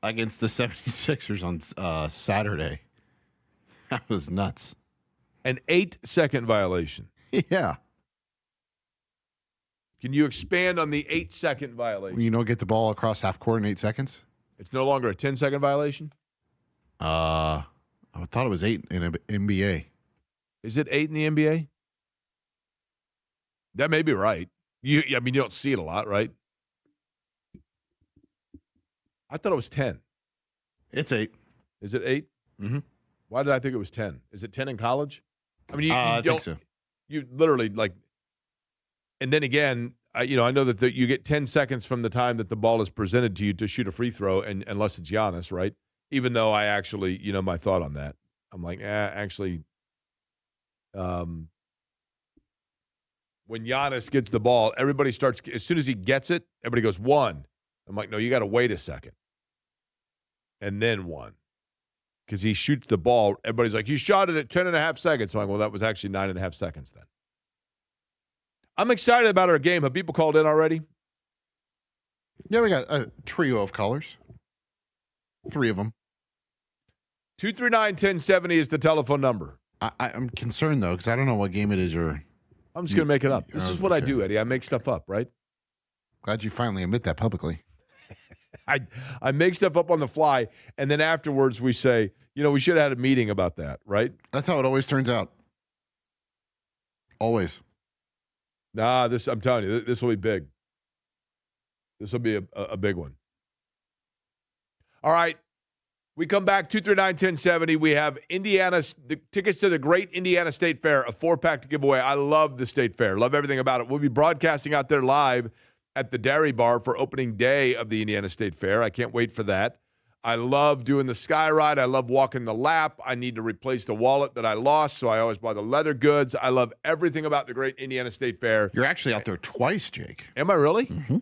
against the 76ers on Saturday. That was nuts. An 8-second violation. Yeah. Can you expand on the 8-second violation? You get the ball across half court in 8 seconds? It's no longer a 10-second violation? I thought it was 8 in the NBA. Is it 8 in the NBA? That may be right. You don't see it a lot, right? I thought it was 10. It's 8. Is it 8? Mm-hmm. Why did I think it was 10? Is it 10 in college? I mean, I think so. You literally and then again, I know that you get 10 seconds from the time that the ball is presented to you to shoot a free throw, and unless it's Giannis, right? Even though I actually, my thought on that, I'm like, actually, when Giannis gets the ball, everybody starts, as soon as he gets it, everybody goes, 1. I'm like, no, you got to wait a second. And then 1. Because he shoots the ball. Everybody's like, you shot it at 10.5 seconds. I'm like, well, that was actually 9.5 seconds then. I'm excited about our game. Have people called in already? Yeah, we got a trio of callers. 3 of them. 239-1070 is the telephone number. I'm concerned, though, because I don't know what game it is. I'm just going to make it up. This is what I do, Eddie. I make stuff up, right? Glad you finally admit that publicly. I make stuff up on the fly, and then afterwards we say, we should have had a meeting about that, right? That's how it always turns out. Always. Nah, I'm telling you, this will be big. This will be a big one. All right. We come back, 239-1070. We have the tickets to the great Indiana State Fair, a 4-pack to give away. I love the State Fair. Love everything about it. We'll be broadcasting out there live at the Dairy Bar for opening day of the Indiana State Fair. I can't wait for that. I love doing the sky ride. I love walking the lap. I need to replace the wallet that I lost, so I always buy the leather goods. I love everything about the great Indiana State Fair. You're actually out there twice, Jake. Am I really? Mm-hmm.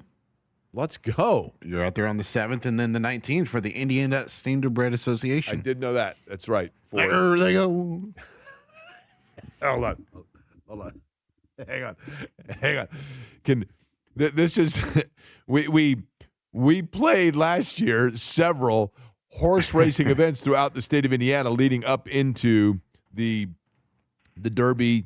Let's go. You're out there on the 7th and then the 19th for the Indiana Standardbred Association. I did know that. That's right. There they go. Hold on. Hang on. This is we played last year several horse racing events throughout the state of Indiana leading up into the Derby,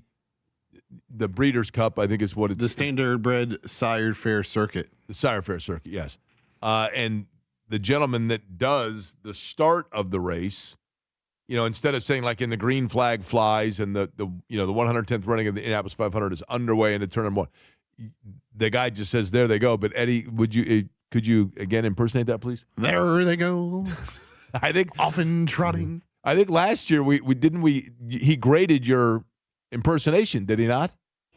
the Breeders' Cup, I think is what it's. The Standardbred Sire Fair Circuit. The Sire Fair Circuit, yes. And the gentleman that does the start of the race, instead of saying like in the green flag flies and the 110th running of the Indianapolis 500 is underway into turn number 1, the guy just says, there they go. But Eddie, could you again impersonate that, please? There they go. I think often trotting. I think last year he graded your impersonation, did he not?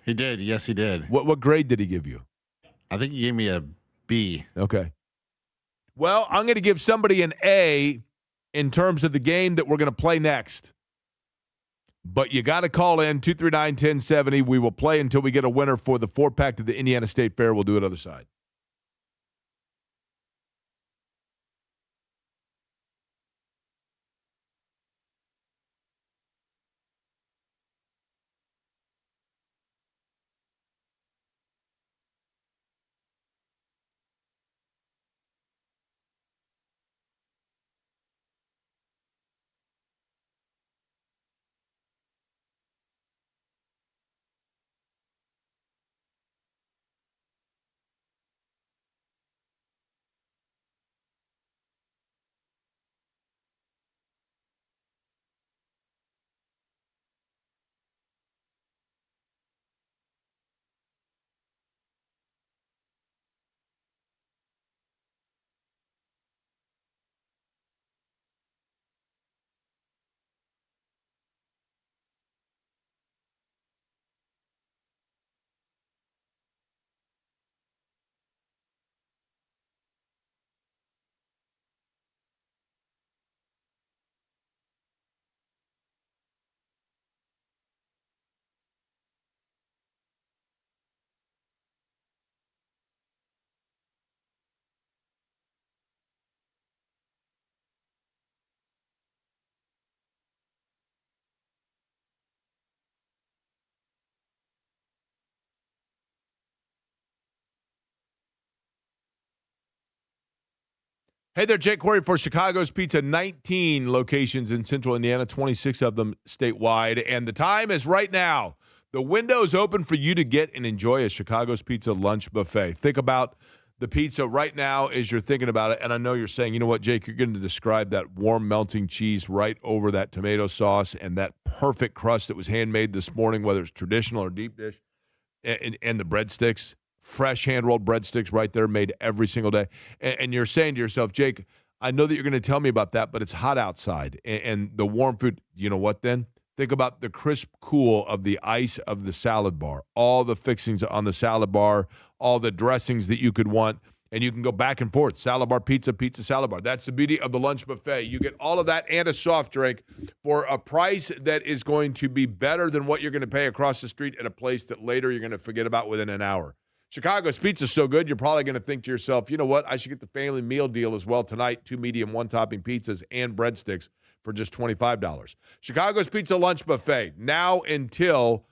He did. Yes, he did. What grade did he give you? I think he gave me a B. Okay. Well, I'm going to give somebody an A in terms of the game that we're going to play next. But you got to call in 239-1070. We will play until we get a winner for the 4-pack to the Indiana State Fair. We'll do it other side. Hey there, Jake Quarry for Chicago's Pizza. 19 locations in central Indiana, 26 of them statewide. And the time is right now. The window is open for you to get and enjoy a Chicago's Pizza lunch buffet. Think about the pizza right now as you're thinking about it. And I know you're saying, you know what, Jake, you're going to describe that warm melting cheese right over that tomato sauce and that perfect crust that was handmade this morning, whether it's traditional or deep dish, and the breadsticks. Fresh hand-rolled breadsticks right there made every single day. And you're saying to yourself, Jake, I know that you're going to tell me about that, but it's hot outside. And the warm food, you know what then? Think about the crisp cool of the ice of the salad bar, all the fixings on the salad bar, all the dressings that you could want, and you can go back and forth. Salad bar, pizza, pizza, salad bar. That's the beauty of the lunch buffet. You get all of that and a soft drink for a price that is going to be better than what you're going to pay across the street at a place that later you're going to forget about within an hour. Chicago's pizza is so good, you're probably going to think to yourself, you know what, I should get the family meal deal as well tonight, 2 medium, 1-topping pizzas and breadsticks for just $25. Chicago's Pizza Lunch Buffet, now until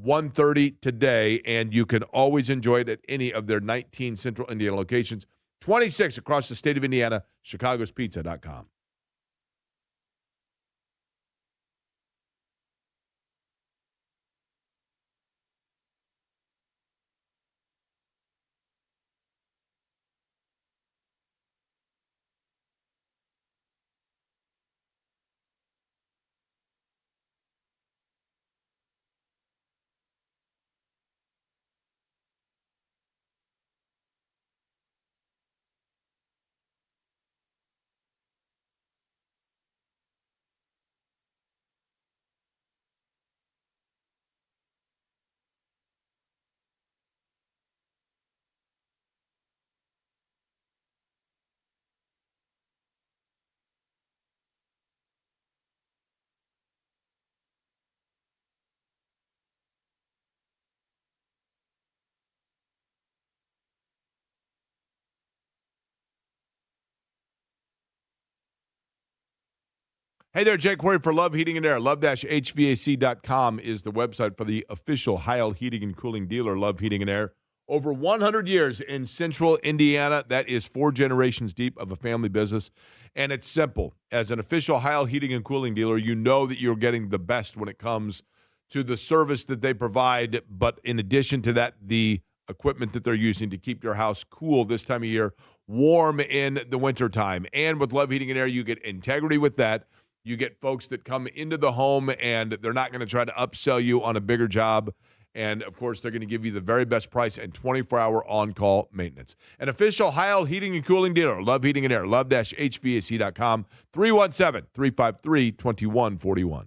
1:30 today, and you can always enjoy it at any of their 19 Central Indiana locations, 26 across the state of Indiana, chicagospizza.com. Hey there, Jake Quarry for Love Heating and Air. Love-HVAC.com is the website for the official Heil Heating and Cooling dealer, Love Heating and Air. Over 100 years in central Indiana. That is 4 generations deep of a family business. And it's simple. As an official Heil Heating and Cooling dealer, you know that you're getting the best when it comes to the service that they provide. But in addition to that, the equipment that they're using to keep your house cool this time of year, warm in the wintertime. And with Love Heating and Air, you get integrity with that. You get folks that come into the home and they're not going to try to upsell you on a bigger job. And, of course, they're going to give you the very best price and 24-hour on-call maintenance. An official Heil Heating and Cooling dealer, Love Heating and Air, love-HVAC.com, 317-353-2141.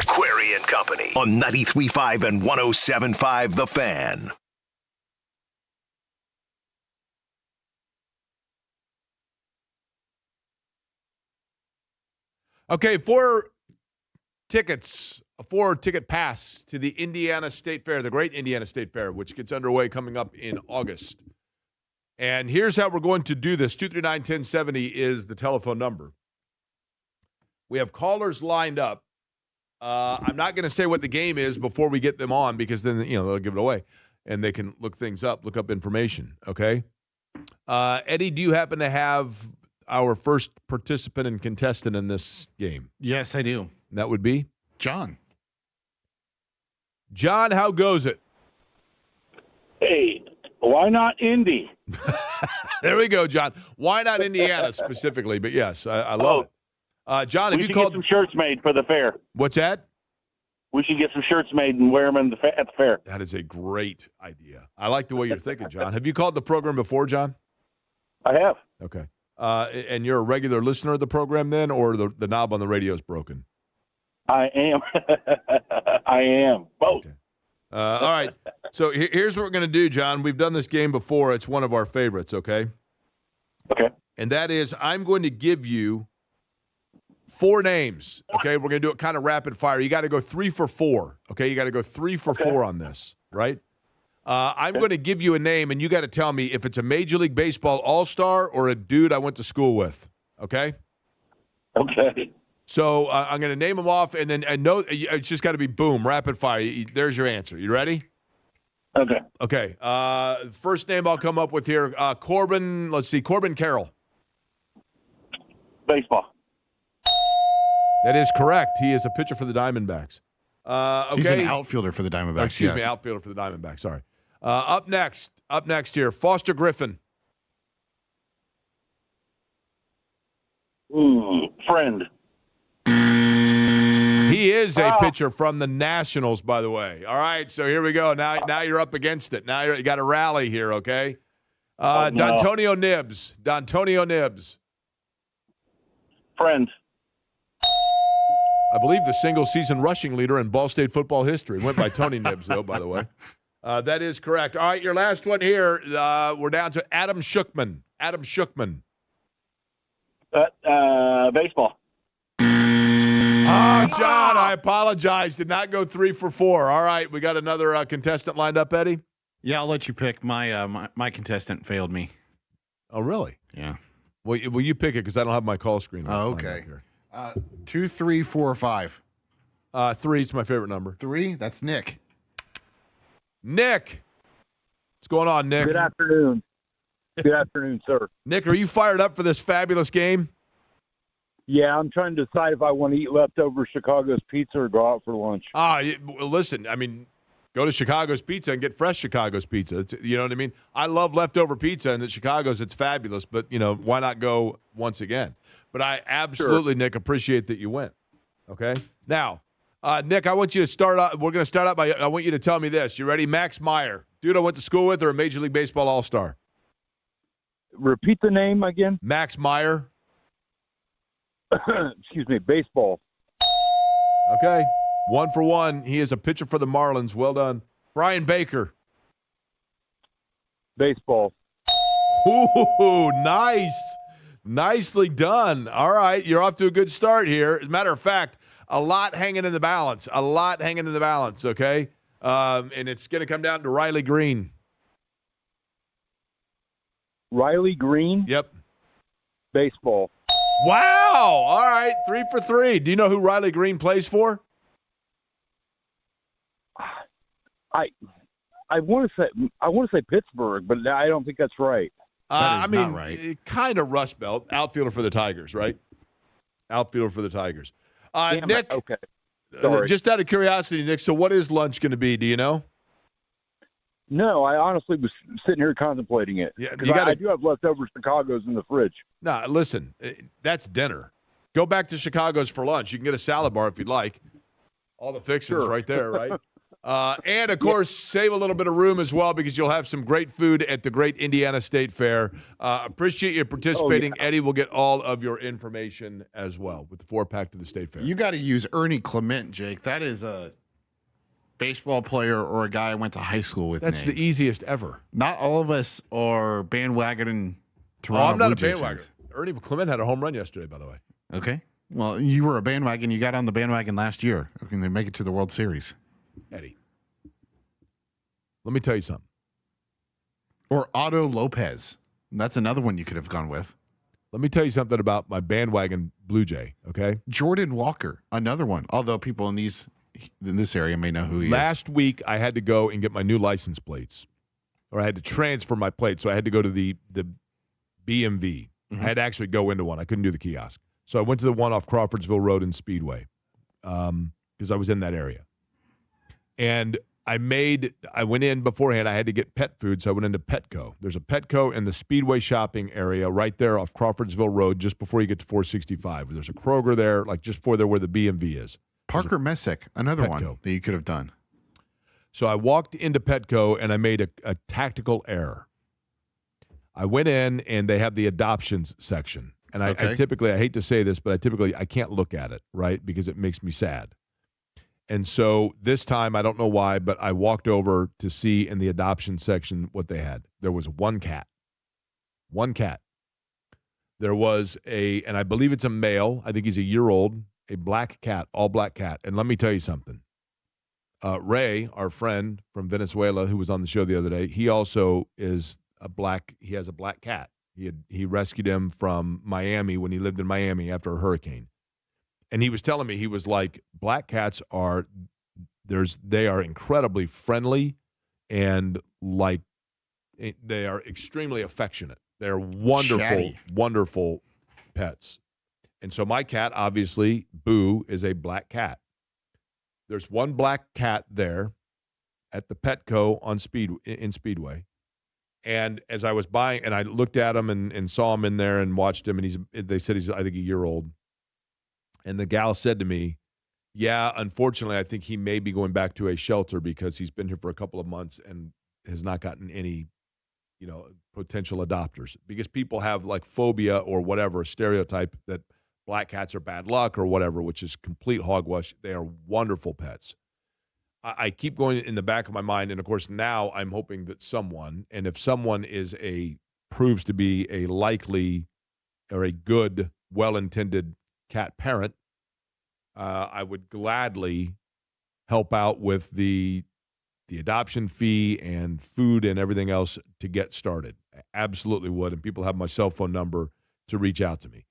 Query and Company on 93.5 and 107.5 The Fan. Okay, 4 tickets, a 4-ticket pass to the Indiana State Fair, the great Indiana State Fair, which gets underway coming up in August. And here's how we're going to do this. 239-1070 is the telephone number. We have callers lined up. I'm not going to say what the game is before we get them on because then, they'll give it away and they can look things up, look up information, okay? Eddie, do you happen to have our first participant and contestant in this game? Yes, I do. And that would be? John. John, how goes it? Hey, why not Indy? There we go, John. Why not Indiana specifically? But yes, I love it. John, have We you should called? get some shirts made for the fair. What's that? We should get some shirts made and wear them at the fair. That is a great idea. I like the way you're thinking, John. Have you called the program before, John? I have. Okay. And you're a regular listener of the program then, or the knob on the radio is broken? I am. I am. Both. Okay. All right. So here's what we're going to do, John. We've done this game before. It's one of our favorites, okay? Okay. And that is, I'm going to give you 4 names, okay? We're going to do it kind of rapid fire. You got to go 3 for 4, okay? You got to go 3 for 4 on this, right? I'm going to give you a name, and you got to tell me if it's a Major League Baseball all-star or a dude I went to school with, okay? Okay. So I'm going to name them off, and then no, it's just got to be boom, rapid fire. There's your answer. You ready? Okay. Okay. First name I'll come up with here, Corbin. Let's see, Corbin Carroll. Baseball. That is correct. He is a pitcher for the Diamondbacks. Okay. He's an outfielder for the Diamondbacks. Excuse me, outfielder for the Diamondbacks. Sorry. Up next here, Foster Griffin. Friend. He is a pitcher from the Nationals, by the way. All right, so here we go. Now you're up against it. Now you got to rally here, okay? No. Dontonio Nibbs. Dontonio Nibbs. Friend. I believe the single-season rushing leader in Ball State football history. Went by Tony Nibbs, though, by the way. That is correct. All right, your last one here. We're down to Adam Shookman. Adam Shookman. Baseball. Oh, John, I apologize. Did not go 3 for 4. All right, we got another contestant lined up, Eddie? Yeah, I'll let you pick. My contestant failed me. Oh, really? Yeah. Well, you pick it because I don't have my call screen. Oh, okay. 2, 3, 4, 5. 3 is my favorite number. 3. That's Nick. Nick. What's going on, Nick? Good afternoon. Good afternoon, sir. Nick, are you fired up for this fabulous game? Yeah, I'm trying to decide if I want to eat leftover Chicago's pizza or go out for lunch. Well, listen, I mean, go to Chicago's Pizza and get fresh Chicago's Pizza. You know what I mean? I love leftover pizza, and at Chicago's, it's fabulous. But, why not go once again? But I absolutely, sure, Nick, appreciate that you went. Okay? Now, Nick, I want you to start out. We're going to start out by, I want you to tell me this. You ready? Max Meyer. Dude I went to school with or a Major League Baseball all-star? Repeat the name again. Max Meyer. Excuse me, baseball. Okay. 1 for 1. He is a pitcher for the Marlins. Well done. Brian Baker. Baseball. Ooh, nice. Nicely done. All right. You're off to a good start here. As a matter of fact, a lot hanging in the balance. Okay? And it's going to come down to Riley Green. Riley Green. Yep. Baseball. Wow. All right. 3 for 3. Do you know who Riley Green plays for? I want to say Pittsburgh, but I don't think that's right. That is not right. Kind of Rust Belt. Outfielder for the Tigers, right? Outfielder for the Tigers. Damn Nick, it. Okay. Sorry. Just out of curiosity, Nick, so what is lunch going to be? Do you know? No, I honestly was sitting here contemplating it. Yeah, I do have leftover Chicago's in the fridge. Nah, listen, that's dinner. Go back to Chicago's for lunch. You can get a salad bar if you'd like. All the fixings Sure. right there, right? And, of course, save a little bit of room as well because you'll have some great food at the great Indiana State Fair. Appreciate you participating. Oh, yeah. Eddie will get all of your information as well with the 4-pack to the State Fair. You got to use Ernie Clement, Jake. That is a baseball player or a guy I went to high school with. That's the easiest ever. Not all of us are bandwagoning Toronto I'm not Blue a Jays bandwagon. fans. Ernie Clement had a home run yesterday, by the way. Okay. Well, you were a bandwagon. You got on the bandwagon last year. Can they make it to the World Series? Eddie, let me tell you something. Or Otto Lopez. That's another one you could have gone with. Let me tell you something about my bandwagon Blue Jay, okay? Jordan Walker, another one. Although people in this area may know who he is. Last week, I had to go and get my new license plates, or I had to transfer my plate, so I had to go to the BMV. I had to actually go into one. I couldn't do the kiosk. So I went to the one off Crawfordsville Road and Speedway because I was in that area. And I went in beforehand. I had to get pet food, so I went into Petco. There's a Petco in the Speedway shopping area right there off Crawfordsville Road, just before you get to 465. There's a Kroger there, like just before there where the BMV is. Parker Messick, another one Petco. that you could have done. So I walked into Petco, and I made a tactical error. I went in, and they have the adoptions section. And I typically, I hate to say this, but I can't look at it, right, because it makes me sad. And so this time, I don't know why, but I walked over to see in the adoption section what they had. There was one cat. One cat. There was and I believe it's a male, I think he's a year old, a black cat, all black cat. And let me tell you something. Ray, our friend from Venezuela who was on the show the other day, he also is he has a black cat. He rescued him from Miami when he lived in Miami after a hurricane. And he was telling me, he was like, black cats they are incredibly friendly and like they are extremely affectionate. They're wonderful, Chatty. wonderful pets. And so my cat, obviously, Boo, is a black cat. There's one black cat there at the Petco in Speedway. And as I was buying, and I looked at him and saw him in there and watched him, and they said he's, I think, a year old. And the gal said to me, yeah, unfortunately, I think he may be going back to a shelter because he's been here for a couple of months and has not gotten any, potential adopters. Because people have like phobia or whatever, a stereotype that black cats are bad luck or whatever, which is complete hogwash. They are wonderful pets. I keep going in the back of my mind, and of course now I'm hoping that someone, and if someone proves to be a likely or a good, well-intended cat parent, I would gladly help out with the adoption fee and food and everything else to get started. I absolutely would, and people have my cell phone number to reach out to me.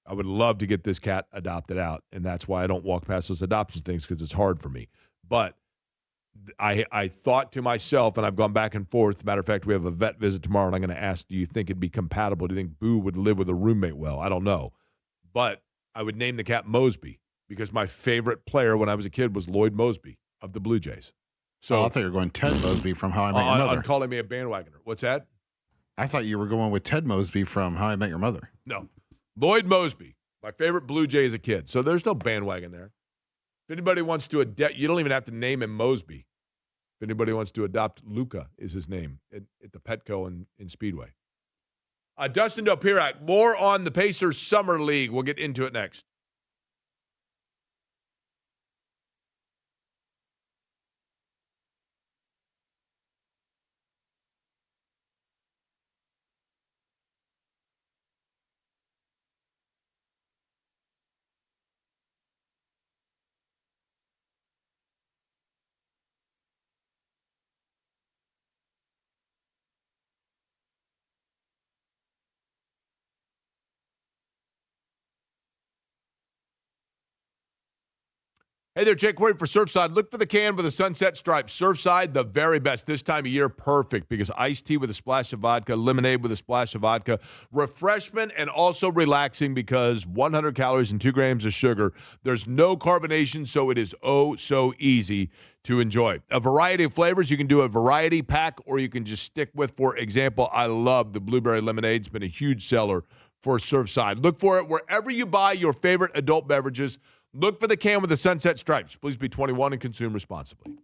I would love to get this cat adopted out, and that's why I don't walk past those adoption things, because it's hard for me. But I thought to myself, and I've gone back and forth. Matter of fact, we have a vet visit tomorrow, and I'm going to ask, do you think it'd be compatible? Do you think Boo would live with a roommate well? I don't know. But I would name the cat Mosby, because my favorite player when I was a kid was Lloyd Mosby of the Blue Jays. So I thought you were going Ted Mosby from How I Met Your Mother. on calling me a bandwagoner. What's that? I thought you were going with Ted Mosby from How I Met Your Mother. No. Lloyd Mosby, my favorite Blue Jay as a kid. So there's no bandwagon there. If anybody wants to you don't even have to name him Mosby. If anybody wants to adopt, Luca is his name at the Petco in Speedway. Dustin Dopirak, more on the Pacers Summer League. We'll get into it next. Hey there, Jake Wade for Surfside. Look for the can with a sunset stripe. Surfside, the very best. This time of year, perfect, because iced tea with a splash of vodka, lemonade with a splash of vodka, refreshment and also relaxing because 100 calories and 2 grams of sugar. There's no carbonation, so it is oh so easy to enjoy. A variety of flavors. You can do a variety pack, or you can just stick with, for example, I love the blueberry lemonade. It's been a huge seller for Surfside. Look for it wherever you buy your favorite adult beverages. Look for the can with the sunset stripes. Please be 21 and consume responsibly.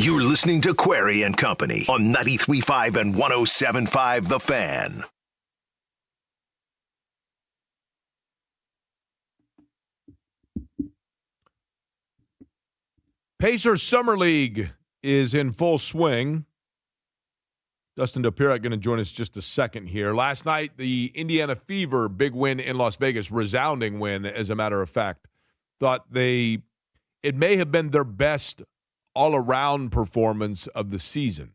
You're listening to Query and Company on 93.5 and 107.5 The Fan. Pacers Summer League is in full swing. Dustin Dopirak going to join us just a second here. Last night, the Indiana Fever, big win in Las Vegas, resounding win, as a matter of fact. Thought it may have been their best all-around performance of the season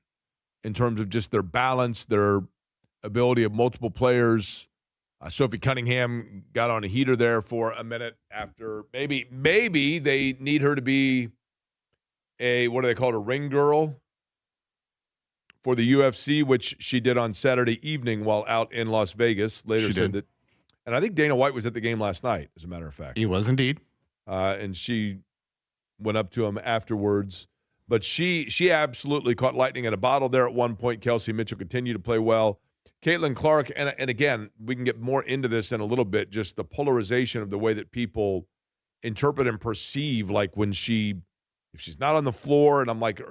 in terms of just their balance, their ability of multiple players. Sophie Cunningham got on a heater there for a minute after maybe they need her to be what do they call it, a ring girl for the UFC, which she did on Saturday evening while out in Las Vegas. Later said that, and I think Dana White was at the game last night, as a matter of fact. He was indeed. And she went up to him afterwards. But she absolutely caught lightning in a bottle there at one point. Kelsey Mitchell continued to play well. Caitlin Clark, and again, we can get more into this in a little bit, just the polarization of the way that people interpret and perceive, like if she's not on the floor, and I'm like,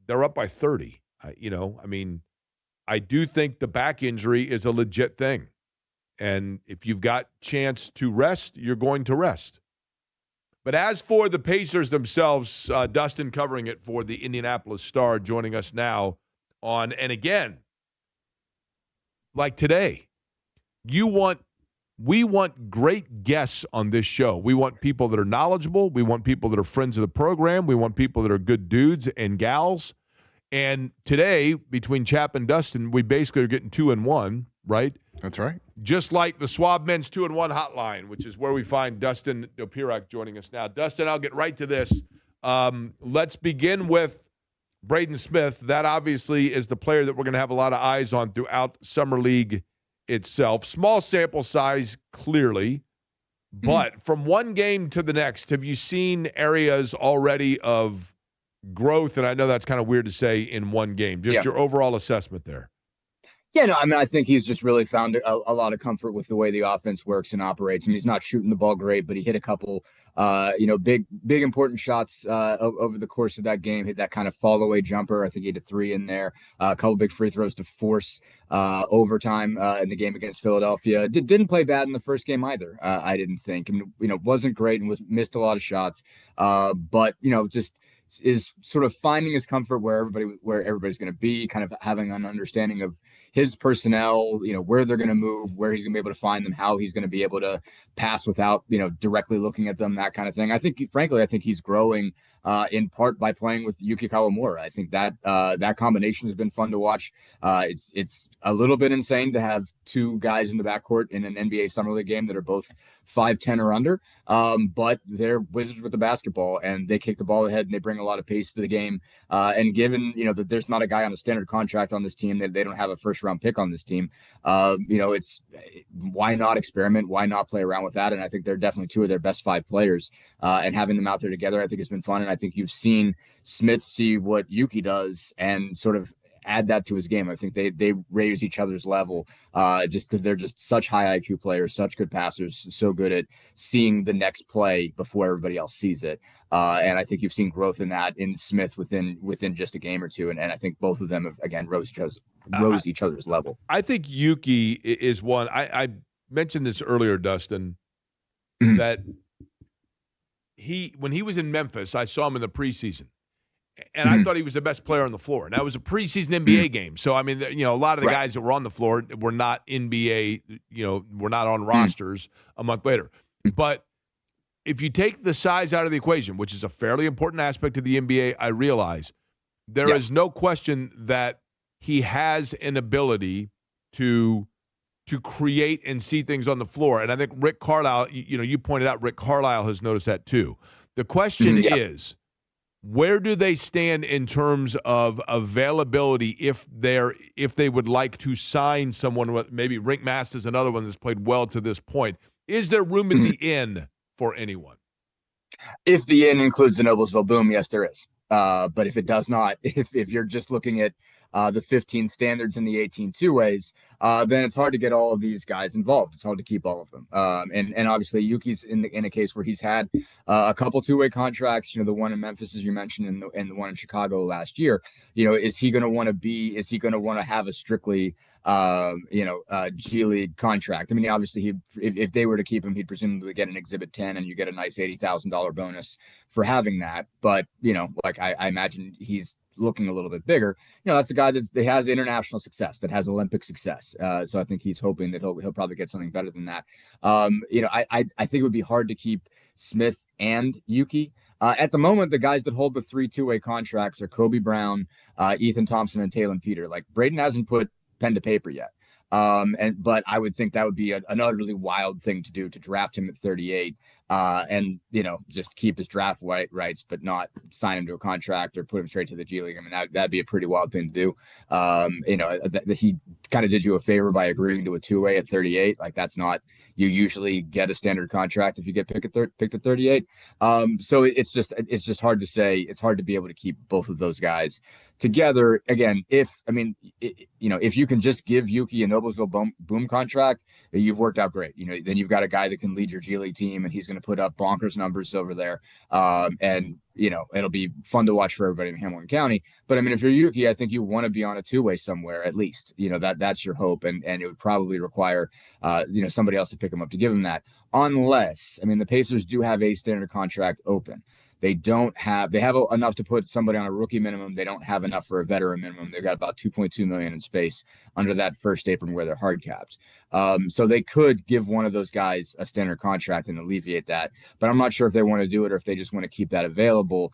they're up by 30. I do think the back injury is a legit thing. And if you've got chance to rest, you're going to rest. But as for the Pacers themselves, Dustin covering it for the Indianapolis Star, joining us now and again, like today, we want great guests on this show. We want people that are knowledgeable. We want people that are friends of the program. We want people that are good dudes and gals. And today, between Chap and Dustin, we basically are getting 2 and 1, right? That's right. Just like the Swab Men's 2 and 1 hotline, which is where we find Dustin Dopirak joining us now. Dustin, I'll get right to this. Let's begin with Braden Smith. That obviously is the player that we're going to have a lot of eyes on throughout Summer League itself. Small sample size, clearly. But from one game to the next, have you seen areas already of growth? And I know that's kind of weird to say in one game. Just your overall assessment there. Yeah, no, I mean, I think he's just really found a lot of comfort with the way the offense works and operates. I mean, he's not shooting the ball great, but he hit a couple, big important shots over the course of that game. Hit that kind of fall away jumper. I think he had a 3 in there. A couple big free throws to force overtime in the game against Philadelphia. Didn't play bad in the first game either. I didn't think. I mean, wasn't great and missed a lot of shots. But just is sort of finding his comfort where everybody's going to be, kind of having an understanding of his personnel, where they're going to move, where he's going to be able to find them, how he's going to be able to pass without, directly looking at them, that kind of thing. I think he's growing in part by playing with Yuki Kawamura. I think that combination has been fun to watch. It's a little bit insane to have 2 guys in the backcourt in an NBA Summer League game that are both 5'10" or under, but they're wizards with the basketball, and they kick the ball ahead and they bring a lot of pace to the game. And given that there's not a guy on a standard contract on this team, that they don't have a first-round pick on this team, it's why not experiment? Why not play around with that? And I think they're definitely 2 of their best 5 players, and having them out there together, I think has been fun. And I think you've seen Smith see what Yuki does and sort of add that to his game. I think they raise each other's level just because they're just such high IQ players, such good passers, so good at seeing the next play before everybody else sees it. And I think you've seen growth in that in Smith within just a game or two. And I think both of them have, again, rose each other's level. I think Yuki is one. I mentioned this earlier, Dustin, that when he was in Memphis, I saw him in the preseason. And I thought he was the best player on the floor. And that was a preseason NBA game. So, I mean, a lot of the guys that were on the floor were not NBA, were not on rosters a month later. But if you take the size out of the equation, which is a fairly important aspect of the NBA, I realize there is no question that he has an ability to create and see things on the floor. And I think Rick Carlisle, you pointed out Rick Carlisle has noticed that too. The question is, where do they stand in terms of availability if they would like to sign someone? Maybe Rick Mast is another one that's played well to this point. Is there room in the inn for anyone? If the inn includes the Noblesville Boom, yes, there is. But if it does not, if you're just looking at the 15 standards and the 18 two-ways, then it's hard to get all of these guys involved. It's hard to keep all of them. And obviously Yuki's in a case where he's had a couple two-way contracts, the one in Memphis, as you mentioned, and the one in Chicago last year. Is he going to want to have a strictly G League contract? I mean, obviously if they were to keep him, he'd presumably get an Exhibit 10 and you get a nice $80,000 bonus for having that. But, I imagine he's looking a little bit bigger. That's a guy that has international success, that has Olympic success. So I think he's hoping that he'll probably get something better than that. I think it would be hard to keep Smith and Yuki. At the moment, the guys that hold the 3 two-way contracts are Kobe Brown, Ethan Thompson, and Talon Peter. Like, Braden hasn't put pen to paper yet. But I would think that would be an utterly wild thing to do, to draft him at 38 and just keep his draft rights, but not sign him to a contract or put him straight to the G League. I mean, that'd be a pretty wild thing to do. He kind of did you a favor by agreeing to a two-way at 38. Like, that's not, you usually get a standard contract if you get picked at 38. So it's just hard to say. It's hard to be able to keep both of those guys together. Again, if you can just give Yuki a Noblesville boom contract, you've worked out great. Then you've got a guy that can lead your G League team, and he's going to put up bonkers numbers over there. And it'll be fun to watch for everybody in Hamilton County. But I mean, if you're Yuki, I think you want to be on a two-way somewhere at least. That's your hope, and it would probably require somebody else to pick him up to give him that. Unless, I mean, the Pacers do have a standard contract open. They have enough to put somebody on a rookie minimum. They don't have enough for a veteran minimum. They've got about $2.2 million in space under that first apron where they're hard capped. So they could give one of those guys a standard contract and alleviate that. But I'm not sure if they want to do it or if they just want to keep that available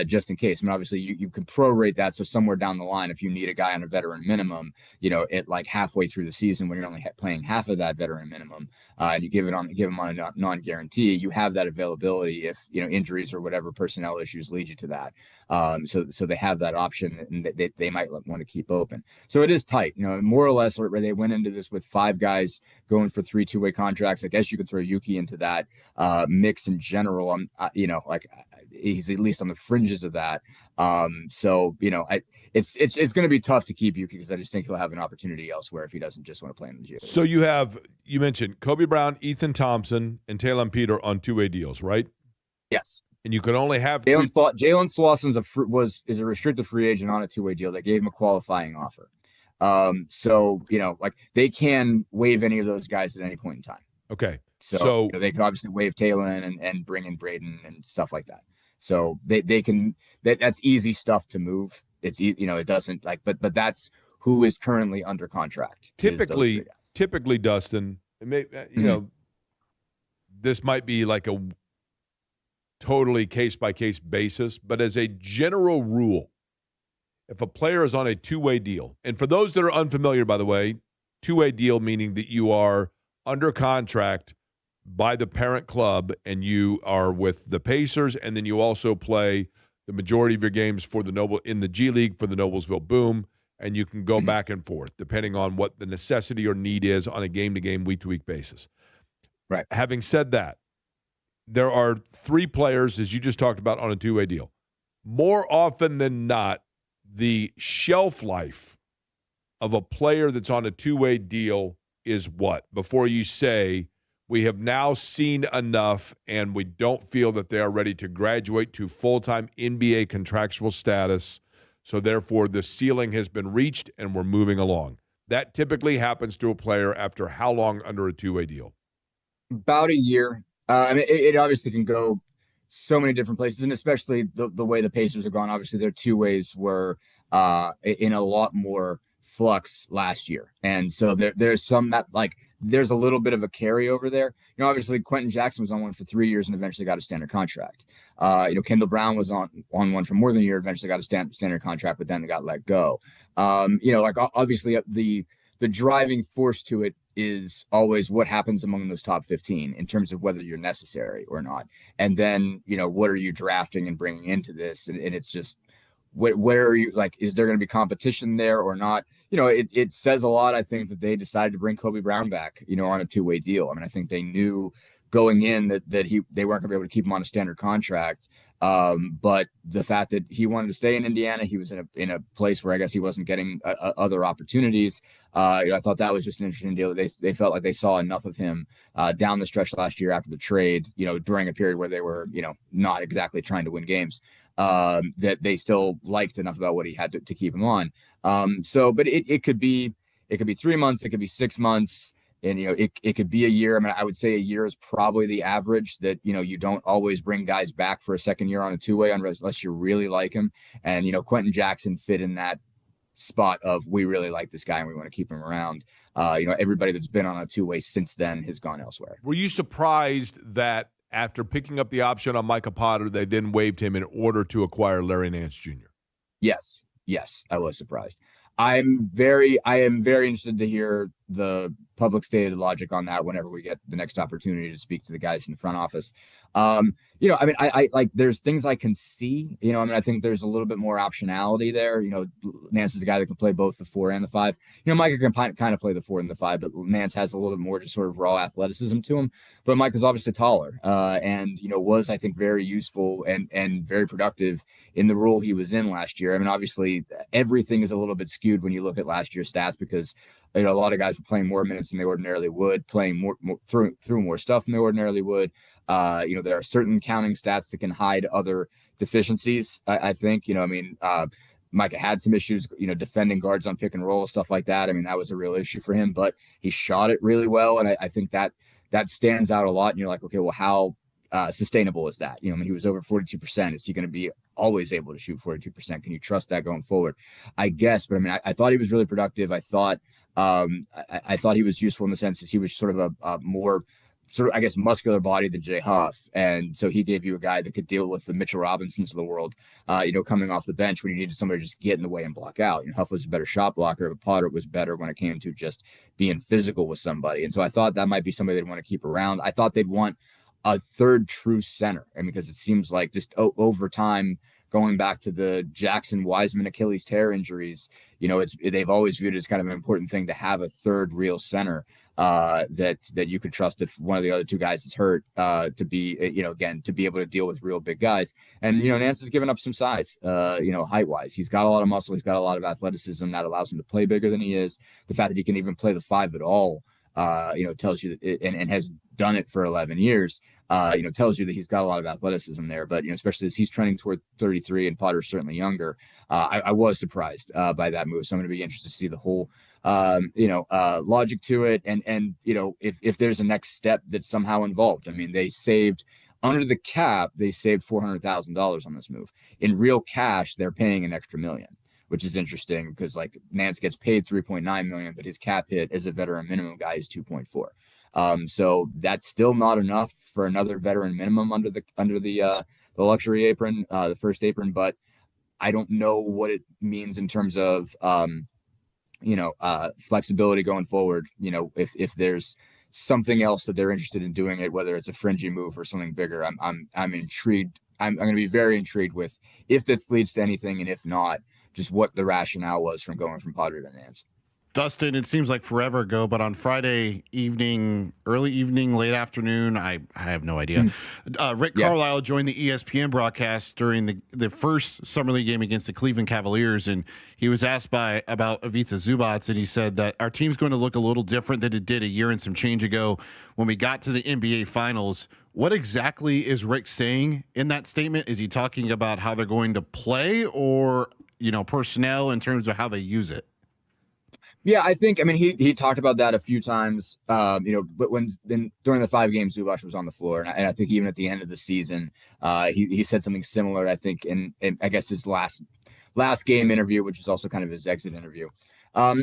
just in case. I mean, obviously you can prorate that. So somewhere down the line, if you need a guy on a veteran minimum, it like halfway through the season when you're only playing half of that veteran minimum, and you give him on a non-guarantee, you have that availability if injuries or whatever personnel issues lead you to that. So they have that option, and they might want to keep open. So it is tight, more or less. Where they went into this with 5 guys going for 3 two-way contracts. I guess you could throw Yuki into that mix in general. He's at least on the fringes of that. It's going to be tough to keep Yuki because I just think he'll have an opportunity elsewhere if he doesn't just want to play in the G League. So you mentioned Kobe Brown, Ethan Thompson, and Talon Peter on two-way deals, right? Yes. And you can only have Jalen Slauson's is a restricted free agent on a two-way deal. They gave him a qualifying offer. They can waive any of those guys at any point in time. Okay. So they could obviously waive Talon and bring in Braden and stuff like that. So they can, that's easy stuff to move. It's, it doesn't but that's who is currently under contract. Typically, Dustin, this might be like a totally case-by-case basis, but as a general rule, if a player is on a two-way deal, and for those that are unfamiliar, by the way, two-way deal meaning that you are under contract by the parent club and you are with the Pacers, and then you also play the majority of your games in the G League for the Noblesville Boom, and you can go back and forth depending on what the necessity or need is on a game-to-game, week-to-week basis. Right. Having said that, there are 3 players, as you just talked about, on a two-way deal. More often than not, the shelf life of a player that's on a two-way deal is what? Before you say, we have now seen enough and we don't feel that they are ready to graduate to full-time NBA contractual status, so therefore the ceiling has been reached and we're moving along. That typically happens to a player after how long under a two-way deal? About a year. It obviously can go so many different places, and especially the way the Pacers are gone. Obviously, their two ways were in a lot more flux last year, and so there's some that there's a little bit of a carryover there. Obviously Quentin Jackson was on one for 3 years and eventually got a standard contract. Kendall Brown was on one for more than a year, eventually got a standard contract, but then they got let go. Obviously the driving force to it is always what happens among those top 15 in terms of whether you're necessary or not. And then, what are you drafting and bringing into this? And it's just, where are you, is there going to be competition there or not? It says a lot, I think, that they decided to bring Kobe Brown back, on a two-way deal. I mean, I think they knew going in that they weren't going to be able to keep him on a standard contract. But the fact that he wanted to stay in Indiana, he was in a place where I guess he wasn't getting other opportunities. I thought that was just an interesting deal. They felt like they saw enough of him down the stretch last year after the trade, during a period where they were, not exactly trying to win games, that they still liked enough about what he had to keep him on. But it could be 3 months, it could be 6 months. And, it could be a year. I mean, I would say a year is probably the average that, you don't always bring guys back for a second year on a two-way unless you really like him. And, Quentin Jackson fit in that spot of we really like this guy and we want to keep him around. Everybody that's been on a two-way since then has gone elsewhere. Were you surprised that after picking up the option on Micah Potter, they then waived him in order to acquire Larry Nance Jr.? Yes, I was surprised. I am very interested to hear the public stated logic on that whenever we get the next opportunity to speak to the guys in the front office. I like there's things I can see, I think there's a little bit more optionality there. Nance is a guy that can play both the 4 and the 5. Micah can kind of play the 4 and the 5, but Nance has a little bit more just sort of raw athleticism to him. But Micah's obviously taller, and was, I think, very useful and very productive in the role he was in last year. I mean, obviously everything is a little bit skewed when you look at last year's stats because a lot of guys were playing more minutes than they ordinarily would, playing more through more stuff than they ordinarily would. There are certain counting stats that can hide other deficiencies. I think, Micah had some issues, defending guards on pick and roll, stuff like that. I mean, that was a real issue for him, but he shot it really well. And I think that stands out a lot. And you're like, okay, well, how sustainable is that? He was over 42%. Is he going to be always able to shoot 42%? Can you trust that going forward? I guess, but I thought he was really productive. I thought he was useful in the sense that he was sort of a more sort of, I guess, muscular body than Jay Huff. And so he gave you a guy that could deal with the Mitchell Robinsons of the world, coming off the bench when you needed somebody to just get in the way and block out. Huff was a better shot blocker, but Potter was better when it came to just being physical with somebody. And so I thought that might be somebody they'd want to keep around. I thought they'd want a third true center. Because it seems like just over time, going back to the Jackson Wiseman Achilles tear injuries, they've always viewed it as kind of an important thing to have a third real center that you could trust if one of the other two guys is hurt, to be, again, to be able to deal with real big guys. And, Nance has given up some size, height wise. He's got a lot of muscle. He's got a lot of athleticism that allows him to play bigger than he is. The fact that he can even play the 5 at all, tells you that, and has done it for 11 years, tells you that he's got a lot of athleticism there. But, especially as he's trending toward 33 and Potter's certainly younger, I was surprised by that move. So I'm going to be interested to see the whole, logic to it. And if there's a next step that's somehow involved. They saved under the cap, they saved $400,000 on this move. In real cash, they're paying an extra $1 million. Which is interesting because Nance gets paid $3.9 million, but his cap hit as a veteran minimum guy is 2.4. So that's still not enough for another veteran minimum under the luxury apron, the first apron. But I don't know what it means in terms of flexibility going forward. If there's something else that they're interested in doing it, whether it's a fringy move or something bigger. I'm intrigued. I'm going to be very intrigued with if this leads to anything, and if not, just what the rationale was from going from Potter to Nance. Dustin, it seems like forever ago, but on Friday evening, early evening, late afternoon, I have no idea. Rick Carlisle joined the ESPN broadcast during the first Summer League game against the Cleveland Cavaliers, and he was asked about Ivica Zubac, and he said that our team's going to look a little different than it did a year and some change ago when we got to the NBA Finals. What exactly is Rick saying in that statement? Is he talking about how they're going to play or, personnel in terms of how they use it? Yeah, I think, he talked about that a few times, but during the 5 games, Zubac was on the floor. And I think even at the end of the season, he said something similar, I think, in I guess his last game interview, which is also kind of his exit interview. I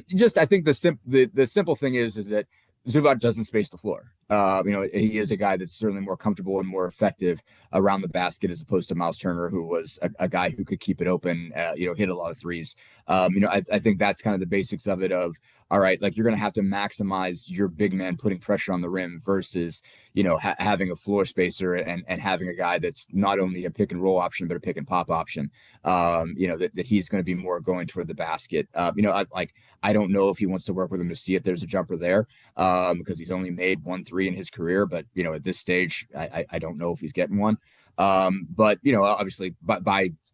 think the simple thing is that Zubac doesn't space the floor. He is a guy that's certainly more comfortable and more effective around the basket as opposed to Miles Turner, who was a guy who could keep it open, hit a lot of threes. I think that's kind of the basics of it of, all right, you're going to have to maximize your big man putting pressure on the rim versus, having a floor spacer and having a guy that's not only a pick and roll option, but a pick and pop option, that he's going to be more going toward the basket. I don't know if he wants to work with him to see if there's a jumper there, because he's only made 1 3 in his career. But, at this stage, I don't know if he's getting one. But obviously,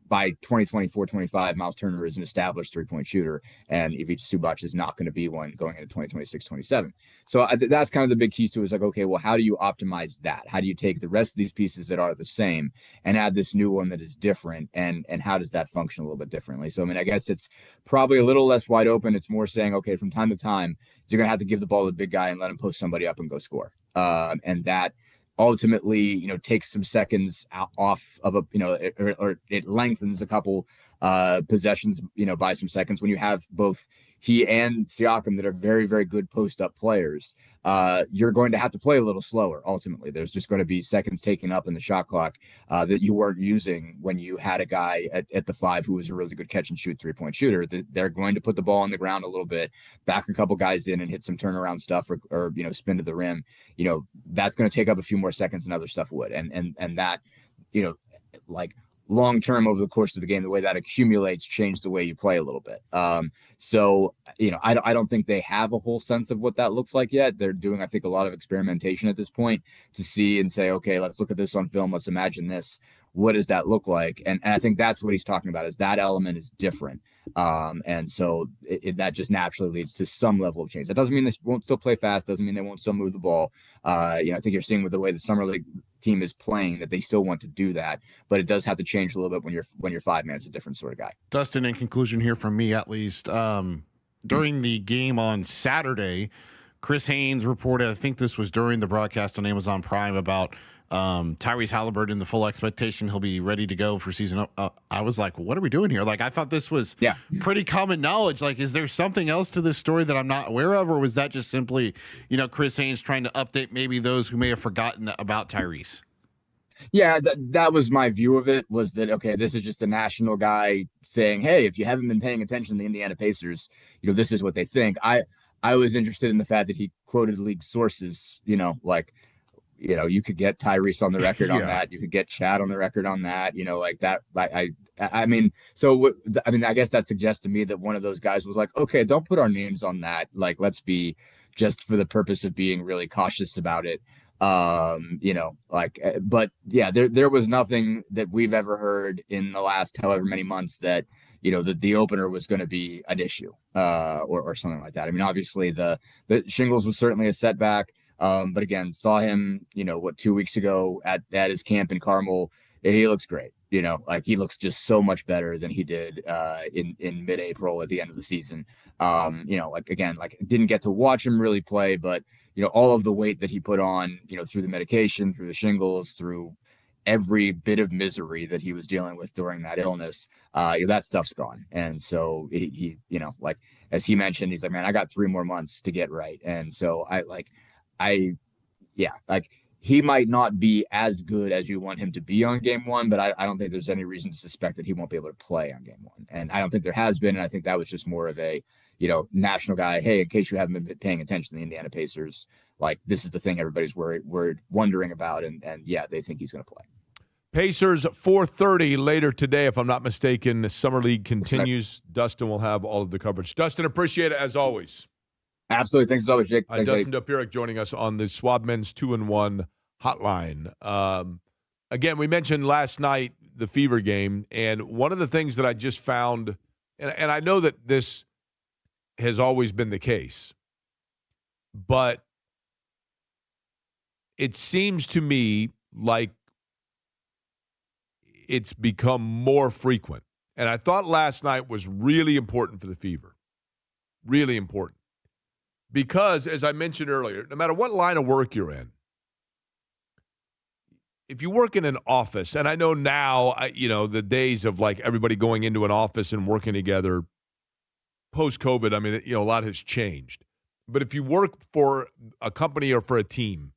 by 2024-25, Miles Turner is an established three-point shooter, and Ivica Zubac is not going to be one going into 2026-27. So that's kind of the big keys to it, is like, okay, well, how do you optimize that? How do you take the rest of these pieces that are the same and add this new one that is different? And how does that function a little bit differently? So, I mean, I guess it's probably a little less wide open. It's more saying, okay, from time to time, you're going to have to give the ball to the big guy and let him post somebody up and go score. And that ultimately, takes some seconds off of or it lengthens a couple possessions, by some seconds when you have both he and Siakam that are very, very good post-up players. You're going to have to play a little slower. Ultimately, there's just going to be seconds taken up in the shot clock that you weren't using when you had a guy at the 5 who was a really good catch and shoot three-point shooter. They're going to put the ball on the ground a little bit, back a couple guys in and hit some turnaround stuff or spin to the rim. That's going to take up a few more seconds than other stuff would. And that, like long term over the course of the game, the way that accumulates change the way you play a little bit. So I don't think they have a whole sense of what that looks like yet. They're doing, I think, a lot of experimentation at this point to see and say, okay, let's look at this on film. Let's imagine this. What does that look like? And I think that's what he's talking about, is that element is different. And so that just naturally leads to some level of change. That doesn't mean they won't still play fast. Doesn't mean they won't still move the ball. I think you're seeing with the way the summer league team is playing that they still want to do that, but it does have to change a little bit when you're 5 man. It's a different sort of guy. Dustin, in conclusion here from me, at least, during the game on Saturday, Chris Haynes reported, I think this was during the broadcast on Amazon Prime, about Tyrese Halliburton, the full expectation he'll be ready to go for season. I was like, what are we doing here? Like, I thought this was pretty common knowledge. Like, is there something else to this story that I'm not aware of, or was that just simply, Chris Haynes trying to update maybe those who may have forgotten about Tyrese? Yeah, that was my view of it, was that, okay, this is just a national guy saying, hey, if you haven't been paying attention to the Indiana Pacers, this is what they think. I was interested in the fact that he quoted league sources, you could get Tyrese on the record on that. You could get Chad on the record on that, like that. I mean, I guess that suggests to me that one of those guys was like, okay, don't put our names on that. Like, let's be, just for the purpose of being really cautious about it. But yeah, there was nothing that we've ever heard in the last however many months that, that the opener was going to be an issue, or something like that. I mean, obviously the shingles was certainly a setback. But again, saw him, 2 weeks ago at his camp in Carmel. He looks great. He looks just so much better than he did in mid-April at the end of the season. Didn't get to watch him really play, but all of the weight that he put on, through the medication, through the shingles, through every bit of misery that he was dealing with during that illness, that stuff's gone. And so he as he mentioned, he's like, man, I got 3 more months to get right. And so he might not be as good as you want him to be on game 1, but I don't think there's any reason to suspect that he won't be able to play on game 1. And I don't think there has been. And I think that was just more of a, national guy. Hey, in case you haven't been paying attention to the Indiana Pacers, like, this is the thing everybody's wondering about. And yeah, they think he's going to play. Pacers 4:30 later today, if I'm not mistaken. The Summer League continues. Dustin will have all of the coverage. Dustin, appreciate it as always. Absolutely. Thanks as always, Jake. Thanks, Dustin Dopirak joining us on the Swab Men's 2-1 hotline. Again, we mentioned last night the Fever game, and one of the things that I just found, and I know that this has always been the case, but it seems to me like it's become more frequent. And I thought last night was really important for the Fever. Really important. Because, as I mentioned earlier, no matter what line of work you're in, if you work in an office, and I know now, the days of like everybody going into an office and working together post-COVID, I mean, a lot has changed. But if you work for a company or for a team,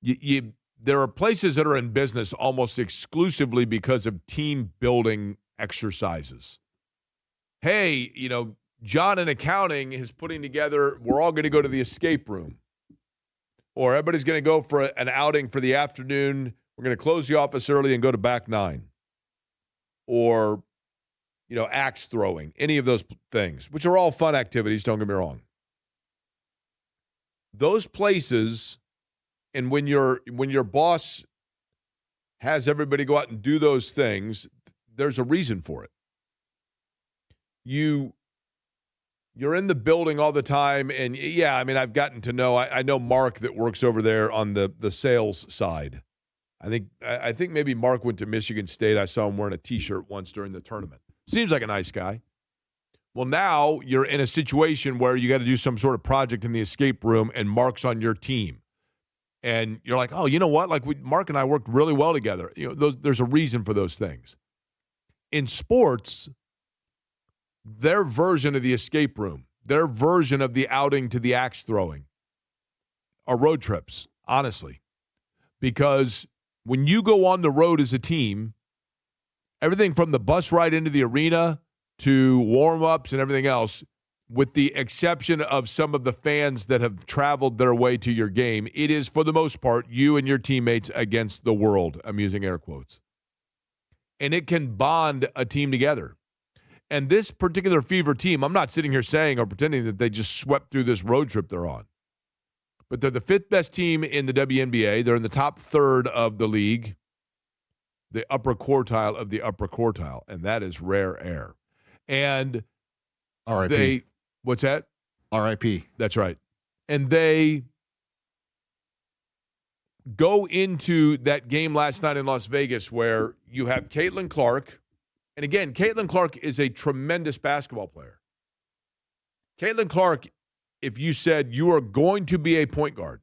there are places that are in business almost exclusively because of team building exercises. Hey, John in accounting is putting together, we're all going to go to the escape room. Or everybody's going to go for an outing for the afternoon. We're going to close the office early and go to back 9. Or, axe throwing, any of those things, which are all fun activities, don't get me wrong. Those places, and when your boss has everybody go out and do those things, there's a reason for it. You're in the building all the time, and yeah, I mean, I've gotten to know. I know Mark that works over there on the sales side. I think maybe Mark went to Michigan State. I saw him wearing a T-shirt once during the tournament. Seems like a nice guy. Well, now you're in a situation where you got to do some sort of project in the escape room, and Mark's on your team, and you're like, oh, you know what? Like Mark and I worked really well together. There's a reason for those things. In sports, their version of the escape room, their version of the outing to the axe throwing are road trips, honestly. Because when you go on the road as a team, everything from the bus ride into the arena to warm-ups and everything else, with the exception of some of the fans that have traveled their way to your game, it is, for the most part, you and your teammates against the world. I'm using air quotes. And it can bond a team together. And this particular Fever team, I'm not sitting here saying or pretending that they just swept through this road trip they're on. But they're the fifth best team in the WNBA. They're in the top third of the league, the upper quartile of the upper quartile, and that is rare air. And R.I.P. What's that? R.I.P. That's right. And they go into that game last night in Las Vegas where you have Caitlin Clark. And again, Caitlin Clark is a tremendous basketball player. Caitlin Clark, if you said you are going to be a point guard,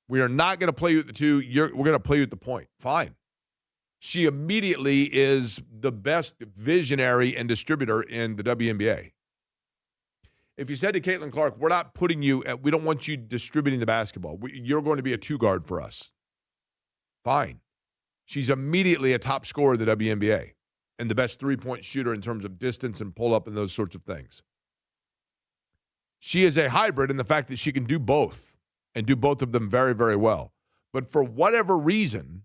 we are not going to play you at the two, we're going to play you at the point. Fine. She immediately is the best visionary and distributor in the WNBA. If you said to Caitlin Clark, we don't want you distributing the basketball. You're going to be a two guard for us. Fine. She's immediately a top scorer in the WNBA. And the best three-point shooter in terms of distance and pull-up and those sorts of things. She is a hybrid in the fact that she can do both and do both of them very, very well. But for whatever reason,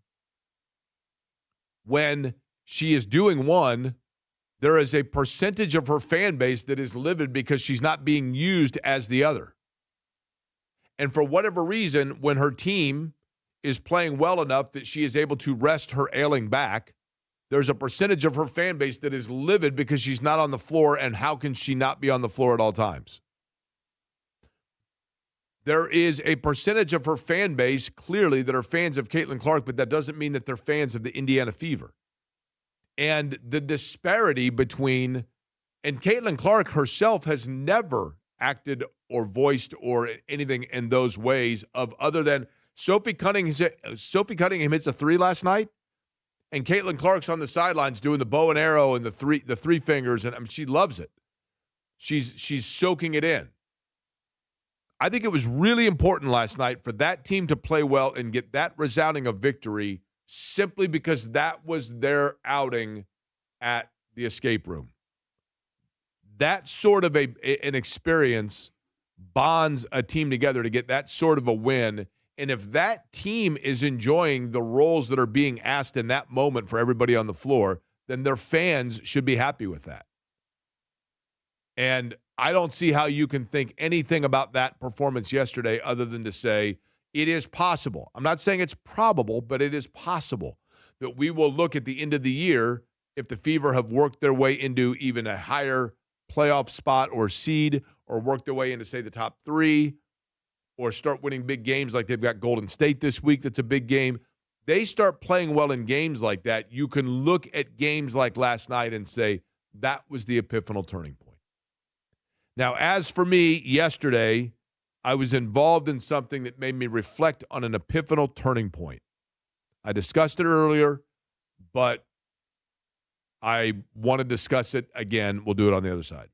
when she is doing one, there is a percentage of her fan base that is livid because she's not being used as the other. And for whatever reason, when her team is playing well enough that she is able to rest her ailing back, there's a percentage of her fan base that is livid because she's not on the floor, and how can she not be on the floor at all times? There is a percentage of her fan base, clearly, that are fans of Caitlin Clark, but that doesn't mean that they're fans of the Indiana Fever. And the disparity between, and Caitlin Clark herself has never acted or voiced or anything in those ways of other than Sophie Cunningham hits a three last night. And Caitlin Clark's on the sidelines doing the bow and arrow and the three fingers, and I mean, she loves it. She's soaking it in. I think it was really important last night for that team to play well and get that resounding of victory simply because that was their outing at the escape room. That sort of an experience bonds a team together to get that sort of a win. And if that team is enjoying the roles that are being asked in that moment for everybody on the floor, then their fans should be happy with that. And I don't see how you can think anything about that performance yesterday other than to say it is possible. I'm not saying it's probable, but it is possible that we will look at the end of the year if the Fever have worked their way into even a higher playoff spot or seed or worked their way into, say, the top three, or start winning big games like they've got Golden State this week. That's a big game. They start playing well in games like that. You can look at games like last night and say, that was the epiphanal turning point. Now, as for me, yesterday, I was involved in something that made me reflect on an epiphanal turning point. I discussed it earlier, but I want to discuss it again. We'll do it on the other side.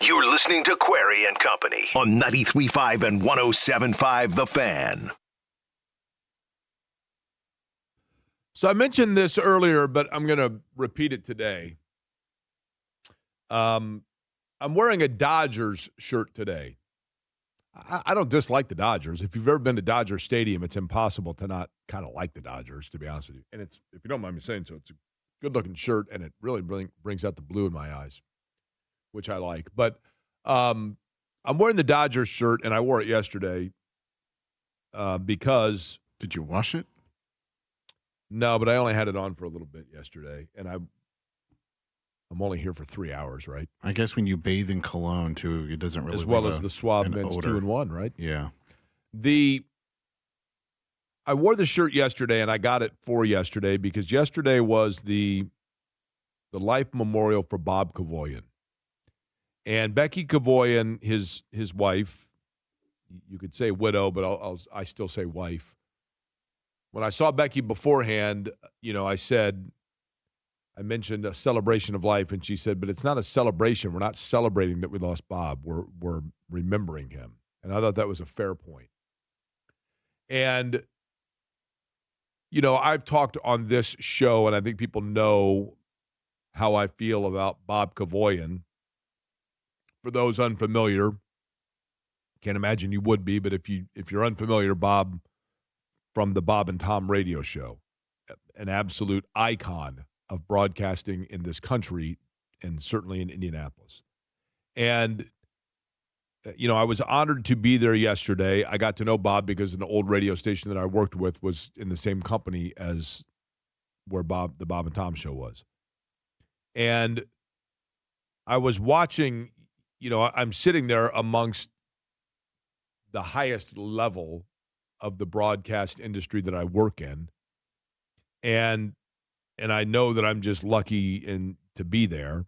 You're listening to Query and Company on 93.5 and 107.5 The Fan. So I mentioned this earlier, but I'm going to repeat it today. I'm wearing a Dodgers shirt today. I don't dislike the Dodgers. If you've ever been to Dodger Stadium, it's impossible to not kind of like the Dodgers, to be honest with you. And it's, if you don't mind me saying so, it's a good-looking shirt, and it really brings out the blue in my eyes, which I like. But I'm wearing the Dodgers shirt, and I wore it yesterday because... Did you wash it? No, but I only had it on for a little bit yesterday, and I'm only here for 3 hours, right? I guess when you bathe in cologne, too, it doesn't really as well leave as the Suave Mints odor. 2-in-1, right? Yeah. I wore the shirt yesterday, and I got it for yesterday because yesterday was the life memorial for Bob Kavoyan. And Becky Kavoyan, his wife, you could say widow, but I still say wife. When I saw Becky beforehand, I mentioned a celebration of life, and she said, but it's not a celebration. We're not celebrating that we lost Bob. We're remembering him. And I thought that was a fair point. And, I've talked on this show, and I think people know how I feel about Bob Kavoyan. For those unfamiliar, can't imagine you would be, but if you're unfamiliar, Bob from the Bob and Tom radio show, an absolute icon of broadcasting in this country and certainly in Indianapolis. And, I was honored to be there yesterday. I got to know Bob because an old radio station that I worked with was in the same company as where the Bob and Tom show was. And I was watching, I'm sitting there amongst the highest level of the broadcast industry that I work in. And I know that I'm just lucky to be there.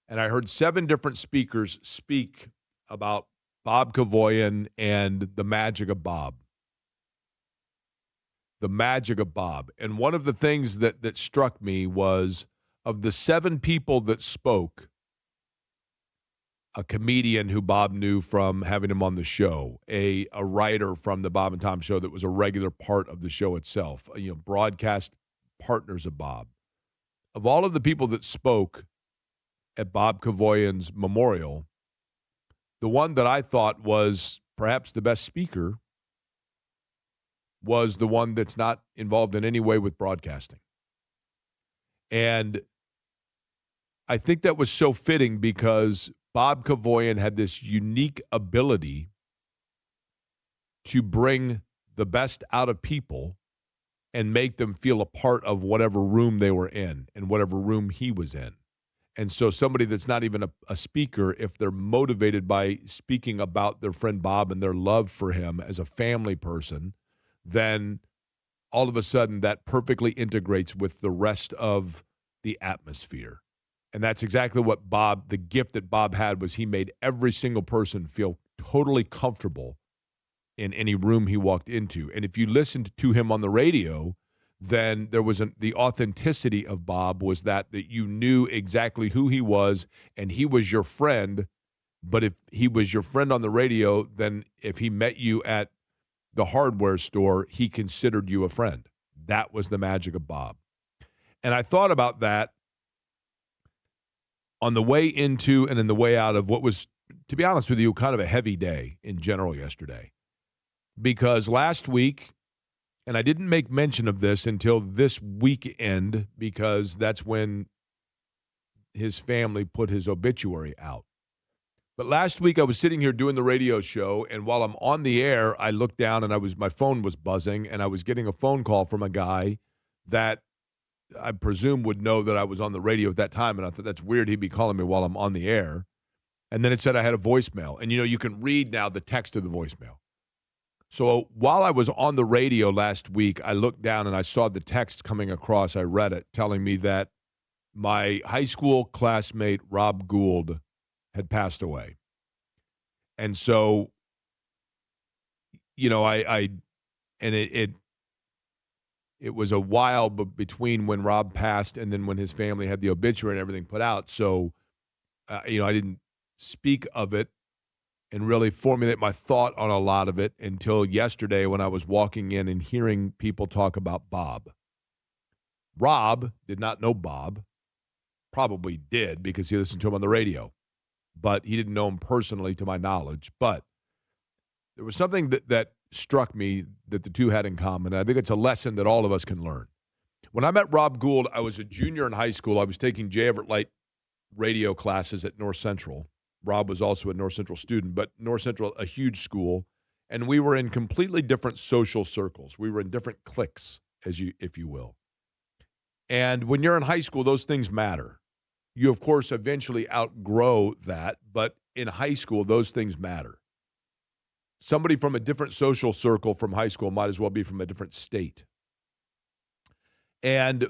And I heard 7 different speakers speak about Bob Kavoyan and the magic of Bob. The magic of Bob. And one of the things that struck me was, of the 7 people that spoke, a comedian who Bob knew from having him on the show, a writer from the Bob and Tom show that was a regular part of the show itself, broadcast partners of Bob. Of all of the people that spoke at Bob Kavoyan's memorial, the one that I thought was perhaps the best speaker was the one that's not involved in any way with broadcasting. And I think that was so fitting because Bob Kavoyan had this unique ability to bring the best out of people and make them feel a part of whatever room they were in and whatever room he was in. And so somebody that's not even a speaker, if they're motivated by speaking about their friend Bob and their love for him as a family person, then all of a sudden that perfectly integrates with the rest of the atmosphere. And that's exactly what the gift that Bob had was he made every single person feel totally comfortable in any room he walked into. And if you listened to him on the radio, then there was the authenticity of Bob was that you knew exactly who he was and he was your friend. But if he was your friend on the radio, then if he met you at the hardware store, he considered you a friend. That was the magic of Bob. And I thought about that on the way into and in the way out of what was, to be honest with you, kind of a heavy day in general yesterday. Because last week, and I didn't make mention of this until this weekend because that's when his family put his obituary out. But last week I was sitting here doing the radio show, and while I'm on the air, I looked down and my phone was buzzing, and I was getting a phone call from a guy that I presume would know that I was on the radio at that time, and I thought that's weird he'd be calling me while I'm on the air. And then it said I had a voicemail, and you can read now the text of the voicemail. So while I was on the radio last week, I looked down and I saw the text coming across. I read it telling me that my high school classmate, Rob Gould, had passed away. And so, it was a while between when Rob passed and then when his family had the obituary and everything put out. So, I didn't speak of it and really formulate my thought on a lot of it until yesterday when I was walking in and hearing people talk about Bob. Rob did not know Bob, probably did because he listened to him on the radio, but he didn't know him personally to my knowledge. But there was something that struck me that the two had in common, and I think it's a lesson that all of us can learn. When I met Rob Gould, I was a junior in high school. I was taking J. Everett Light radio classes at North Central. Rob was also a North Central student, but North Central, a huge school, and we were in completely different social circles. We were in different cliques, if you will. And when you're in high school, those things matter. You, of course, eventually outgrow that, but in high school, those things matter. Somebody from a different social circle from high school might as well be from a different state. And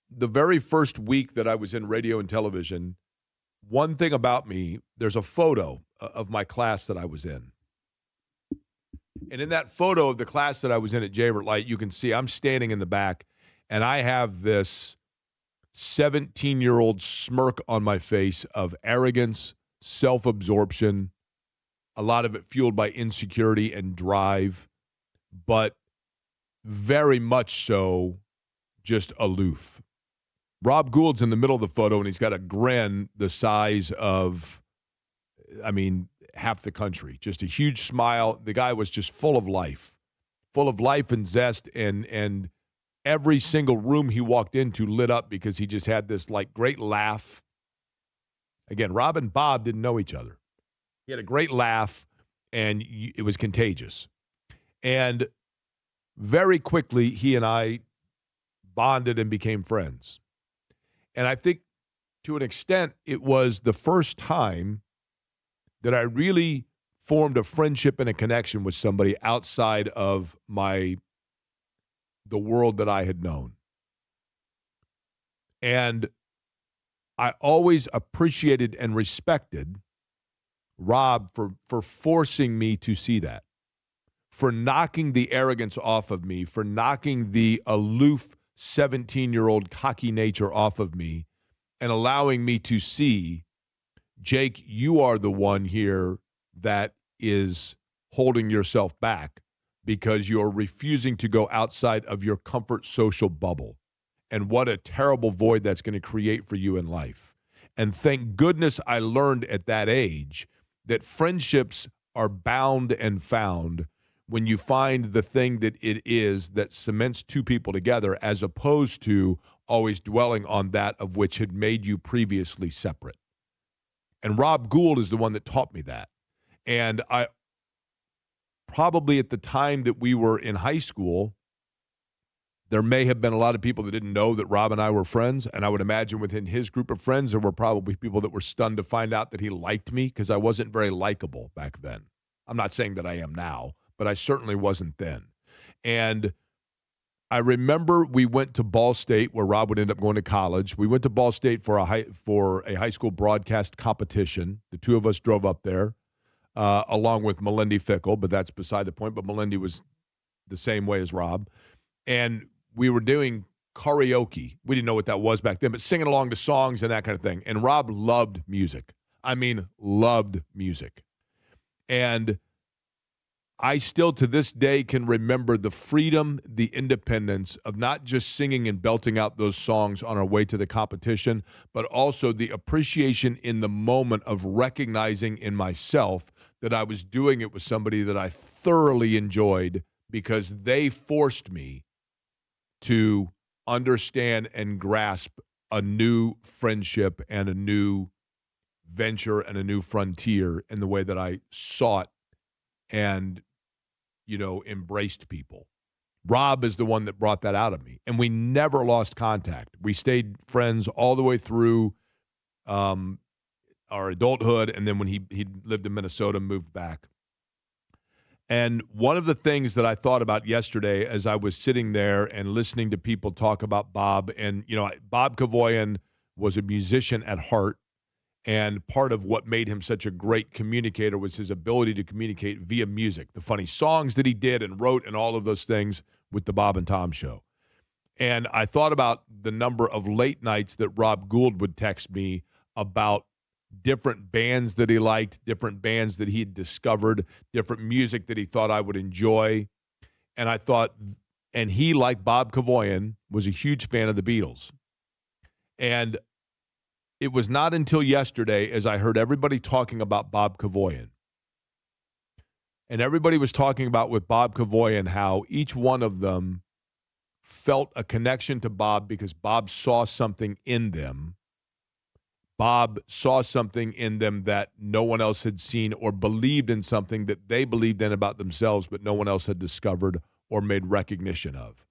the very first week that I was in radio and television, one thing about me, there's a photo of my class that I was in. And in that photo of the class that I was in at J. Everett Light, you can see I'm standing in the back, and I have this 17-year-old smirk on my face of arrogance, self-absorption, a lot of it fueled by insecurity and drive, but very much so just aloof. Rob Gould's in the middle of the photo, and he's got a grin the size of, half the country. Just a huge smile. The guy was just full of life and zest, and every single room he walked into lit up because he just had this, great laugh. Again, Rob and Bob didn't know each other. He had a great laugh, and it was contagious. And very quickly, he and I bonded and became friends. And I think to an extent, it was the first time that I really formed a friendship and a connection with somebody outside of the world that I had known. And I always appreciated and respected Rob for forcing me to see that, for knocking the arrogance off of me, for knocking the aloof 17-year-old cocky nature off of me, and allowing me to see, Jake, you are the one here that is holding yourself back because you're refusing to go outside of your comfort social bubble. And what a terrible void that's going to create for you in life. And thank goodness I learned at that age that friendships are bound and found when you find the thing that it is that cements two people together, as opposed to always dwelling on that of which had made you previously separate. And Rob Gould is the one that taught me that. And I probably at the time that we were in high school, there may have been a lot of people that didn't know that Rob and I were friends, and I would imagine within his group of friends, there were probably people that were stunned to find out that he liked me because I wasn't very likable back then. I'm not saying that I am now, but I certainly wasn't then. And I remember we went to Ball State, where Rob would end up going to college. We went to Ball State for a high school broadcast competition. The two of us drove up there, along with Melindy Fickle, but that's beside the point. But Melindy was the same way as Rob. And we were doing karaoke. We didn't know what that was back then, but singing along to songs and that kind of thing. And Rob loved music. Loved music. And I still to this day can remember the freedom, the independence of not just singing and belting out those songs on our way to the competition, but also the appreciation in the moment of recognizing in myself that I was doing it with somebody that I thoroughly enjoyed because they forced me to understand and grasp a new friendship and a new venture and a new frontier in the way that I sought and, embraced people. Rob is the one that brought that out of me. And we never lost contact. We stayed friends all the way through our adulthood. And then when he lived in Minnesota, moved back. And one of the things that I thought about yesterday as I was sitting there and listening to people talk about Bob, and, Bob Kavoyan was a musician at heart. And part of what made him such a great communicator was his ability to communicate via music, the funny songs that he did and wrote and all of those things with the Bob and Tom Show. And I thought about the number of late nights that Rob Gould would text me about different bands that he liked, different bands that he had discovered, different music that he thought I would enjoy. And I thought, and he, like Bob Kavoyan, was a huge fan of the Beatles. And it was not until yesterday, as I heard everybody talking about Bob Kavoyan, and everybody was talking about with Bob Kavoyan how each one of them felt a connection to Bob because Bob saw something in them. Bob saw something in them that no one else had seen, or believed in something that they believed in about themselves, but no one else had discovered or made recognition of.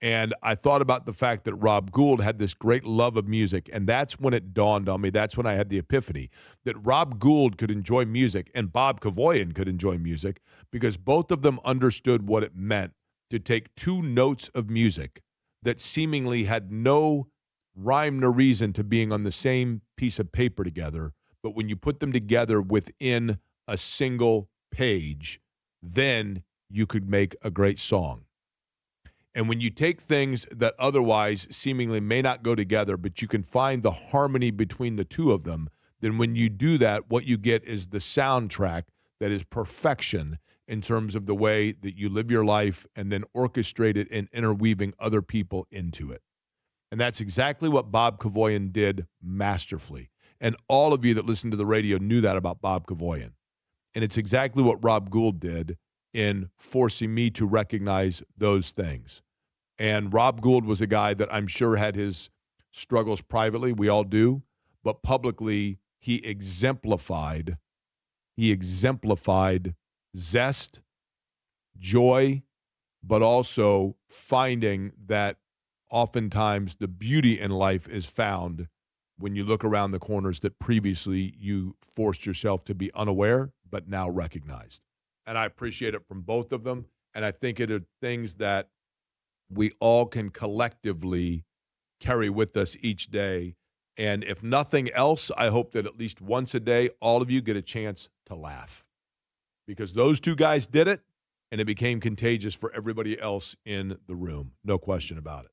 And I thought about the fact that Rob Gould had this great love of music, and that's when it dawned on me. That's when I had the epiphany that Rob Gould could enjoy music and Bob Kavoyan could enjoy music because both of them understood what it meant to take two notes of music that seemingly had no rhyme nor reason to being on the same piece of paper together, but when you put them together within a single page, then you could make a great song. And when you take things that otherwise seemingly may not go together, but you can find the harmony between the two of them, then when you do that, what you get is the soundtrack that is perfection in terms of the way that you live your life and then orchestrate it and interweaving other people into it. And that's exactly what Bob Kavoyan did masterfully. And all of you that listen to the radio knew that about Bob Kavoyan. And it's exactly what Rob Gould did in forcing me to recognize those things. And Rob Gould was a guy that I'm sure had his struggles privately. We all do. But publicly, he exemplified zest, joy, but also finding that oftentimes the beauty in life is found when you look around the corners that previously you forced yourself to be unaware, but now recognized. And I appreciate it from both of them. And I think it are things that we all can collectively carry with us each day. And if nothing else, I hope that at least once a day, all of you get a chance to laugh. Because those two guys did it, and it became contagious for everybody else in the room. No question about it.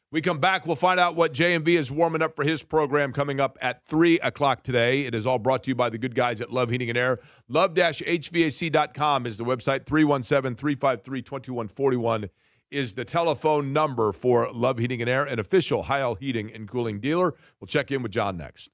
We come back, we'll find out what J&B is warming up for his program coming up at 3 o'clock today. It is all brought to you by the good guys at Love Heating and Air. Love-HVAC.com is the website. 317-353-2141 is the telephone number for Love Heating and Air, an official Heil Heating and Cooling dealer. We'll check in with John next.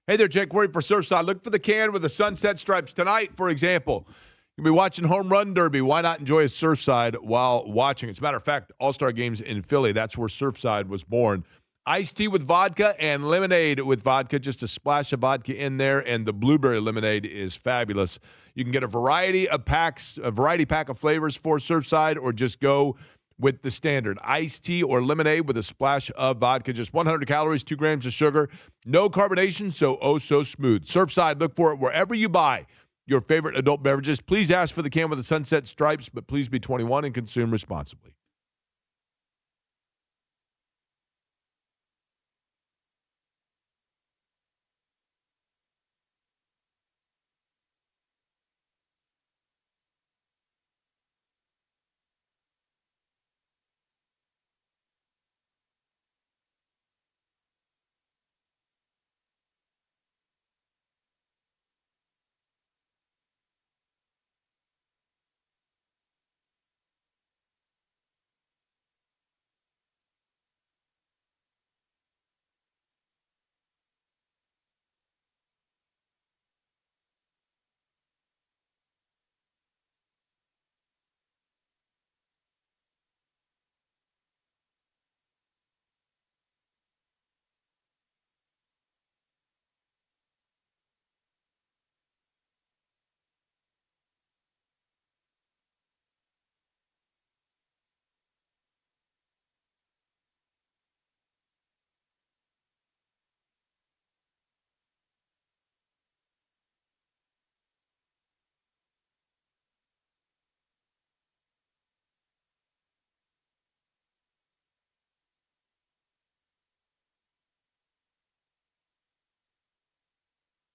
Hey there, Jake Worry for Surfside. Look for the can with the sunset stripes tonight, for example. You'll be watching Home Run Derby. Why not enjoy a Surfside while watching? As a matter of fact, All-Star Games in Philly, that's where Surfside was born. Iced tea with vodka and lemonade with vodka, just a splash of vodka in there, and the blueberry lemonade is fabulous. You can get a variety pack of flavors for Surfside, or just go with the standard iced tea or lemonade with a splash of vodka. Just 100 calories, 2 grams of sugar, no carbonation, so smooth. Surfside, look for it wherever you buy your favorite adult beverages. Please ask for the can with the sunset stripes, but please be 21 and consume responsibly.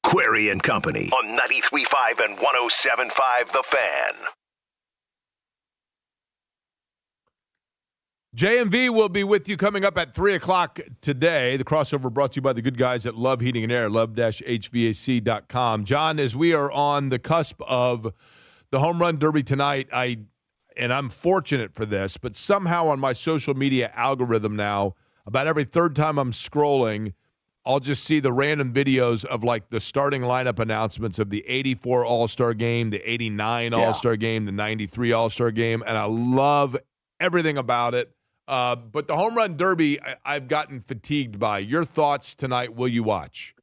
Query and Company on 93.5 and 107.5 The Fan. JMV will be with you coming up at 3 o'clock today. The crossover brought to you by the good guys at Love Heating and Air, love-hvac.com. John, as we are on the cusp of the Home Run Derby tonight, I'm fortunate for this, but somehow on my social media algorithm now, about every third time I'm scrolling, I'll just see the random videos of like the starting lineup announcements of the 84 All-Star game, the 89 All-Star game, the 93 All-Star game, and I love everything about it. But the Home Run Derby, I've gotten fatigued by. Your thoughts tonight, will you watch?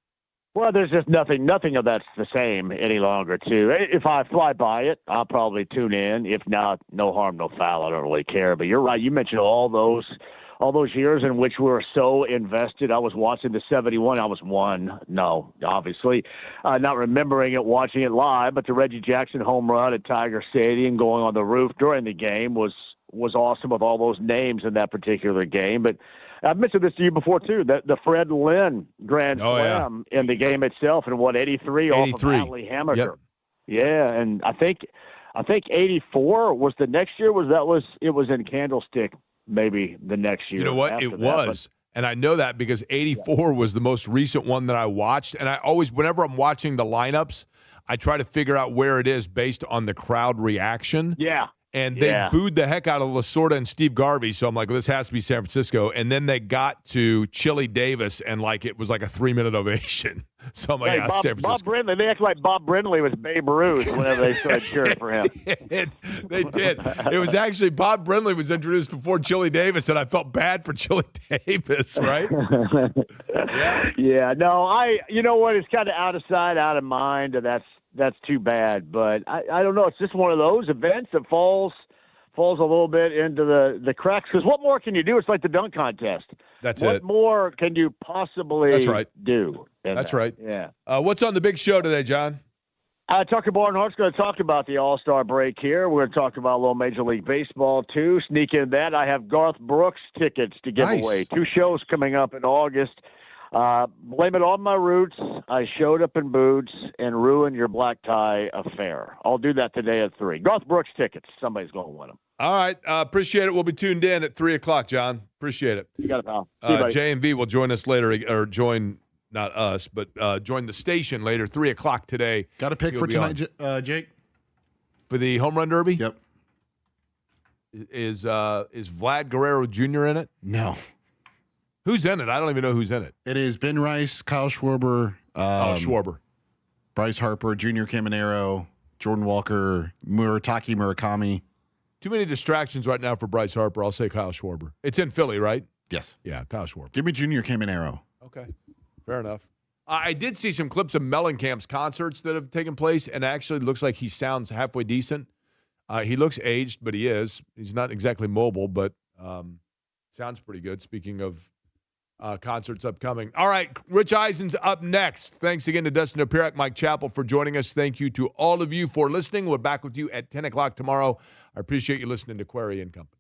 Well, there's just nothing of that's the same any longer, too. If I fly by it, I'll probably tune in. If not, no harm, no foul. I don't really care. But you're right. You mentioned all those years in which we were so invested. I was watching the 71. I was one. No, obviously. Not remembering it, watching it live, but the Reggie Jackson home run at Tiger Stadium going on the roof during the game was awesome with all those names in that particular game. But I've mentioned this to you before, too, that the Fred Lynn grand slam in the game itself and 83 off of Hadley Hammaker. Yep. Yeah, and I think 84 was the next year. It was in Candlestick maybe the next year. You know what? It was. And I know that because 84 was the most recent one that I watched. And I always, whenever I'm watching the lineups, I try to figure out where it is based on the crowd reaction. Yeah. And they booed the heck out of Lasorda and Steve Garvey. So I'm like, well, this has to be San Francisco. And then they got to Chili Davis, and like it was like a 3-minute ovation. So I'm like, hey, San Francisco. Bob Brindley, they act like Bob Brindley was Babe Ruth whenever they started cheering for him. They did. It was actually Bob Brindley was introduced before Chili Davis, and I felt bad for Chili Davis, right? Yeah. No, you know what? It's kind of out of sight, out of mind, and that's too bad. But I don't know. It's just one of those events that falls a little bit into the cracks. Because what more can you do? It's like the dunk contest. What more can you possibly do? That's right. Yeah. What's on the big show today, John? Tucker Barnhart's going to talk about the All-Star break here. We're going to talk about a little Major League Baseball, too. Sneak in that. I have Garth Brooks tickets to give away. 2 shows coming up in August. Blame it on my roots. I showed up in boots and ruined your black tie affair. I'll do that today at 3. Garth Brooks tickets. Somebody's going to win them. All right. Appreciate it. We'll be tuned in at 3 o'clock, John. Appreciate it. You got it, pal. See you, buddy. J&V will join us later, or join, not us, but join the station later, 3 o'clock today. Got a pick for tonight, Jake? For the Home Run Derby? Yep. Is Vlad Guerrero Jr. in it? No. Who's in it? I don't even know who's in it. It is Ben Rice, Kyle Schwarber, Schwarber. Bryce Harper, Junior Caminero, Jordan Walker, Murataki Murakami. Too many distractions right now for Bryce Harper. I'll say Kyle Schwarber. It's in Philly, right? Yes. Yeah, Kyle Schwarber. Give me Junior Caminero. Okay, fair enough. I did see some clips of Mellencamp's concerts that have taken place, and actually looks like he sounds halfway decent. He looks aged, but he is. He's not exactly mobile, but sounds pretty good. Speaking of concerts upcoming. All right, Rich Eisen's up next. Thanks again to Dustin Dopirak, Mike Chappell for joining us. Thank you to all of you for listening. We're back with you at 10 o'clock tomorrow. I appreciate you listening to Query and Company.